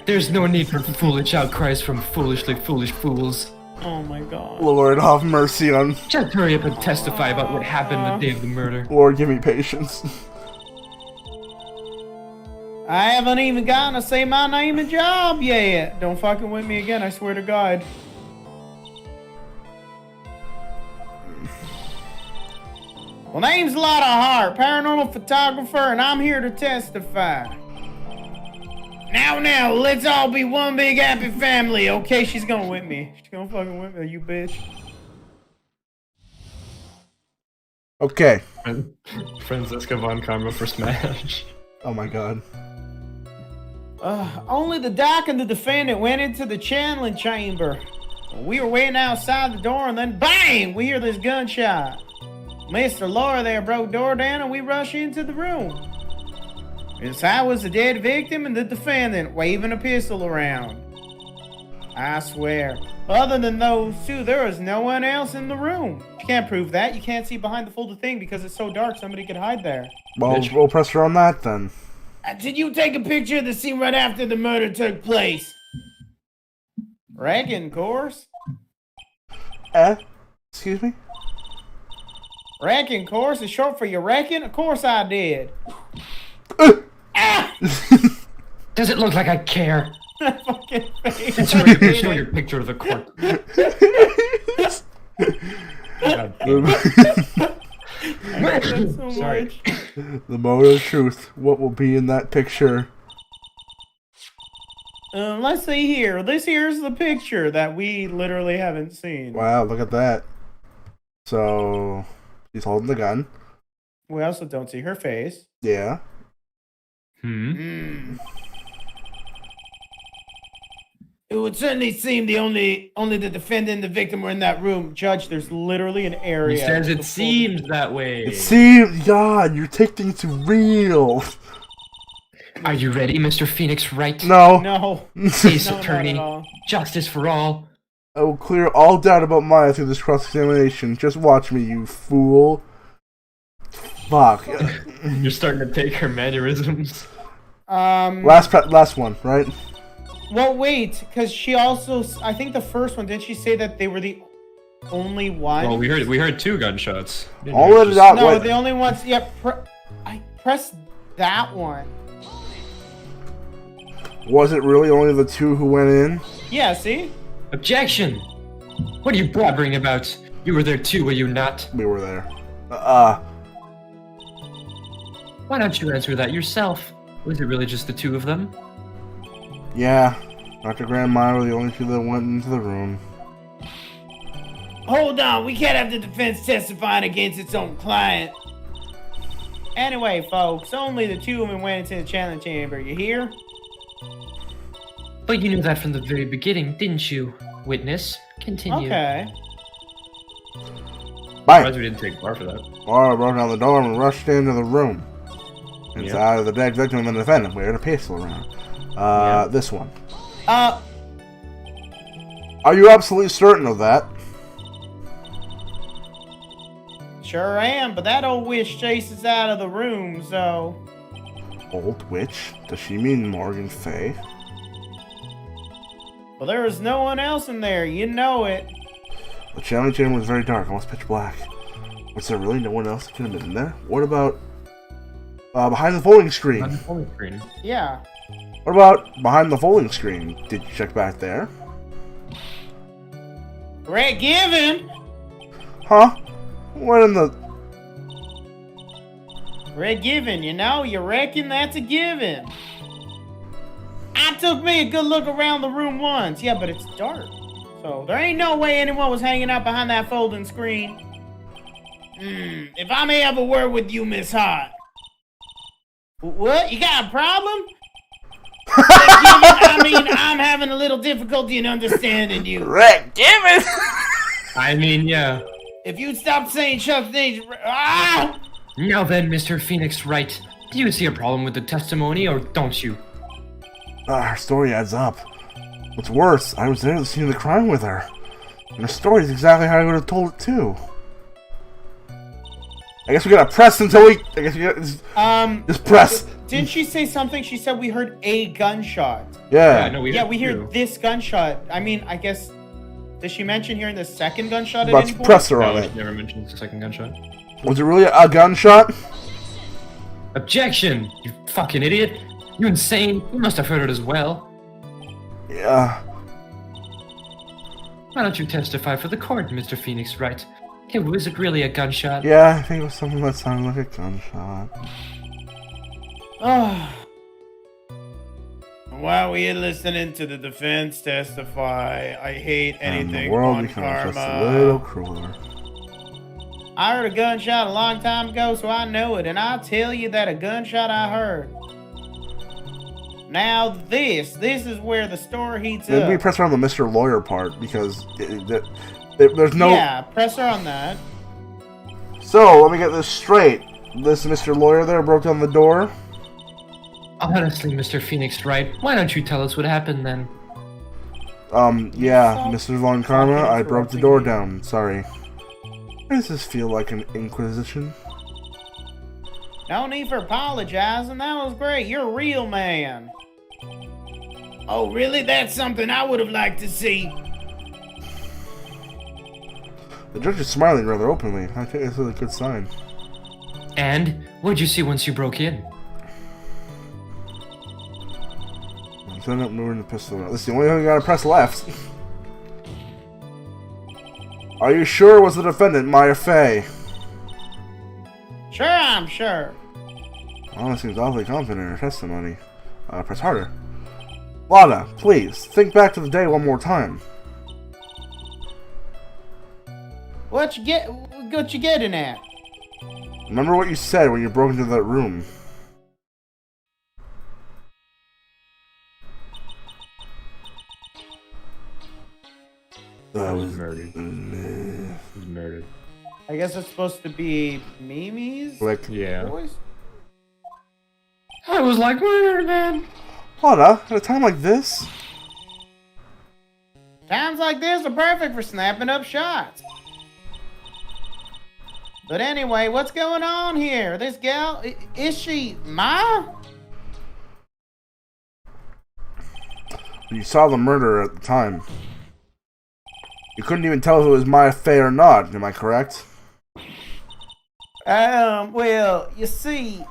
Speaker 8: There's no need for foolish outcries from foolishly foolish fools.
Speaker 7: Oh my god.
Speaker 1: Lord, have mercy on.
Speaker 8: Just hurry up and testify about what happened the day of the murder.
Speaker 1: Lord, give me patience.
Speaker 7: I haven't even gotten to say my name and job yet. Don't fucking with me again, I swear to God. Well, name's Lotta Hart, paranormal photographer, and I'm here to testify. Now, let's all be one big happy family. Okay, she's going with me. She's gonna fucking with me, you bitch.
Speaker 1: Okay.
Speaker 6: Franziska von Karma for Smash.
Speaker 1: Oh my god.
Speaker 7: Only the doc and the defendant went into the channeling chamber. We were waiting outside the door, and then bang! We hear this gunshot. Mr. Laura there broke door down, and we rush into the room. Inside was the dead victim and the defendant waving a pistol around. I swear, other than those two, there was no one else in the room. You can't prove that. You can't see behind the folded thing because it's so dark somebody could hide there.
Speaker 1: Well, we'll press her on that then.
Speaker 7: Did you take a picture of the scene right after the murder took place? Reckon, course.
Speaker 1: Excuse me?
Speaker 7: Reckon, course is short for you reckon? Of course I did.
Speaker 8: Does it look like I care?
Speaker 7: That fucking face.
Speaker 8: It's hurry up and show your picture to the court.
Speaker 6: God
Speaker 7: That's so
Speaker 8: Sorry.
Speaker 7: much.
Speaker 1: The moment of truth. What will be in that picture?
Speaker 7: Let's see here. This here's the picture that we literally haven't seen.
Speaker 1: Wow, look at that. So, she's holding the gun.
Speaker 7: We also don't see her face.
Speaker 1: Yeah.
Speaker 7: It would certainly seem only the defendant and the victim were in that room. Judge, there's literally an area.
Speaker 6: He says it seems that way.
Speaker 1: See, God, you're taking things real.
Speaker 8: Are you ready, Mr. Phoenix Wright?
Speaker 1: No.
Speaker 7: No.
Speaker 8: Ace
Speaker 7: No,
Speaker 8: Attorney.
Speaker 7: not at all.
Speaker 8: Justice for all.
Speaker 1: I will clear all doubt about Maya through this cross-examination. Just watch me, you fool. Fuck.
Speaker 6: You're starting to take her mannerisms.
Speaker 1: Last one, right?
Speaker 7: Well, wait, because she also, I think the first one, didn't she say that they were the only one?
Speaker 6: Well, we heard two gunshots. Didn't
Speaker 1: All
Speaker 6: we?
Speaker 1: of it
Speaker 6: Just-
Speaker 1: out.
Speaker 7: No,
Speaker 1: Wait.
Speaker 7: the only ones, yeah, I pressed that one.
Speaker 1: Was it really only the two who went in?
Speaker 7: Yeah, see?
Speaker 8: Objection! What are you blabbering about? You were there too, were you not?
Speaker 1: We were there.
Speaker 8: Why don't you answer that yourself? Was it really just the two of them?
Speaker 1: Yeah. Dr. Graham and Maya were the only two that went into the room.
Speaker 7: Hold on, we can't have the defense testifying against its own client. Anyway, folks, only the two women went into the challenge chamber. You hear?
Speaker 8: But you knew that from the very beginning, didn't you? Witness, continue.
Speaker 7: Okay.
Speaker 1: Bye.
Speaker 6: Surprised we didn't take bar for that.
Speaker 1: Laura broke down the door and rushed into the room. Inside of the dead victim and the defendant wearing a pistol around. This one. Are you absolutely certain of that?
Speaker 7: Sure am, but that old witch chases out of the room, so...
Speaker 1: Old witch? Does she mean Morgan Fay?
Speaker 7: Well, there was no one else in there, you know it.
Speaker 1: The challenge chamber was very dark, almost pitch black. Was there really no one else that could have been in there? What about behind the folding screen?
Speaker 6: On the phone screen.
Speaker 7: Yeah.
Speaker 1: What about behind the folding screen? Did you check back there?
Speaker 7: Red Given!
Speaker 1: Huh? What in the...
Speaker 7: Red Given, you know, you reckon that's a given. I took me a good look around the room once. Yeah, but it's dark. So there ain't no way anyone was hanging out behind that folding screen. If I may have a word with you, Miss Hart. What? You got a problem? I mean, I'm having a little difficulty in understanding you.
Speaker 1: Rick, give it!
Speaker 6: I mean, yeah.
Speaker 7: If you'd stop saying such things. Ah!
Speaker 8: Now then, Mr. Phoenix Wright, do you see a problem with the testimony, or don't you?
Speaker 1: Her story adds up. What's worse, I was there at the scene of the crime with her. And the story is exactly how I would have told it too. I guess we gotta press until we. I guess we gotta just press.
Speaker 7: Didn't she say something? She said we heard a gunshot.
Speaker 1: Yeah.
Speaker 6: No,
Speaker 7: We hear this gunshot. I mean, I guess. Did she mention hearing the second gunshot at
Speaker 1: Let's
Speaker 7: any point?
Speaker 1: press her on
Speaker 6: No,
Speaker 1: it.
Speaker 6: she never mentioned the second gunshot.
Speaker 1: Was it really a gunshot?
Speaker 8: Objection! You fucking idiot! You insane! You must have heard it as well.
Speaker 1: Yeah.
Speaker 8: Why don't you testify for the court, Mr. Phoenix Wright? Hey, was it really a gunshot?
Speaker 1: Yeah, I think it was something that sounded like a gunshot.
Speaker 7: Oh. While we're listening to the defense testify, I hate
Speaker 1: And
Speaker 7: anything
Speaker 1: the world
Speaker 7: on
Speaker 1: becomes just a
Speaker 7: karma.
Speaker 1: little crueler.
Speaker 7: I heard a gunshot a long time ago, so I know it, and I'll tell you that a gunshot I heard. Now this is where the story heats
Speaker 1: Maybe we
Speaker 7: up.
Speaker 1: press her on the Mr. Lawyer part because there's no.
Speaker 7: Yeah, press her on that.
Speaker 1: So let me get this straight. This Mr. Lawyer there broke down the door.
Speaker 8: Honestly, Mr. Phoenix Wright, why don't you tell us what happened then?
Speaker 1: Yeah, Mr. Von Karma, I
Speaker 7: Fucking
Speaker 1: broke the door
Speaker 7: interrupting
Speaker 1: down. Sorry. Why does this feel like an inquisition?
Speaker 7: No need for apologizing. That was great. You're a real man. Oh, really? That's something I would have liked to see.
Speaker 1: The judge is smiling rather openly. I think this is a good sign.
Speaker 8: And what'd you see once you broke in?
Speaker 1: I'm setting up moving the pistol. This is the only thing I gotta press left. Are you sure it was the defendant, Maya Fey?
Speaker 7: Sure, I'm sure.
Speaker 1: Lana seems awfully confident in her testimony. Press harder. Lana, please, think back to the day one more time.
Speaker 7: What you getting at?
Speaker 1: Remember what you said when you broke into that room. That was
Speaker 6: murdered. He was murdered.
Speaker 7: I guess it's supposed to be Mimi's
Speaker 1: Like,
Speaker 6: Yeah.
Speaker 7: voice?
Speaker 2: I was like, murder, man.
Speaker 1: Lana, at a time like this?
Speaker 7: Times like this are perfect for snapping up shots. But anyway, what's going on here? This gal, is she Maya?
Speaker 1: You saw the murder at the time. You couldn't even tell if it was Maya Fey or not, am I correct?
Speaker 7: Well, you see...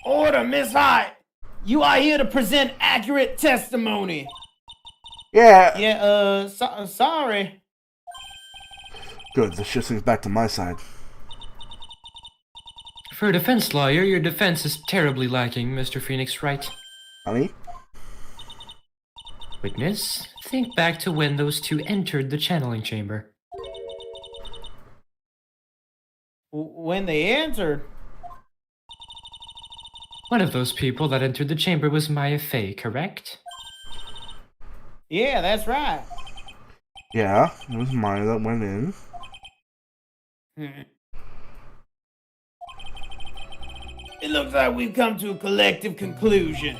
Speaker 7: Order, Miss Hart! You are here to present accurate testimony.
Speaker 1: Yeah.
Speaker 7: Yeah, sorry.
Speaker 1: Good, this shifts things back to my side.
Speaker 8: For a defense lawyer, your defense is terribly lacking, Mr. Phoenix Wright.
Speaker 1: Honey?
Speaker 8: Witness, think back to when those two entered the channeling chamber.
Speaker 7: When they entered...
Speaker 8: One of those people that entered the chamber was Maya Fey, correct?
Speaker 7: Yeah, that's right.
Speaker 1: Yeah, it was Maya that went in.
Speaker 7: It looks like we've come to a collective conclusion.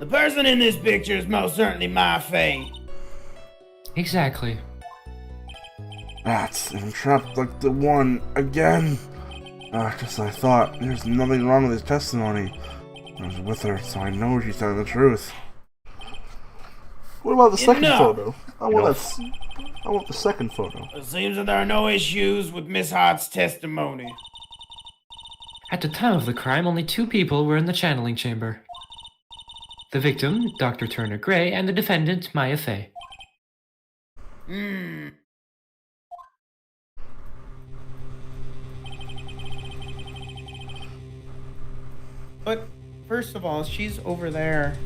Speaker 7: The person in this picture is most certainly Maya Fey.
Speaker 8: Exactly.
Speaker 1: Rats, I'm trapped like the one again. Just as I thought. There's nothing wrong with his testimony. I was with her, so I know she's telling the truth. What about the second
Speaker 7: Enough.
Speaker 1: photo? I want the second photo.
Speaker 7: It seems that there are no issues with Miss Hart's testimony.
Speaker 8: At the time of the crime, only two people were in the channeling chamber. The victim, Dr. Turner Gray, and the defendant, Maya Fey.
Speaker 7: But first of all, she's over there,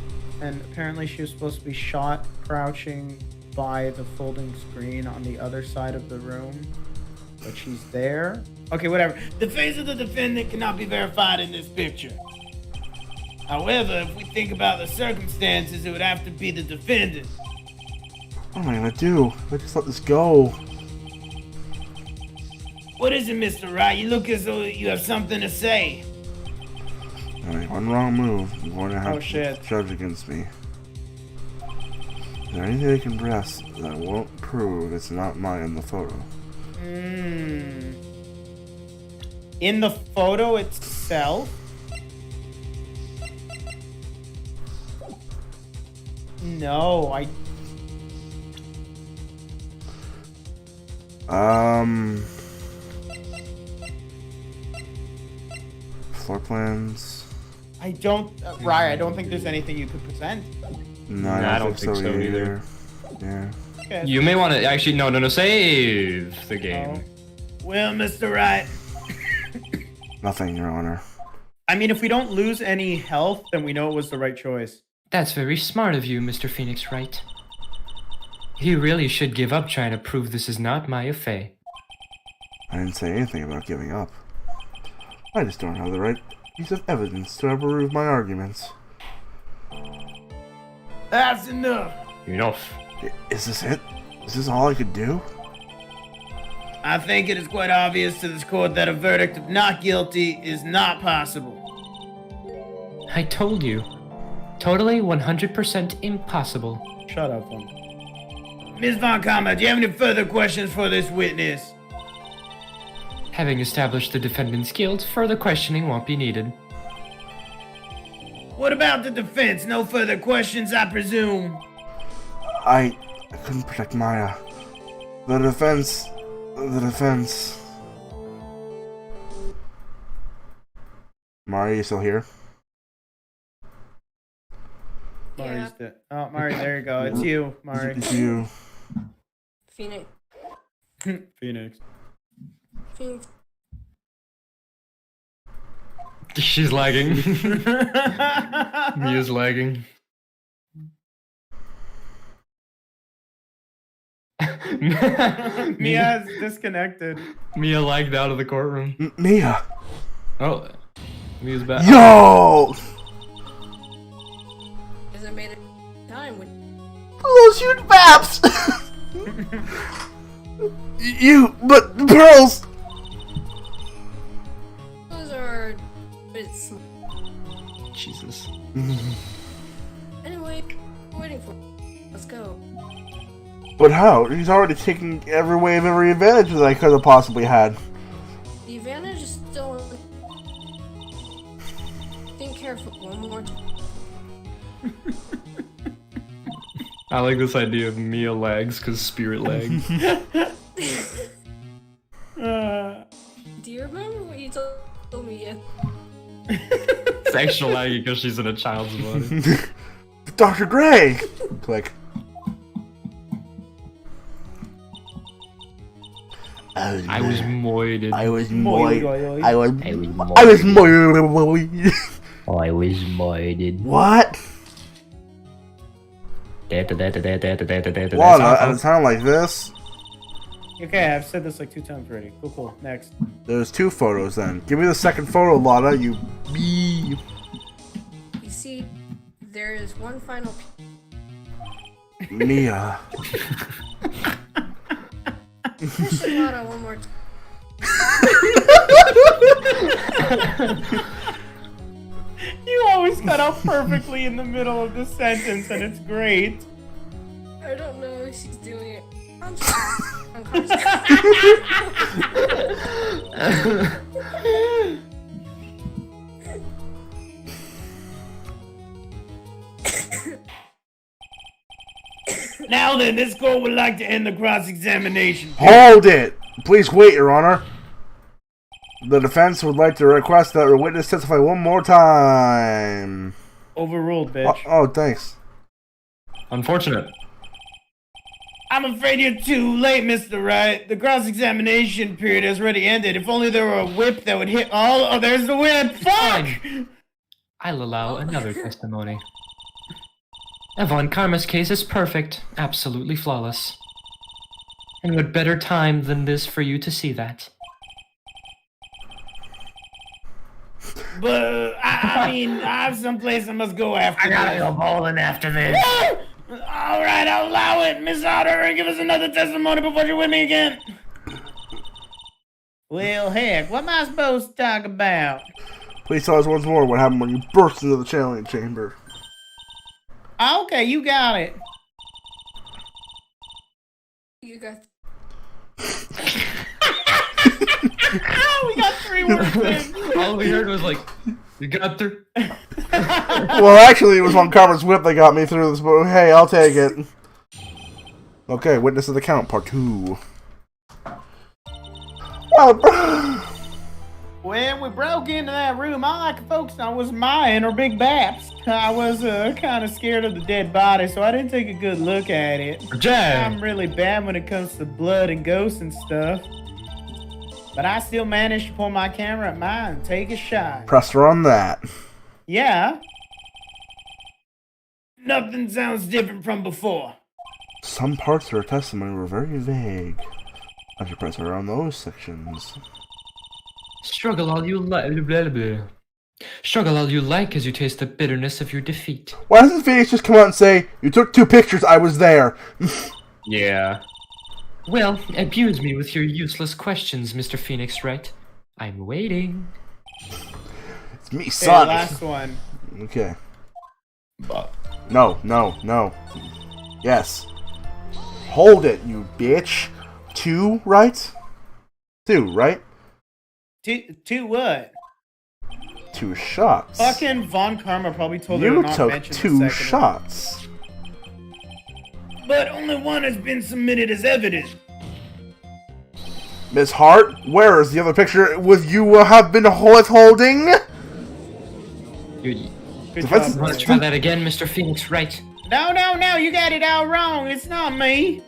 Speaker 7: and apparently she was supposed to be shot crouching by the folding screen on the other side of the room. But she's there, Okay, whatever. The face of the defendant cannot be verified in this picture. However, if we think about the circumstances, it would have to be the defendant.
Speaker 1: What am I gonna do? Let's just let this go.
Speaker 7: What is it, Mr. Wright? You look as though you have something to say.
Speaker 1: Alright, one wrong move. I'm going to have
Speaker 7: Oh, shit.
Speaker 1: to judge against me. Is there anything they can press that won't prove it's not mine in the photo?
Speaker 7: In the photo itself? No,
Speaker 1: Floor plans.
Speaker 7: I don't, Rye, I don't think there's anything you could present.
Speaker 1: No,
Speaker 6: Nah,
Speaker 1: I don't think so either. Yeah.
Speaker 7: Okay.
Speaker 6: You may want to actually no, save the game.
Speaker 7: Well, Mr. Wright,
Speaker 1: Nothing, Your Honor.
Speaker 7: I mean, if we don't lose any health, then we know it was the right choice.
Speaker 8: That's very smart of you, Mr. Phoenix Wright. You really should give up trying to prove this is not my affair.
Speaker 1: I didn't say anything about giving up. I just don't have the right piece of evidence to prove my arguments.
Speaker 7: That's enough.
Speaker 6: Enough.
Speaker 1: Is this it? Is this all I could do?
Speaker 7: I think it is quite obvious to this court that a verdict of not guilty is not possible.
Speaker 8: I told you. Totally 100% impossible.
Speaker 7: Shut up, Von. Ms. Von Kammer, do you have any further questions for this witness?
Speaker 8: Having established the defendant's guilt, further questioning won't be needed.
Speaker 7: What about the defense? No further questions, I presume.
Speaker 1: I couldn't protect Maya. The defense. Mari, you still here?
Speaker 7: Mari's dead. Oh, Mari, there you go. It's you, Mari.
Speaker 1: It's you.
Speaker 9: Phoenix.
Speaker 7: Phoenix.
Speaker 9: Phoenix.
Speaker 6: She's lagging. Mia's lagging.
Speaker 7: Mia's disconnected.
Speaker 6: Mia lagged out of the courtroom.
Speaker 1: Mia!
Speaker 6: Oh, Mia's back.
Speaker 1: Yo!
Speaker 9: Hasn't made it time when
Speaker 1: Those huge maps! But the pearls!
Speaker 9: those are a bit small.
Speaker 6: Jesus.
Speaker 9: Anyway, we're waiting for. Let's go.
Speaker 1: But how? He's already taken every way of every advantage that I could have possibly had.
Speaker 9: The advantage is still. Think careful one more time.
Speaker 6: I like this idea of Mia lags because Spirit lags.
Speaker 9: Do you remember what you told me?
Speaker 6: It's extra laggy because she's in a child's body.
Speaker 1: Dr. Gray! Click.
Speaker 6: I was moided.
Speaker 1: I was
Speaker 7: Moi.
Speaker 1: moided.
Speaker 8: I was
Speaker 1: moided.
Speaker 8: I was moided.
Speaker 1: What? Well, it sound like this.
Speaker 7: Okay, I've said this like 2 times already. Cool. Next.
Speaker 1: There's 2 photos then. Give me the second photo, Lotta, you bee.
Speaker 9: You see, there is one final.
Speaker 1: Mia.
Speaker 9: Push Lotta one more time.
Speaker 7: You always cut off perfectly in the middle of the sentence, and it's great.
Speaker 9: I don't know if she's doing it.
Speaker 7: Now then, this court would like to end the cross-examination.
Speaker 1: Hold it! Please wait, Your Honor. The defense would like to request that the witness testify one more time.
Speaker 7: Overruled, bitch.
Speaker 1: Oh, thanks.
Speaker 6: Unfortunate.
Speaker 7: I'm afraid you're too late, Mr. Wright. The cross-examination period has already ended. If only there were a whip that would hit all... Oh, there's the whip! Fuck!
Speaker 8: Fine. I'll allow another testimony. Von Karma's case is perfect, absolutely flawless. And what better time than this for you to see that?
Speaker 7: But I mean, I have someplace I must go after.
Speaker 8: I gotta go bowling after this.
Speaker 7: All right, I'll allow it, Miss Otter, and give us another testimony before you're with me again. Well, heck, what am I supposed to talk about?
Speaker 1: Please tell us once more what happened when you burst into the channeling chamber.
Speaker 7: Okay, you got it.
Speaker 9: You got.
Speaker 7: We got 3 words in.
Speaker 6: All we heard was like, you got there.
Speaker 1: Well, actually, it was Von Karma's whip that got me through this, but hey, I'll take it. Okay, Witness of the Count, Part 2. Well,
Speaker 7: When we broke into that room, all I could focus on was Maya or Big Baps. I was kind of scared of the dead body, so I didn't take a good look at it.
Speaker 6: Jay.
Speaker 7: I'm really bad when it comes to blood and ghosts and stuff. But I still managed to pull my camera at mine and take a shot.
Speaker 1: press her on that.
Speaker 7: Yeah. Nothing sounds different from before.
Speaker 1: Some parts of her testimony were very vague. I should press her on those sections.
Speaker 8: Struggle all you like. Struggle all you like as you taste the bitterness of your defeat.
Speaker 1: Why doesn't Phoenix just come out and say, "You took 2 pictures, I was there"?
Speaker 6: Yeah.
Speaker 8: Well, abuse me with your useless questions, Mr. Phoenix, right? I'm waiting.
Speaker 1: It's me,
Speaker 7: Okay,
Speaker 1: son.
Speaker 7: last one.
Speaker 1: Okay. No. Yes. Hold it, you bitch. 2, right? 2, right?
Speaker 7: Two what?
Speaker 1: 2 shots.
Speaker 7: Fucking Von Karma probably told her to
Speaker 1: You
Speaker 7: not
Speaker 1: took
Speaker 7: mention the
Speaker 1: 2
Speaker 7: second one.
Speaker 1: shots.
Speaker 7: But only one has been submitted as evidence.
Speaker 1: Miss Hart, where is the other picture with you have been withholding?
Speaker 8: You
Speaker 7: Good
Speaker 1: Defense-
Speaker 7: job,
Speaker 8: want to try that again, Mr. Phoenix, right?
Speaker 7: No, you got it all wrong. It's not me.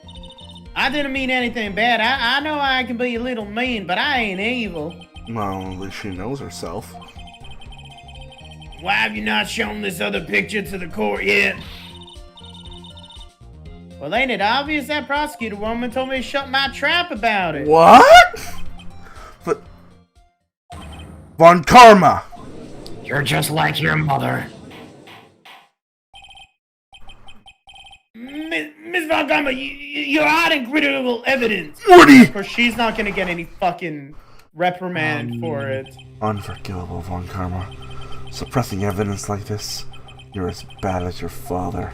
Speaker 7: I didn't mean anything bad. I know I can be a little mean, but I ain't evil.
Speaker 1: Well, at least she knows herself.
Speaker 7: Why have you not shown this other picture to the court yet? Well, ain't it obvious that prosecutor woman told me to shut my trap about it?
Speaker 1: What? But Von Karma.
Speaker 8: You're just like your mother.
Speaker 7: Miss Von Karma, you're hiding critical evidence.
Speaker 1: Woody.
Speaker 7: Of course, she's not gonna get any fucking reprimand for it.
Speaker 1: Unforgivable, Von Karma. Suppressing evidence like this, you're as bad as your father.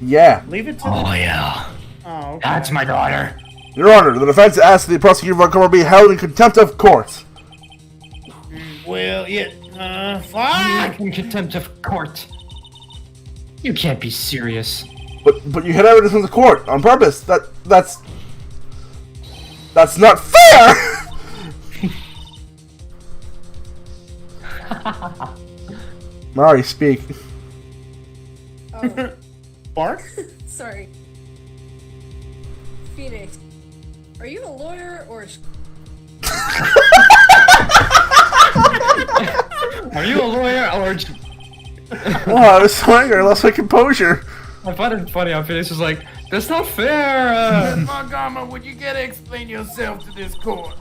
Speaker 1: Yeah.
Speaker 7: Leave it to
Speaker 8: Oh,
Speaker 7: the...
Speaker 8: yeah.
Speaker 7: Oh, okay.
Speaker 8: That's my daughter.
Speaker 1: Your Honor, the defense asks the prosecutor Von Karma be held in contempt of court.
Speaker 7: Well, yeah,
Speaker 8: I'm
Speaker 7: fuck!
Speaker 8: in contempt of court. You can't be serious.
Speaker 1: But you hid evidence from the court on purpose. That's not fair. Mari, speak.
Speaker 9: Oh,
Speaker 7: Bark?
Speaker 9: sorry. Phoenix, are you a lawyer or a
Speaker 6: Are you a lawyer or?
Speaker 1: Oh, I was telling her, lost my composure.
Speaker 6: I find it funny how Phoenix was like, "That's not fair."
Speaker 7: Von Karma, would you get to explain yourself to this court?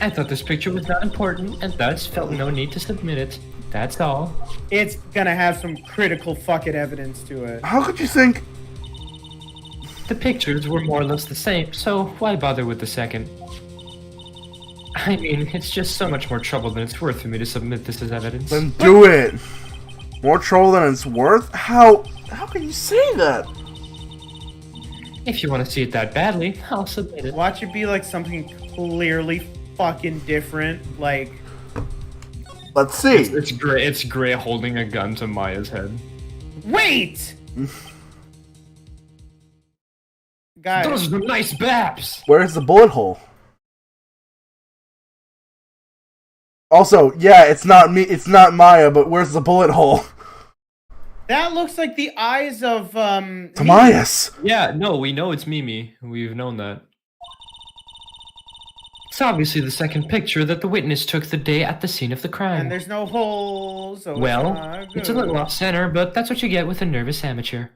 Speaker 8: I thought this picture was not important, and thus felt no need to submit it. That's all.
Speaker 7: It's gonna have some critical fucking evidence to it.
Speaker 1: How could you think?
Speaker 8: The pictures were more or less the same, so why bother with the second? I mean, it's just so much more trouble than it's worth for me to submit this as evidence.
Speaker 1: Then do it. More trouble than it's worth? How can you say that?
Speaker 8: If you want to see it that badly, I'll submit it.
Speaker 7: Watch it be like something clearly fucking different, like...
Speaker 1: Let's see.
Speaker 6: It's Gray. It's Gray holding a gun to Maya's head.
Speaker 7: Wait! Guys,
Speaker 6: Those are nice baps.
Speaker 1: Where's the bullet hole? Also, yeah, it's not me. It's not Maya. But where's the bullet hole?
Speaker 7: that looks like the eyes of,
Speaker 1: Tamias.
Speaker 6: Yeah, no, we know it's Mimi. We've known that.
Speaker 8: It's obviously the second picture that the witness took the day at the scene of the
Speaker 7: And
Speaker 8: crime.
Speaker 7: there's no holes, so
Speaker 8: Well,
Speaker 7: not
Speaker 8: it's a
Speaker 7: good.
Speaker 8: little off center, but that's what you get with a nervous amateur.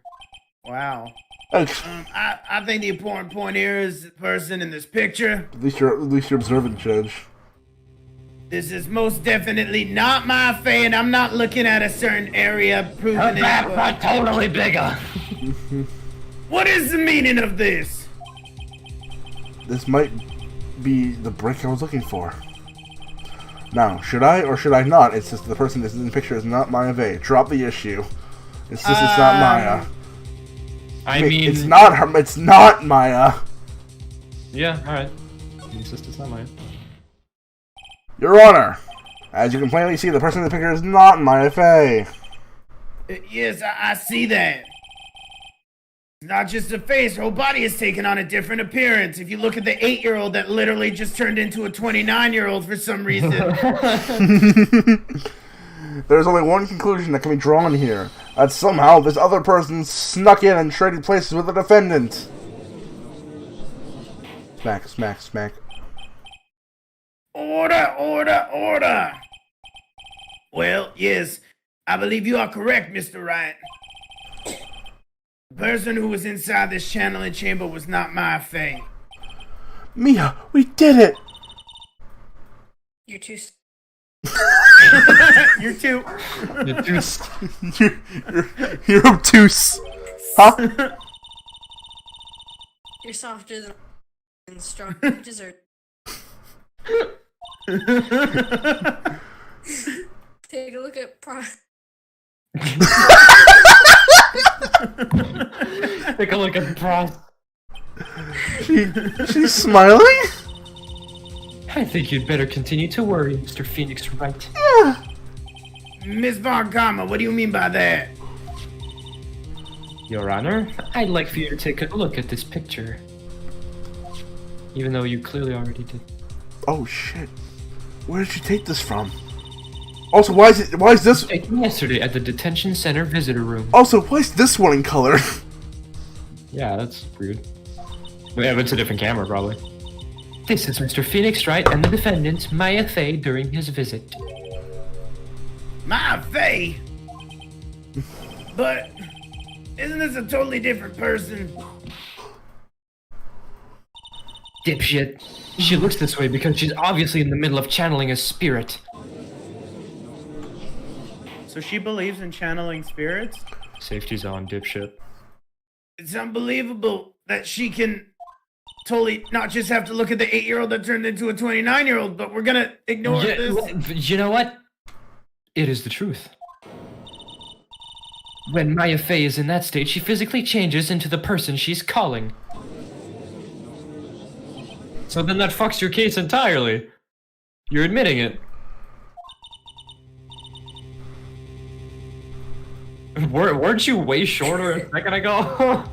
Speaker 7: Wow.
Speaker 1: At
Speaker 7: I think the important point here is the person in this picture.
Speaker 1: least you're observant, Judge.
Speaker 7: This is most definitely not my Faye, and I'm not looking at a certain area proving
Speaker 8: Her
Speaker 7: it.
Speaker 8: back are totally bigger.
Speaker 7: What is the meaning of this?
Speaker 1: This might be the brick I was looking for. Now, should I or should I not? It's just the person that's in the picture is not Maya Vey. Drop the issue. It's just it's not Maya.
Speaker 6: I mean,
Speaker 1: it's not her. It's not Maya.
Speaker 6: Yeah, alright. It's not mine.
Speaker 1: Your Honor, as you can plainly see, the person in the picture is not Maya Fey.
Speaker 7: Yes, I see that. It's not just a face, her whole body is taking on a different appearance. If you look at the 8-year-old that literally just turned into a 29-year-old for some reason.
Speaker 1: There's only one conclusion that can be drawn here. That somehow this other person snuck in and traded places with the defendant. Smack, smack, smack.
Speaker 7: Order, order, order! Well, yes, I believe you are correct, Mr. Wright. The person who was inside this channeling chamber was not my Faye.
Speaker 1: Mia, we did it!
Speaker 9: You're too.
Speaker 7: You're too.
Speaker 1: You're obtuse. Huh?
Speaker 9: You're softer than strong. You deserve. Take a look at
Speaker 8: Take a look at the prize.
Speaker 1: She's smiling?
Speaker 8: I think you'd better continue to worry, Mr. Phoenix Wright.
Speaker 1: Yeah.
Speaker 7: Miss Von Karma, what do you mean by that?
Speaker 8: Your Honor, I'd like for you to take a look at this picture. Even though you clearly already did.
Speaker 1: Oh shit. Where did you take this from? Also, why is this
Speaker 8: Taken yesterday at the detention center visitor room.
Speaker 1: Also, why is this one in color?
Speaker 6: Yeah, that's weird. Yeah, but it's a different camera, probably.
Speaker 8: This is Mr. Phoenix Wright and the defendant, Maya Fey, during his visit.
Speaker 7: My Faye? But isn't this a totally different person?
Speaker 8: Dipshit. She looks this way because she's obviously in the middle of channeling a spirit.
Speaker 7: So she believes in channeling spirits?
Speaker 6: Safety's on, dipshit.
Speaker 7: It's unbelievable that she can totally not just have to look at the 8-year-old that turned into a 29-year-old, but we're gonna ignore this.
Speaker 8: You know what? It is the truth. When Maya Fey is in that state, she physically changes into the person she's calling.
Speaker 6: So then that fucks your case entirely. You're admitting it. Weren't you way shorter a second ago?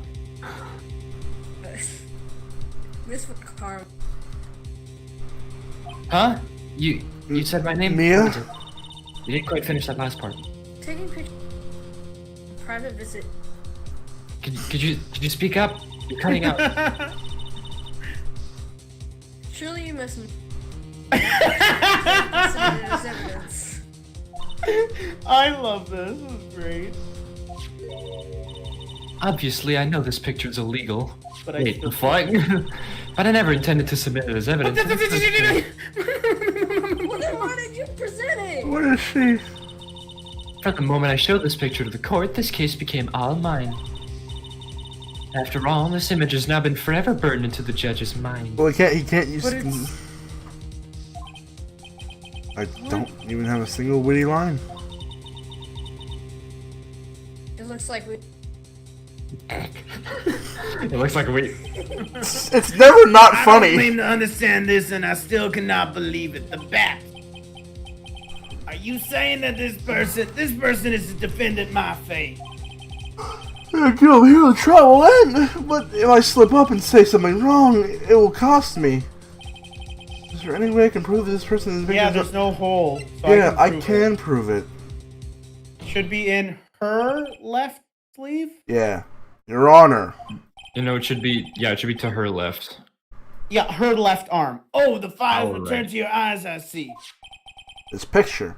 Speaker 9: Miss Karma.
Speaker 8: Huh? You said my name?
Speaker 1: Mia?
Speaker 8: What was it? You didn't quite finish that last part.
Speaker 9: Taking pictures. Private visit.
Speaker 8: Could you speak up? You're cutting out.
Speaker 9: Surely you must.
Speaker 7: I love this. This is great.
Speaker 8: Obviously, I know this picture is illegal.
Speaker 7: But
Speaker 8: Wait, the fuck? But I never intended to submit it as evidence.
Speaker 9: Well, then why did you present it?
Speaker 1: What is she?
Speaker 8: From the moment I showed this picture to the court, this case became all mine. After all, this image has now been forever burned into the judge's mind.
Speaker 1: Well, he can't use.
Speaker 7: But it's...
Speaker 1: I don't even have a single witty line.
Speaker 9: It looks like we.
Speaker 6: It looks like we.
Speaker 1: It's never not
Speaker 7: I don't
Speaker 1: funny.
Speaker 7: claim to understand this, and I still cannot believe it. The bat. Are you saying that this person is the defendant, my Faye?
Speaker 1: I go here the trial will end, but if I slip up and say something wrong, it will cost me. Is there any way I can prove that this person is the
Speaker 7: Yeah,
Speaker 1: victim?
Speaker 7: there's no hole. So
Speaker 1: Yeah, I
Speaker 7: prove
Speaker 1: can prove it.
Speaker 7: it. Should be in her left sleeve?
Speaker 1: Yeah. Your Honor.
Speaker 6: You know, it should be. Yeah, it should be to her left.
Speaker 7: Yeah, her left arm. Oh, the files
Speaker 6: All
Speaker 7: return
Speaker 6: right.
Speaker 7: to your eyes, I see.
Speaker 1: This picture.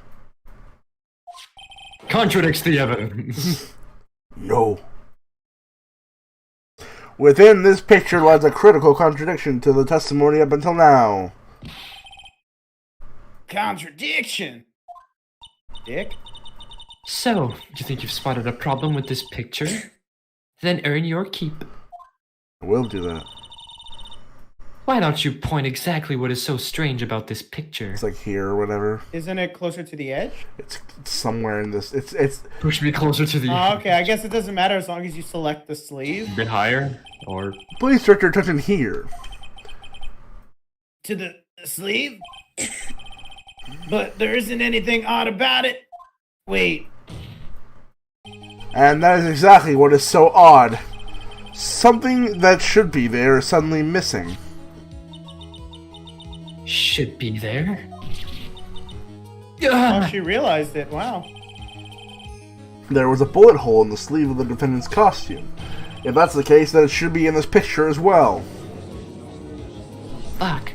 Speaker 6: Contradicts the evidence.
Speaker 1: No. Within this picture lies a critical contradiction to the testimony up until now.
Speaker 7: contradiction. Dick?
Speaker 8: So, you think you've spotted a problem with this picture? Then earn your keep.
Speaker 1: I will do that.
Speaker 8: Why don't you point exactly what is so strange about this picture?
Speaker 1: It's like here or whatever.
Speaker 7: Isn't it closer to the edge?
Speaker 1: It's somewhere in this. It's.
Speaker 8: Push me closer to the
Speaker 7: Oh, okay, I guess it doesn't matter as long as you select the sleeve.
Speaker 6: A bit higher, or
Speaker 1: Please direct your attention here.
Speaker 7: To the sleeve? But there isn't anything odd about it. Wait.
Speaker 1: And that is exactly what is so odd. Something that should be there is suddenly missing.
Speaker 8: Should be there.
Speaker 7: Oh, she realized it. Wow.
Speaker 1: There was a bullet hole in the sleeve of the defendant's costume. If that's the case, then it should be in this picture as well.
Speaker 8: Fuck.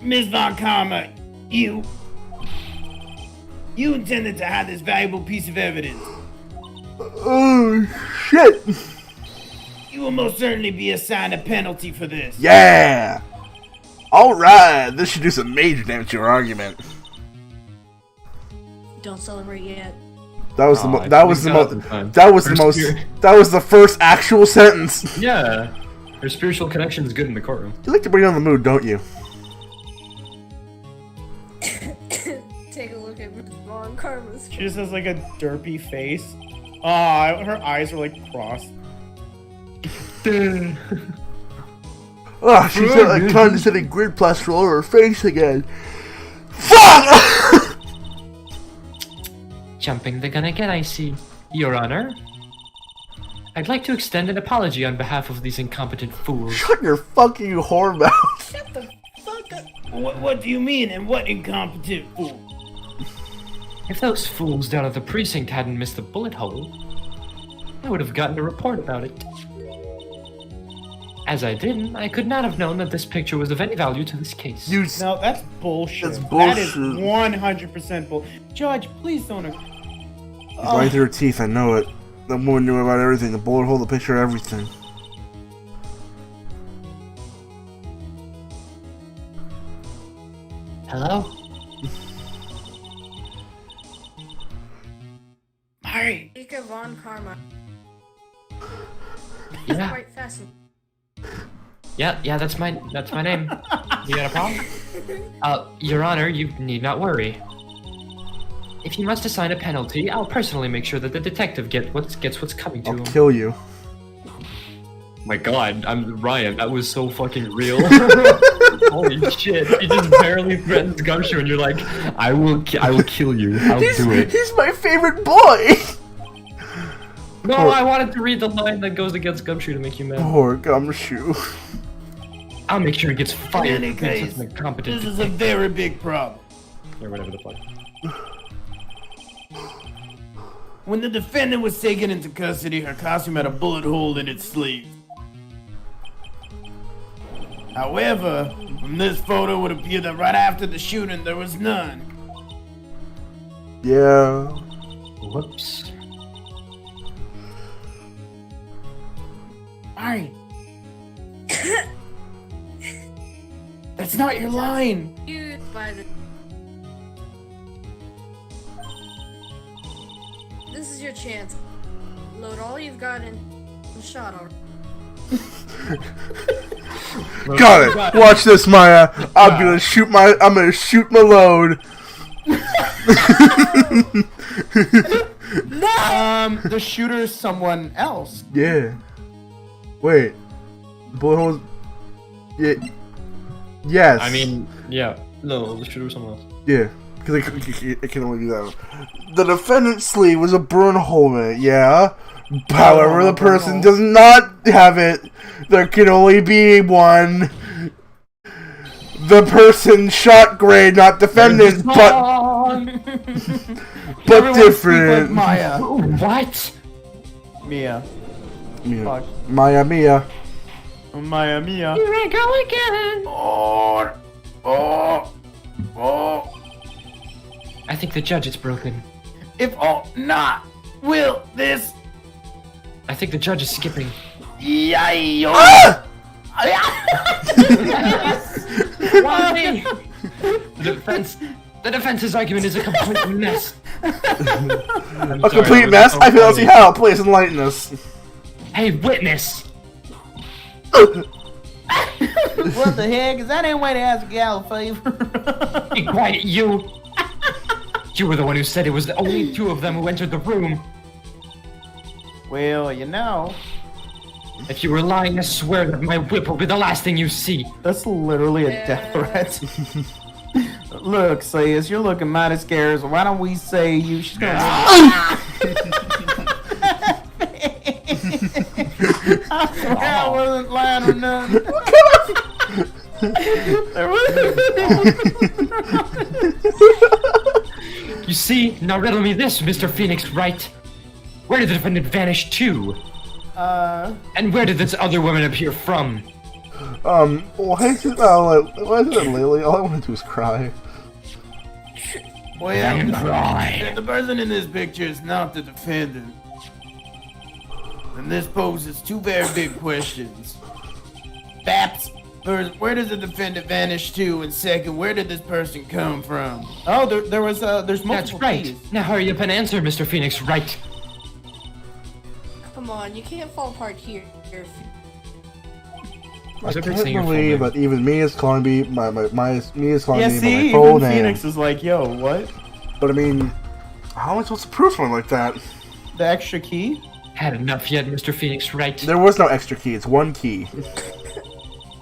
Speaker 7: Ms. Von Karma, you intended to hide this valuable piece of evidence.
Speaker 1: Oh, shit!
Speaker 7: You will most certainly be assigned a penalty for this.
Speaker 1: Yeah! Alright, this should do some major damage to your argument.
Speaker 9: Don't celebrate yet.
Speaker 1: That was
Speaker 6: Her
Speaker 1: the first actual sentence.
Speaker 6: yeah, her spiritual connection is good in the courtroom.
Speaker 1: You like to bring on the mood, don't you?
Speaker 9: Take a look at Ron Karma's.
Speaker 7: She just has like a derpy face. Ah, her eyes are like crossed.
Speaker 1: Oh, she's got a condescending grid plaster all over her face again. Fuck!
Speaker 8: Jumping the gun again, I see. Your Honor? I'd like to extend an apology on behalf of these incompetent fools.
Speaker 1: Shut your fucking whore mouth.
Speaker 9: Shut the fuck up.
Speaker 7: What do you mean, and what incompetent fool?
Speaker 8: If those fools down at the precinct hadn't missed the bullet hole, I would have gotten a report about it. As I didn't, I could not have known that this picture was of any value to this case.
Speaker 1: You
Speaker 7: No, that's bullshit.
Speaker 1: That's
Speaker 7: That is
Speaker 1: bullshit.
Speaker 7: 100% bull. Judge, please don't.
Speaker 1: lying through her teeth, I know it. That woman knew about everything. The bullet hole, the picture, everything.
Speaker 8: Hello?
Speaker 7: Hurry.
Speaker 9: Jacob Von Karma.
Speaker 8: Yeah,
Speaker 9: Quite fascinating.
Speaker 8: yeah, that's my name. You got a problem? Your Honor, you need not worry. If you must assign a penalty, I'll personally make sure that the detective gets what's coming to
Speaker 1: I'll
Speaker 8: him.
Speaker 1: kill you.
Speaker 6: My God, I'm Ryan. That was so fucking real. Holy shit! He just barely threatens Gumshoe, and you're like, I will kill you. I'll do it.
Speaker 1: He's my favorite boy!
Speaker 8: No, I wanted to read the line that goes against Gumshoe to make you mad.
Speaker 1: Poor Gumshoe.
Speaker 8: I'll make sure he gets fired.
Speaker 7: In any
Speaker 8: for being
Speaker 7: case,
Speaker 8: such an incompetent
Speaker 7: This is a very big problem.
Speaker 6: Or whatever the fuck.
Speaker 7: When the defendant was taken into custody, her costume had a bullet hole in its sleeve. However, from this photo it would appear that right after the shooting there was none.
Speaker 1: Yeah.
Speaker 8: Whoops.
Speaker 7: Alright. That's not your line.
Speaker 9: Used by the. This is your chance. Load all you've got in and shot already.
Speaker 1: Got it. Watch this, Maya. I'm gonna shoot my load.
Speaker 7: The shooter is someone else.
Speaker 1: Yeah. Wait. Bullet holes. Yeah. Yes.
Speaker 6: I mean, yeah. No, the shooter was someone else.
Speaker 1: Yeah. Because it can only do that. The defendant's sleeve was a burn hole in it. Yeah. However, the person does not have it. There can only be one. The person shot Gray, not defendant, but different.
Speaker 7: Maya.
Speaker 8: What?
Speaker 7: Mia.
Speaker 1: Mia.
Speaker 7: Fuck.
Speaker 1: Maya Mia.
Speaker 7: Maya Mia.
Speaker 4: Here I go again.
Speaker 8: I think the judge is broken.
Speaker 7: If not, will this?
Speaker 8: I think the judge is skipping.
Speaker 7: Yay!
Speaker 1: Ah!
Speaker 8: Why me? The defense's argument is a complete mess.
Speaker 1: A complete mess? I fail to see how. Please enlighten us.
Speaker 8: Hey, witness!
Speaker 7: What the heck? Is that any way to ask a gal a favor?
Speaker 8: Be quiet, you! You were the one who said it was the only two of them who entered the room.
Speaker 7: Well, you know.
Speaker 8: If you were lying, I swear that my whip will be the last thing you see.
Speaker 7: That's literally a death threat. Look, Sayus, you're looking mighty scared, so why don't we say you... She's gonna... I wasn't lying or nothing.
Speaker 8: You see, now riddle me this, Mr. Phoenix Wright. Where did the defendant vanish to? And where did this other woman appear from?
Speaker 1: Why is it Lily? All I want to do is cry.
Speaker 7: Well, the person in this picture is not the defendant. And this poses two very big questions. Baps, first, where does the defendant vanish to? And second, where did this person come from? Oh, there's multiple
Speaker 8: That's right.
Speaker 7: keys.
Speaker 8: Now hurry up and answer, Mr. Phoenix Wright.
Speaker 9: Come on, you can't fall apart here.
Speaker 1: I can't believe that even me is calling me me is calling
Speaker 7: Yeah,
Speaker 1: me
Speaker 7: see,
Speaker 1: my full
Speaker 7: even
Speaker 1: name.
Speaker 7: Phoenix is like, yo, what?
Speaker 1: But I mean, how am I supposed to prove something like that?
Speaker 7: The extra key?
Speaker 8: Had enough yet, Mr. Phoenix Wright?
Speaker 1: There was no extra key. It's one key.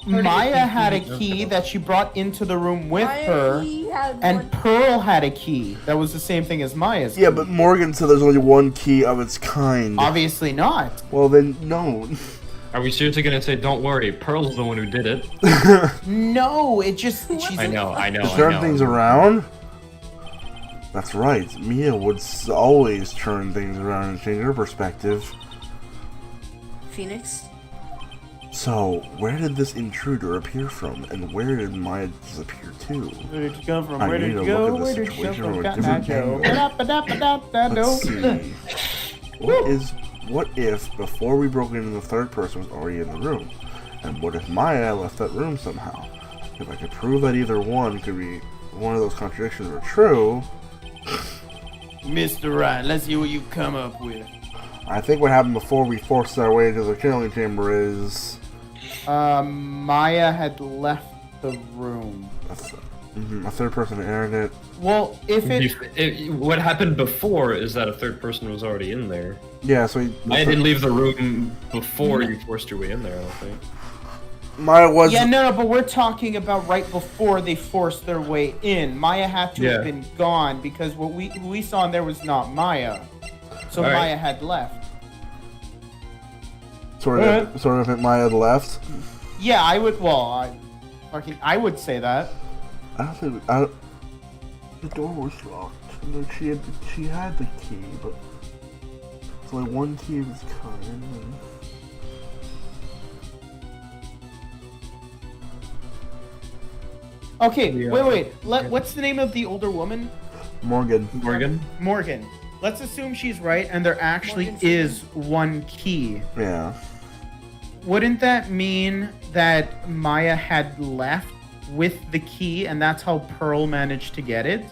Speaker 7: Maya had a key that she brought into the room with her,
Speaker 9: Had
Speaker 7: and
Speaker 9: one-
Speaker 7: Pearl had a key that was the same thing as Maya's.
Speaker 1: Yeah, but Morgan said there's only one key of its kind.
Speaker 7: Obviously not.
Speaker 1: Well, then no.
Speaker 6: Are we seriously gonna say, don't worry, Pearl's the one who did it?
Speaker 7: No, it just she's
Speaker 6: I know.
Speaker 1: To turn things around. That's right. Mia would always turn things around and change her perspective.
Speaker 9: Phoenix?
Speaker 1: So, where did this intruder appear from, and where did Maya disappear to?
Speaker 7: Where did you come from?
Speaker 1: I
Speaker 7: Where
Speaker 1: need
Speaker 7: did
Speaker 1: to
Speaker 7: you go?
Speaker 1: look at
Speaker 7: Where
Speaker 1: the
Speaker 7: did you come
Speaker 1: situation
Speaker 7: from?
Speaker 1: from a
Speaker 7: Got
Speaker 1: different Let's see. What if before we broke in the third person was already in the room? And what if Maya left that room somehow? If I could prove that either one could be one of those contradictions were true,
Speaker 7: Mr. Right, let's see what you come up with.
Speaker 1: I think what happened before we forced our way into the channeling chamber is
Speaker 7: Maya had left the room.
Speaker 1: a third person entered it.
Speaker 7: Well, if it
Speaker 6: What happened before is that a third person was already in there.
Speaker 1: Yeah, so
Speaker 6: I didn't leave the room before you forced your way in there, I don't think.
Speaker 1: Maya was.
Speaker 7: Yeah, no, but we're talking about right before they forced their way in. Maya had to have been gone because what we saw in there was not Maya. So
Speaker 6: All right.
Speaker 7: Maya had left.
Speaker 1: Sort of if Maya had left.
Speaker 7: Yeah, I would. Well, I would say that.
Speaker 1: I don't think the door was locked. And then she had the key, but it's only one key of its kind. And...
Speaker 7: Okay, wait. What's the name of the older woman?
Speaker 1: Morgan.
Speaker 7: Morgan. Let's assume she's right, and there actually is one key.
Speaker 1: Yeah.
Speaker 7: Wouldn't that mean that Maya had left with the key, and that's how Pearl managed to get it?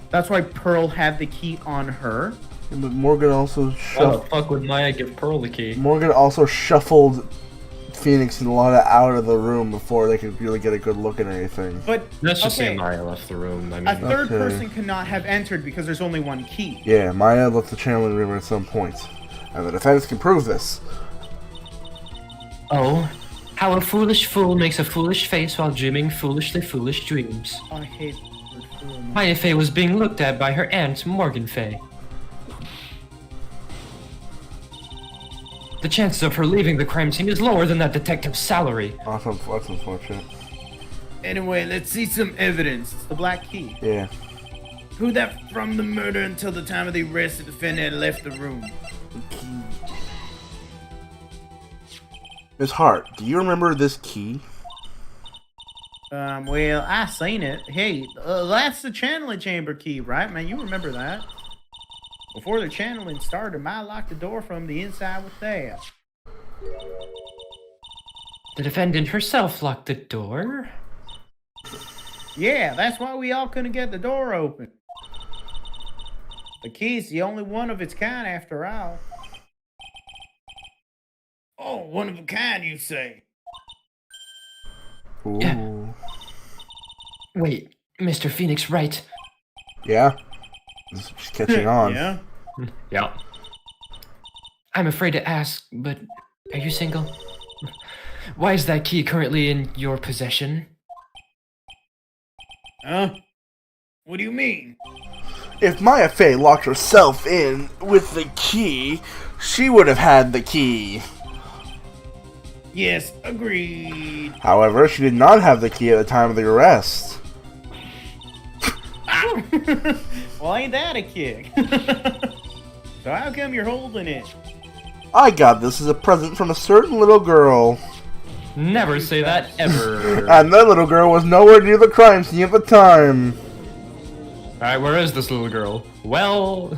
Speaker 7: That's why Pearl had the key on her.
Speaker 1: Yeah, but Morgan also
Speaker 6: Why the fuck would Maya give Pearl the key?
Speaker 1: Morgan also shuffled Phoenix and Lana out of the room before they could really get a good look at anything.
Speaker 7: But
Speaker 6: Let's just say
Speaker 7: okay,
Speaker 6: Maya left the room. I mean,
Speaker 7: a third
Speaker 1: Okay.
Speaker 7: person cannot have entered because there's only one key.
Speaker 1: Yeah, Maya left the channeling room at some point. And the defense can prove this.
Speaker 8: Oh, how a foolish fool makes a foolish face while dreaming foolishly foolish dreams.
Speaker 7: I hate the word fool.
Speaker 8: Maya Fey was being looked at by her aunt, Morgan Fey. The chances of her leaving the crime scene is lower than that detective's salary.
Speaker 1: That's unfortunate.
Speaker 7: Anyway, let's see some evidence. It's the black key.
Speaker 1: Yeah.
Speaker 7: Prove that from the murder until the time of the arrest, the defendant had left the room.
Speaker 1: Miss Hart, do you remember this key?
Speaker 7: Well, I seen it. Hey, that's the channeling chamber key, right, man? You remember that? Before the channeling started, Maya locked the door from the inside with that.
Speaker 8: The defendant herself locked the door.
Speaker 7: Yeah, that's why we all couldn't get the door open. The key's the only one of its kind after all. Oh, one of a kind, you say?
Speaker 1: Ooh.
Speaker 8: Yeah. Wait, Mr. Phoenix, right?
Speaker 1: Yeah. She's catching on.
Speaker 7: Yeah.
Speaker 6: Yeah.
Speaker 8: I'm afraid to ask, but are you single? Why is that key currently in your possession?
Speaker 7: Huh? What do you mean?
Speaker 1: If Maya Fey locked herself in with the key, she would have had the key.
Speaker 7: Yes, agreed.
Speaker 1: However, she did not have the key at the time of the arrest.
Speaker 7: Well, ain't that a kick? So how come you're holding it?
Speaker 1: I got this as a present from a certain little girl.
Speaker 6: Never say that ever.
Speaker 1: And that little girl was nowhere near the crime scene at the time.
Speaker 6: Alright, where is this little girl? Well,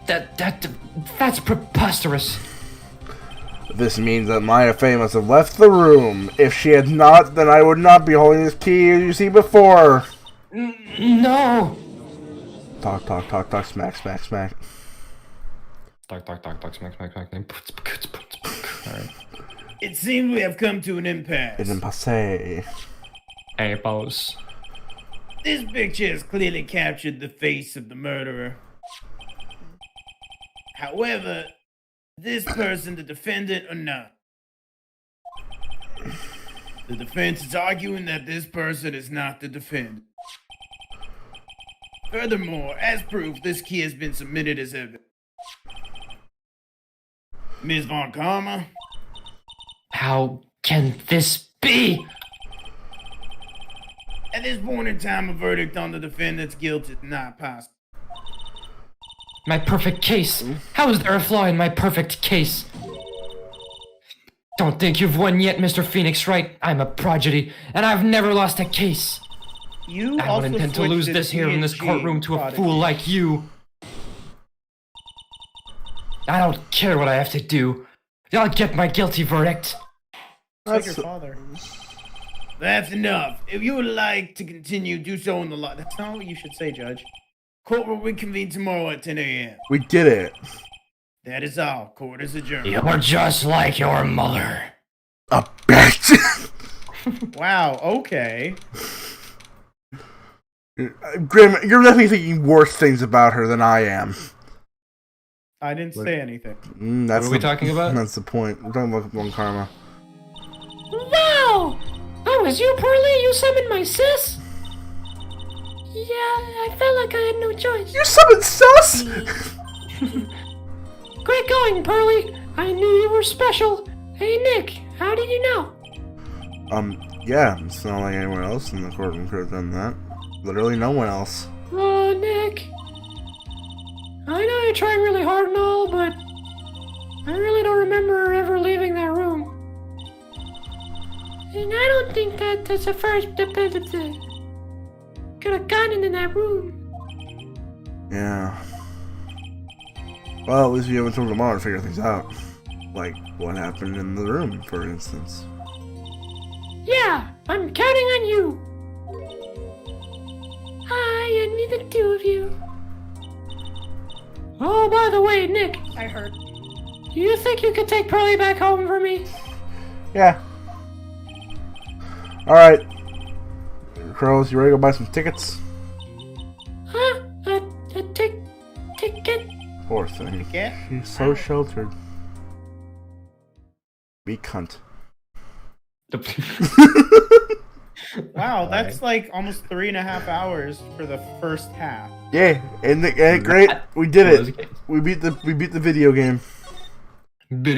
Speaker 8: That's preposterous.
Speaker 1: This means that Maya Fey must have left the room. If she had not, then I would not be holding this key as you see before.
Speaker 8: No.
Speaker 1: Talk, talk, talk, talk, smack, smack, smack.
Speaker 6: talk, smack, smack, smack. Alright.
Speaker 7: It seems we have come to an impasse.
Speaker 1: It's impasse.
Speaker 6: Hey, boss.
Speaker 7: This picture has clearly captured the face of the murderer. However, this person the defendant or not? The defense is arguing that this person is not the defendant. Furthermore, as proof, this key has been submitted as evidence. Ms. Von Karma?
Speaker 8: How can this be?
Speaker 7: At this point in time, a verdict on the defendant's guilt is not possible.
Speaker 8: My perfect case. How is there a flaw in my perfect case? Don't think you've won yet, Mr. Phoenix, right? I'm a prodigy, and I've never lost a case.
Speaker 7: You
Speaker 8: I
Speaker 7: also
Speaker 8: don't intend to
Speaker 7: switched
Speaker 8: lose
Speaker 7: to
Speaker 8: this here in this
Speaker 7: TNG
Speaker 8: courtroom to a
Speaker 7: prodigy.
Speaker 8: fool like you. I don't care what I have to do. I'll get my guilty verdict.
Speaker 7: Like your father. That's enough. If you would like to continue, do so in the law. That's not what you should say, Judge. Court will reconvene tomorrow at 10 a.m.
Speaker 1: We did it.
Speaker 7: That is all. Court is adjourned.
Speaker 8: You're just like your mother.
Speaker 1: A bitch.
Speaker 7: Wow, okay.
Speaker 1: Grim, you're definitely thinking worse things about her than I am.
Speaker 7: I didn't say anything.
Speaker 1: That's
Speaker 6: What are we talking about?
Speaker 1: That's the point. We're talking about Von Karma.
Speaker 5: Wow! Oh, was you, Pearly? You summoned my sis? Yeah, I felt like I had no choice.
Speaker 1: You summoned sus?
Speaker 5: Great going, Pearly. I knew you were special. Hey, Nick, how did you know?
Speaker 1: Yeah, it's not like anyone else in the courtroom could have done that. Literally no one else.
Speaker 5: Oh, Nick. I know you're trying really hard and all, but I really don't remember ever leaving that room. And I don't think that's the first could have gotten in that room.
Speaker 1: Yeah. Well, at least you have until tomorrow to figure things out. Like, what happened in the room, for instance.
Speaker 5: Yeah, I'm counting on you. Hi, envy the two of you. Oh, by the way, Nick,
Speaker 9: I heard.
Speaker 5: do you think you could take Pearly back home for me?
Speaker 1: Yeah. Alright. Crows, you ready to go buy some tickets?
Speaker 5: Huh? A ticket?
Speaker 1: Poor thing.
Speaker 7: Yeah.
Speaker 1: She's so sheltered. Be cunt.
Speaker 7: Wow, that's like almost 3.5 hours for the first half.
Speaker 1: Yeah, and great. We did it. We beat the video game. June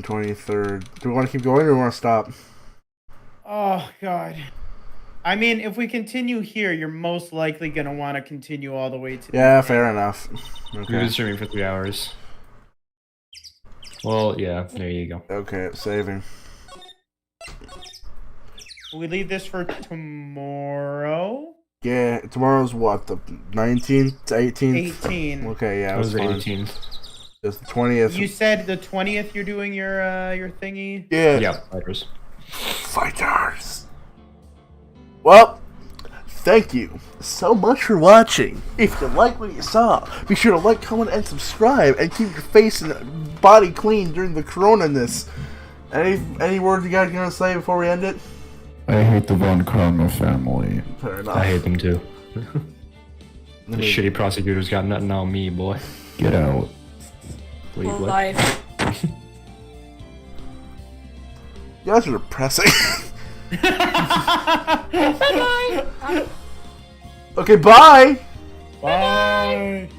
Speaker 1: 23rd. Do we want to keep going or do we want to stop?
Speaker 7: Oh, God. I mean, if we continue here, you're most likely going to want to continue all the way to the
Speaker 1: Yeah,
Speaker 7: end.
Speaker 1: fair enough.
Speaker 6: We've
Speaker 1: Okay.
Speaker 6: been streaming for 3 hours. Well, yeah, there you go.
Speaker 1: Okay, saving.
Speaker 7: We leave this for tomorrow?
Speaker 1: Yeah, tomorrow's what, the 19th, 18th?
Speaker 7: 18.
Speaker 1: Okay, yeah,
Speaker 6: That was the 18th.
Speaker 1: It's the 20th.
Speaker 7: You said the 20th you're doing your thingy?
Speaker 1: Yeah.
Speaker 6: Yeah, fighters.
Speaker 1: Fighters. Well, thank you so much for watching. If you like what you saw, be sure to like, comment, and subscribe, and keep your face and body clean during the corona-ness. Any words you guys gonna say before we end it?
Speaker 3: I hate the Von Karma family.
Speaker 1: Fair enough.
Speaker 6: I hate them too. The shitty prosecutors got nothing on me, boy.
Speaker 3: Get out.
Speaker 6: Wait,
Speaker 9: Well,
Speaker 6: what?
Speaker 9: life.
Speaker 1: You guys are depressing.
Speaker 9: Bye-bye.
Speaker 1: Okay, bye!
Speaker 7: Bye.